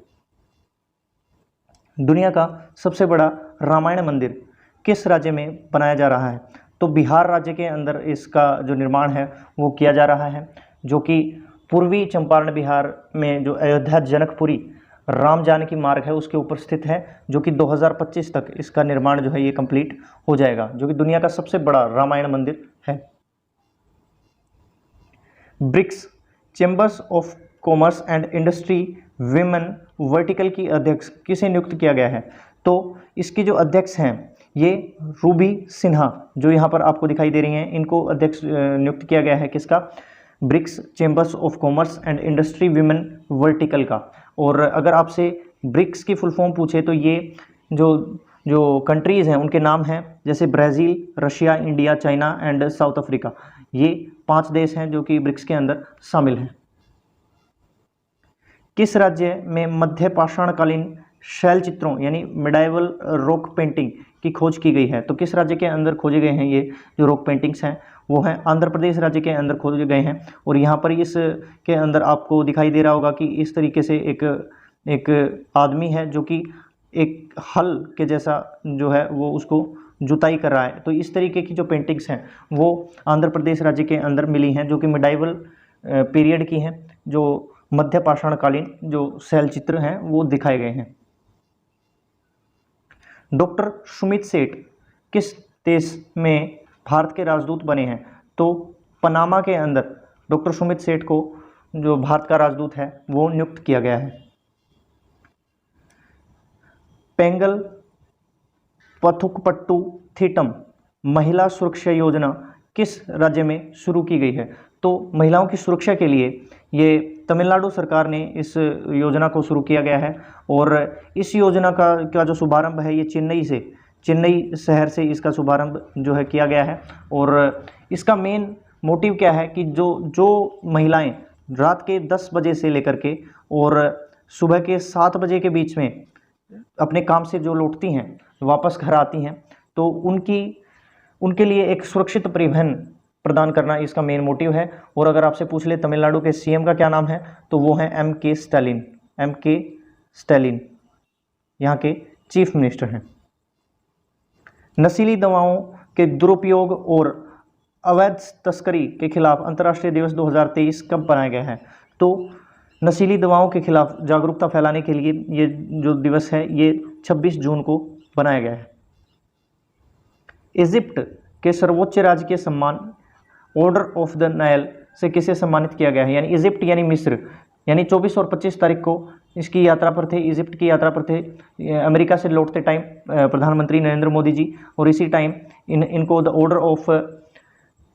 दुनिया का सबसे बड़ा रामायण मंदिर किस राज्य में बनाया जा रहा है? तो बिहार राज्य के अंदर इसका जो निर्माण है वो किया जा रहा है, जो कि पूर्वी चंपारण बिहार में जो अयोध्या जनकपुरी राम जानकी मार्ग है उसके ऊपर स्थित है, जो कि 2025 तक इसका निर्माण जो है ये कंप्लीट हो जाएगा, जो कि दुनिया का सबसे बड़ा रामायण मंदिर है। BRICS chambers of commerce and industry women vertical की अध्यक्ष किसे नियुक्त किया गया है? तो इसके जो अध्यक्ष हैं ये रूबी सिन्हा, जो यहाँ पर आपको दिखाई दे रही हैं, इनको अध्यक्ष नियुक्त किया गया है। किसका? BRICS chambers of commerce and industry women vertical का। और अगर आपसे ब्रिक्स की फुल फॉर्म पूछे तो ये जो जो कंट्रीज़ हैं उनके नाम हैं, जैसे Brazil, Russia, India, China and south Africa. ये 5 देश हैं जो कि ब्रिक्स के अंदर शामिल हैं। किस राज्य में मध्य पाषाणकालीन शैल चित्रों यानी मिडाइवल रॉक पेंटिंग की खोज की गई है? तो किस राज्य के अंदर खोजे गए हैं ये जो रॉक पेंटिंग्स हैं? वो हैं आंध्र प्रदेश राज्य के अंदर खोजे गए हैं। और यहाँ पर इस के अंदर आपको दिखाई दे रहा होगा कि इस तरीके से एक आदमी है जो कि एक हल के जैसा जो है वो उसको जुताई कर रहा है। तो इस तरीके की जो पेंटिंग्स हैं वो आंध्र प्रदेश राज्य के अंदर मिली हैं, जो कि मिडाइवल पीरियड की हैं, जो मध्य पाषाणकालीन जो शैल चित्र हैं वो दिखाए गए हैं। डॉक्टर सुमित सेठ किस देश में भारत के राजदूत बने हैं? तो पनामा के अंदर डॉक्टर सुमित सेठ को जो भारत का राजदूत है वो नियुक्त किया गया है। पेंगल पथुकपट्टू थीटम महिला सुरक्षा योजना किस राज्य में शुरू की गई है? तो महिलाओं की सुरक्षा के लिए ये तमिलनाडु सरकार ने इस योजना को शुरू किया गया है। और इस योजना का जो शुभारंभ है ये चेन्नई शहर से इसका शुभारंभ जो है किया गया है। और इसका मेन मोटिव क्या है कि जो महिलाएं रात के 10 बजे से लेकर के और सुबह के 7 बजे के बीच में अपने काम से जो लौटती हैं, वापस घर आती हैं, तो उनके लिए एक सुरक्षित परिवहन प्रदान करना इसका मेन मोटिव है। और अगर आपसे पूछ ले तमिलनाडु के सीएम का क्या नाम है, तो वो है M.K. स्टैलिन यहाँ के चीफ मिनिस्टर हैं। नशीली दवाओं के दुरुपयोग और अवैध तस्करी के खिलाफ अंतर्राष्ट्रीय दिवस 2023 कब मनाया गया है? तो नशीली दवाओं के खिलाफ जागरूकता फैलाने के लिए ये जो दिवस है ये 26 जून को बनाया गया है। इजिप्ट के सर्वोच्च राजकीय सम्मान ऑर्डर ऑफ द नाइल से किसे सम्मानित किया गया है? यानी इजिप्ट यानी मिस्र, यानी 24 और 25 तारीख को इसकी यात्रा पर थे, इजिप्ट की यात्रा पर थे अमेरिका से लौटते टाइम प्रधानमंत्री नरेंद्र मोदी जी, और इसी टाइम इनको the order of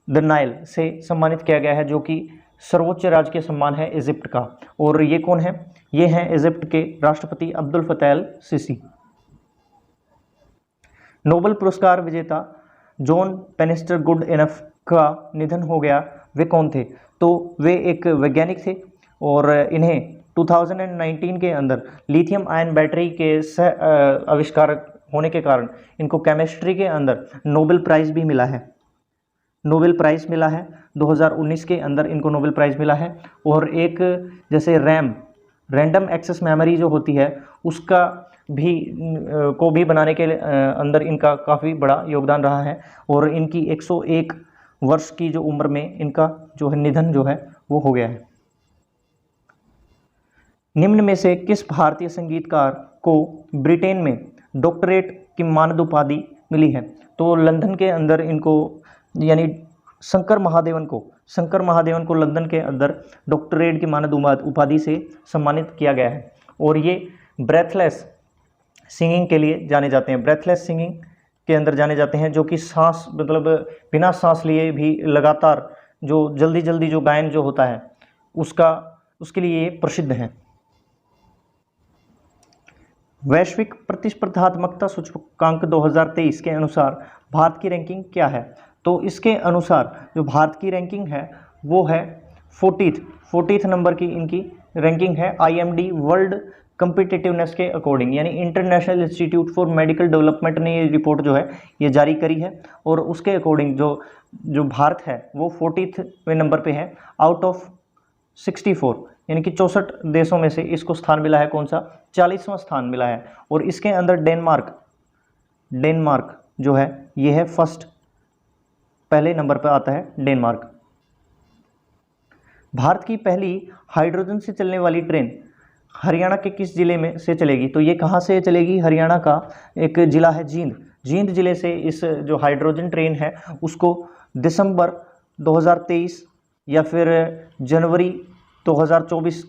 the Nile से सम्मानित किया गया है, जो कि सर्वोच्च राजकीय सम्मान है इजिप्ट का। और ये कौन है? ये हैं इजिप्ट के राष्ट्रपति Abdul Fattah al CC. Nobel पुरस्कार विजेता जॉन पेनिस्टर गुड इनफ का निधन हो गया। वे कौन थे? तो वे एक वैज्ञानिक थे और इन्हें 2019 के अंदर लिथियम आयन बैटरी के आविष्कार होने के कारण इनको केमिस्ट्री के अंदर नोबेल प्राइज़ भी मिला है। नोबेल प्राइज़ मिला है 2019 के अंदर इनको नोबेल प्राइज़ मिला है। और एक जैसे रैंडम एक्सेस मेमोरी जो होती है उसका भी बनाने के अंदर इनका काफ़ी बड़ा योगदान रहा है। और इनकी 101 वर्ष की जो उम्र में इनका जो है निधन जो है वो हो गया है। निम्न में से किस भारतीय संगीतकार को ब्रिटेन में डॉक्टरेट की मानद उपाधि मिली है? तो लंदन के अंदर इनको यानी शंकर महादेवन को लंदन के अंदर डॉक्टरेट की मानद उपाधि से सम्मानित किया गया है। और ये ब्रेथलेस सिंगिंग के लिए जाने जाते हैं, ब्रेथलेस सिंगिंग के अंदर जाने जाते हैं, जो कि सांस मतलब बिना सांस लिए भी लगातार जो जल्दी जो गायन जो होता है उसके लिए ये प्रसिद्ध हैं। वैश्विक प्रतिस्पर्धात्मकता सूचकांक 2023 के अनुसार भारत की रैंकिंग क्या है? तो इसके अनुसार जो भारत की रैंकिंग है वो है 40th नंबर की इनकी रैंकिंग है IMD वर्ल्ड कम्पिटिटिवनेस के अकॉर्डिंग, यानी international institute for medical development ने ये रिपोर्ट जो है ये जारी करी है। और उसके अकॉर्डिंग जो भारत है वो 40वें नंबर पे है आउट ऑफ 64, यानी कि 64 देशों में से इसको स्थान मिला है। कौन सा? 40वां स्थान मिला है। और इसके अंदर डेनमार्क जो है ये है पहले नंबर पर आता है डेनमार्क। भारत की पहली हाइड्रोजन से चलने वाली ट्रेन हरियाणा के किस ज़िले में से चलेगी? तो ये कहाँ से चलेगी? हरियाणा का एक ज़िला है जींद, जींद ज़िले से इस जो हाइड्रोजन ट्रेन है उसको दिसंबर 2023 या फिर जनवरी 2024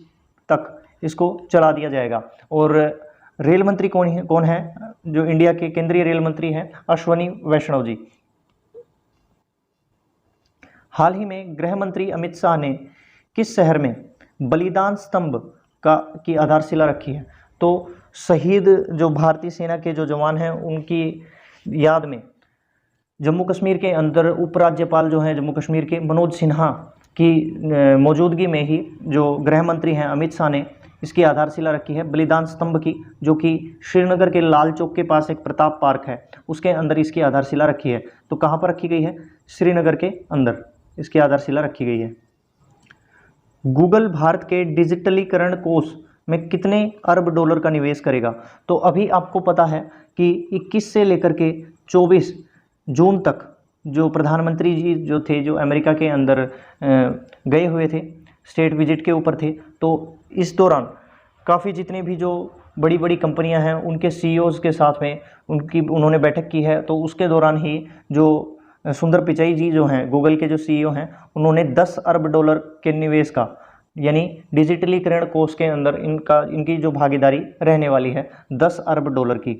तक इसको चला दिया जाएगा। और रेल मंत्री कौन है? जो इंडिया के केंद्रीय रेल मंत्री हैं अश्वनी वैष्णव जी। हाल ही में गृह मंत्री अमित शाह ने किस शहर में बलिदान स्तंभ की आधारशिला रखी है? तो शहीद जो भारतीय सेना के जो जवान हैं उनकी याद में जम्मू कश्मीर के अंदर उपराज्यपाल जो हैं जम्मू कश्मीर के मनोज सिन्हा की मौजूदगी में ही जो गृह मंत्री हैं अमित शाह ने इसकी आधारशिला रखी है बलिदान स्तंभ की, जो कि श्रीनगर के लाल चौक के पास एक प्रताप पार्क है उसके अंदर इसकी आधारशिला रखी है। तो कहाँ पर रखी गई है? श्रीनगर के अंदर इसकी आधारशिला रखी गई है। गूगल भारत के डिजिटलीकरण कोष में कितने अरब डॉलर का निवेश करेगा? तो अभी आपको पता है कि 21 से लेकर के 24 जून तक जो प्रधानमंत्री जी जो थे जो अमेरिका के अंदर गए हुए थे, स्टेट विजिट के ऊपर थे, तो इस दौरान काफ़ी जितनी भी जो बड़ी बड़ी कंपनियां हैं उनके सीईओज़ के साथ में उन्होंने बैठक की है। तो उसके दौरान ही जो सुंदर पिचाई जी जो हैं गूगल के जो सीईओ हैं उन्होंने 10 अरब डॉलर के निवेश का यानी डिजिटलीकरण कोष के अंदर इनकी जो भागीदारी रहने वाली है 10 अरब डॉलर की।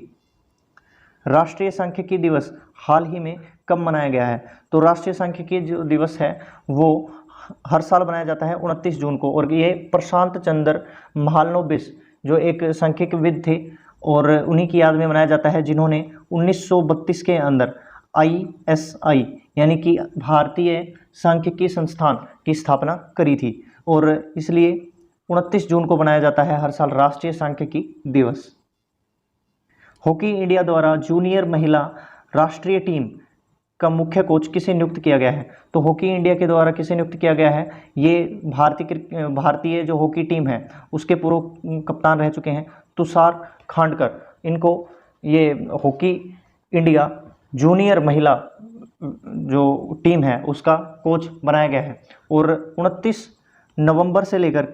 राष्ट्रीय सांख्यिकी दिवस हाल ही में कब मनाया गया है? तो राष्ट्रीय सांख्यिकी जो दिवस है वो हर साल बनाया जाता है 29 जून को, और ये प्रशांत चंद्र महालनोबिस जो एक सांख्यिकविद थे और उन्हीं की याद में मनाया जाता है जिन्होंने 1932 के अंदर ISI यानी कि भारतीय सांख्यिकी संस्थान की स्थापना करी थी, और इसलिए 29 जून को बनाया जाता है हर साल राष्ट्रीय सांख्यिकी दिवस। हॉकी इंडिया द्वारा जूनियर महिला राष्ट्रीय टीम का मुख्य कोच किसे नियुक्त किया गया है? तो हॉकी इंडिया के द्वारा किसे नियुक्त किया गया है? ये भारतीय जो हॉकी टीम है उसके पूर्व कप्तान रह चुके हैं तुषार खांडकर। इनको ये हॉकी इंडिया जूनियर महिला जो टीम है उसका कोच बनाया गया है। और 29 नवंबर से लेकर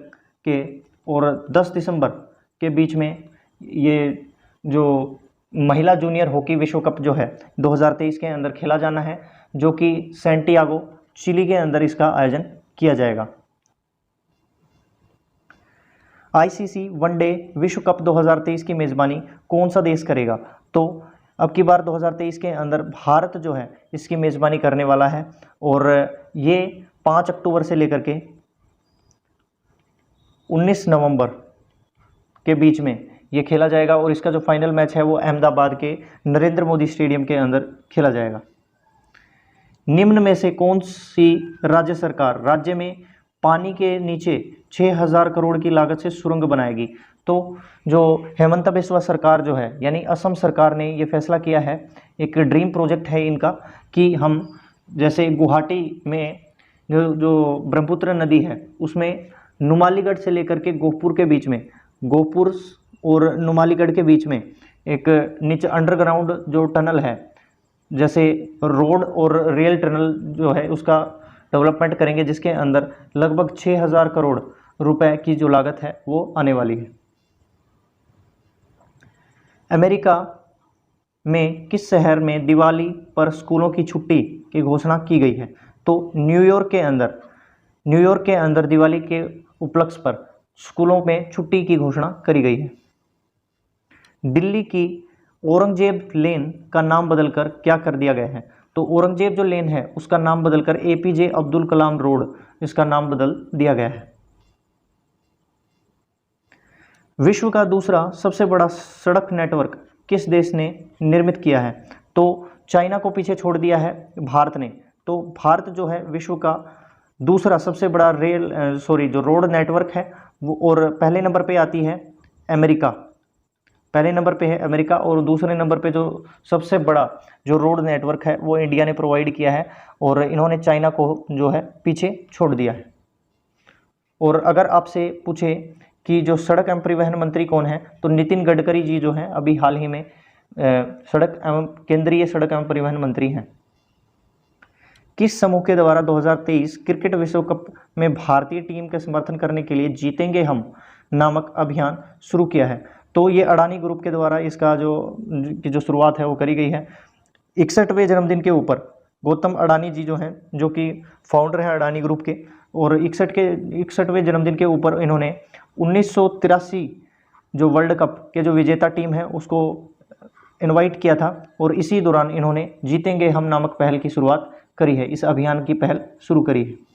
के और 10 दिसंबर के बीच में ये जो महिला जूनियर हॉकी विश्व कप जो है 2023 के अंदर खेला जाना है, जो कि सैंटियागो चिली के अंदर इसका आयोजन किया जाएगा। ICC वनडे विश्व कप 2023 की मेज़बानी कौन सा देश करेगा? तो अब की बार 2023 के अंदर भारत जो है इसकी मेज़बानी करने वाला है, और ये 5 अक्टूबर से लेकर के 19 नवंबर के बीच में ये खेला जाएगा, और इसका जो फाइनल मैच है वो अहमदाबाद के नरेंद्र मोदी स्टेडियम के अंदर खेला जाएगा। निम्न में से कौन सी राज्य सरकार राज्य में पानी के नीचे 6000 करोड़ की लागत से सुरंग बनाएगी? तो जो हेमंत बिस्वा सरकार जो है यानी असम सरकार ने ये फैसला किया है, एक ड्रीम प्रोजेक्ट है इनका कि हम जैसे गुवाहाटी में जो ब्रह्मपुत्र नदी है उसमें नुमालीगढ़ से लेकर के गोहपुर के बीच में, गोहपुर और नुमालीगढ़ के बीच में एक नीचे अंडरग्राउंड जो टनल है, जैसे रोड और रेल टनल जो है उसका डेवलपमेंट करेंगे, जिसके अंदर लगभग 6000 करोड़ रुपए की जो लागत है वो आने वाली है। अमेरिका में किस शहर में दिवाली पर स्कूलों की छुट्टी की घोषणा की गई है? तो न्यूयॉर्क के अंदर दिवाली के उपलक्ष्य पर स्कूलों में छुट्टी की घोषणा करी गई है। दिल्ली की औरंगजेब लेन का नाम बदलकर क्या कर दिया गया है? तो औरंगजेब जो लेन है उसका नाम बदलकर APJ अब्दुल कलाम रोड इसका नाम बदल दिया गया है। विश्व का दूसरा सबसे बड़ा सड़क नेटवर्क किस देश ने निर्मित किया है? तो चाइना को पीछे छोड़ दिया है भारत ने। तो भारत जो है विश्व का दूसरा सबसे बड़ा जो रोड नेटवर्क है वो, और पहले नंबर पे आती है अमेरिका, पहले नंबर पे है अमेरिका, और दूसरे नंबर पे जो सबसे बड़ा जो रोड नेटवर्क है वो इंडिया ने प्रोवाइड किया है, और इन्होंने चाइना को जो है पीछे छोड़ दिया है। और अगर आपसे पूछे कि जो सड़क एवं परिवहन मंत्री कौन है, तो नितिन गडकरी जी जो हैं अभी हाल ही में केंद्रीय सड़क एवं परिवहन मंत्री हैं। किस समूह के द्वारा 2023 क्रिकेट विश्व कप में भारतीय टीम के समर्थन करने के लिए जीतेंगे हम नामक अभियान शुरू किया है। तो ये अडानी ग्रुप के द्वारा इसका जो शुरुआत है वो करी गई है। 61वें जन्मदिन के ऊपर गौतम अडानी जी जो हैं, जो कि फाउंडर हैं अडानी ग्रुप के, और 61वें जन्मदिन के ऊपर इन्होंने 1983 जो वर्ल्ड कप के जो विजेता टीम है उसको इनवाइट किया था, और इसी दौरान इन्होंने जीतेंगे हम नामक पहल की शुरुआत करी है, इस अभियान की पहल शुरू करी है।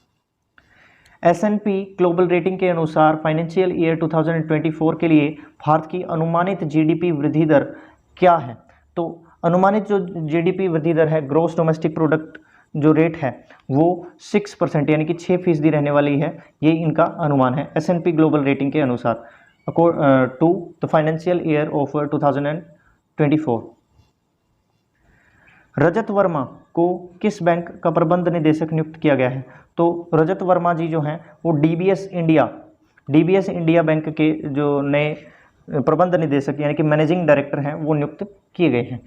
S&P ग्लोबल रेटिंग के अनुसार फाइनेंशियल ईयर 2024 के लिए भारत की अनुमानित जीडीपी वृद्धि दर क्या है? तो अनुमानित जो जीडीपी वृद्धि दर है, ग्रोस डोमेस्टिक प्रोडक्ट जो रेट है वो 6% यानी कि 6% रहने वाली है, ये इनका अनुमान है S&P ग्लोबल रेटिंग के अनुसार to the financial year of 2024। Rajat Verma को किस बैंक का प्रबंध निदेशक नियुक्त किया गया है? तो रजत वर्मा जी जो हैं वो डीबीएस इंडिया बैंक के जो नए प्रबंध निदेशक यानी कि मैनेजिंग डायरेक्टर हैं वो नियुक्त किए गए हैं।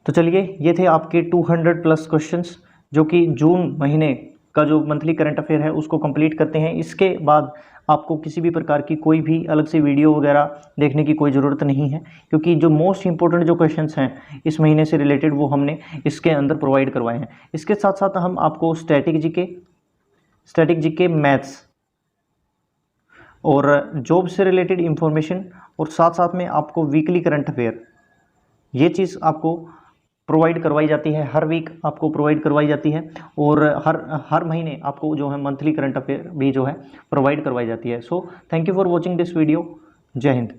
तो चलिए, ये थे आपके 200+ क्वेश्चंस जो कि जून महीने का जो मंथली करंट अफेयर है उसको कंप्लीट करते हैं। इसके बाद आपको किसी भी प्रकार की कोई भी अलग से वीडियो वगैरह देखने की कोई ज़रूरत नहीं है, क्योंकि जो मोस्ट इंपॉर्टेंट जो क्वेश्चंस हैं इस महीने से रिलेटेड वो हमने इसके अंदर प्रोवाइड करवाए हैं। इसके साथ साथ हम आपको स्टैटिक जीके, मैथ्स और जॉब से रिलेटेड इंफॉर्मेशन, और साथ साथ में आपको वीकली करंट अफेयर, ये चीज़ आपको प्रोवाइड करवाई जाती है, हर वीक आपको प्रोवाइड करवाई जाती है, और हर महीने आपको जो है मंथली करंट अफेयर भी जो है प्रोवाइड करवाई जाती है। So thank you for watching this video. जय हिंद।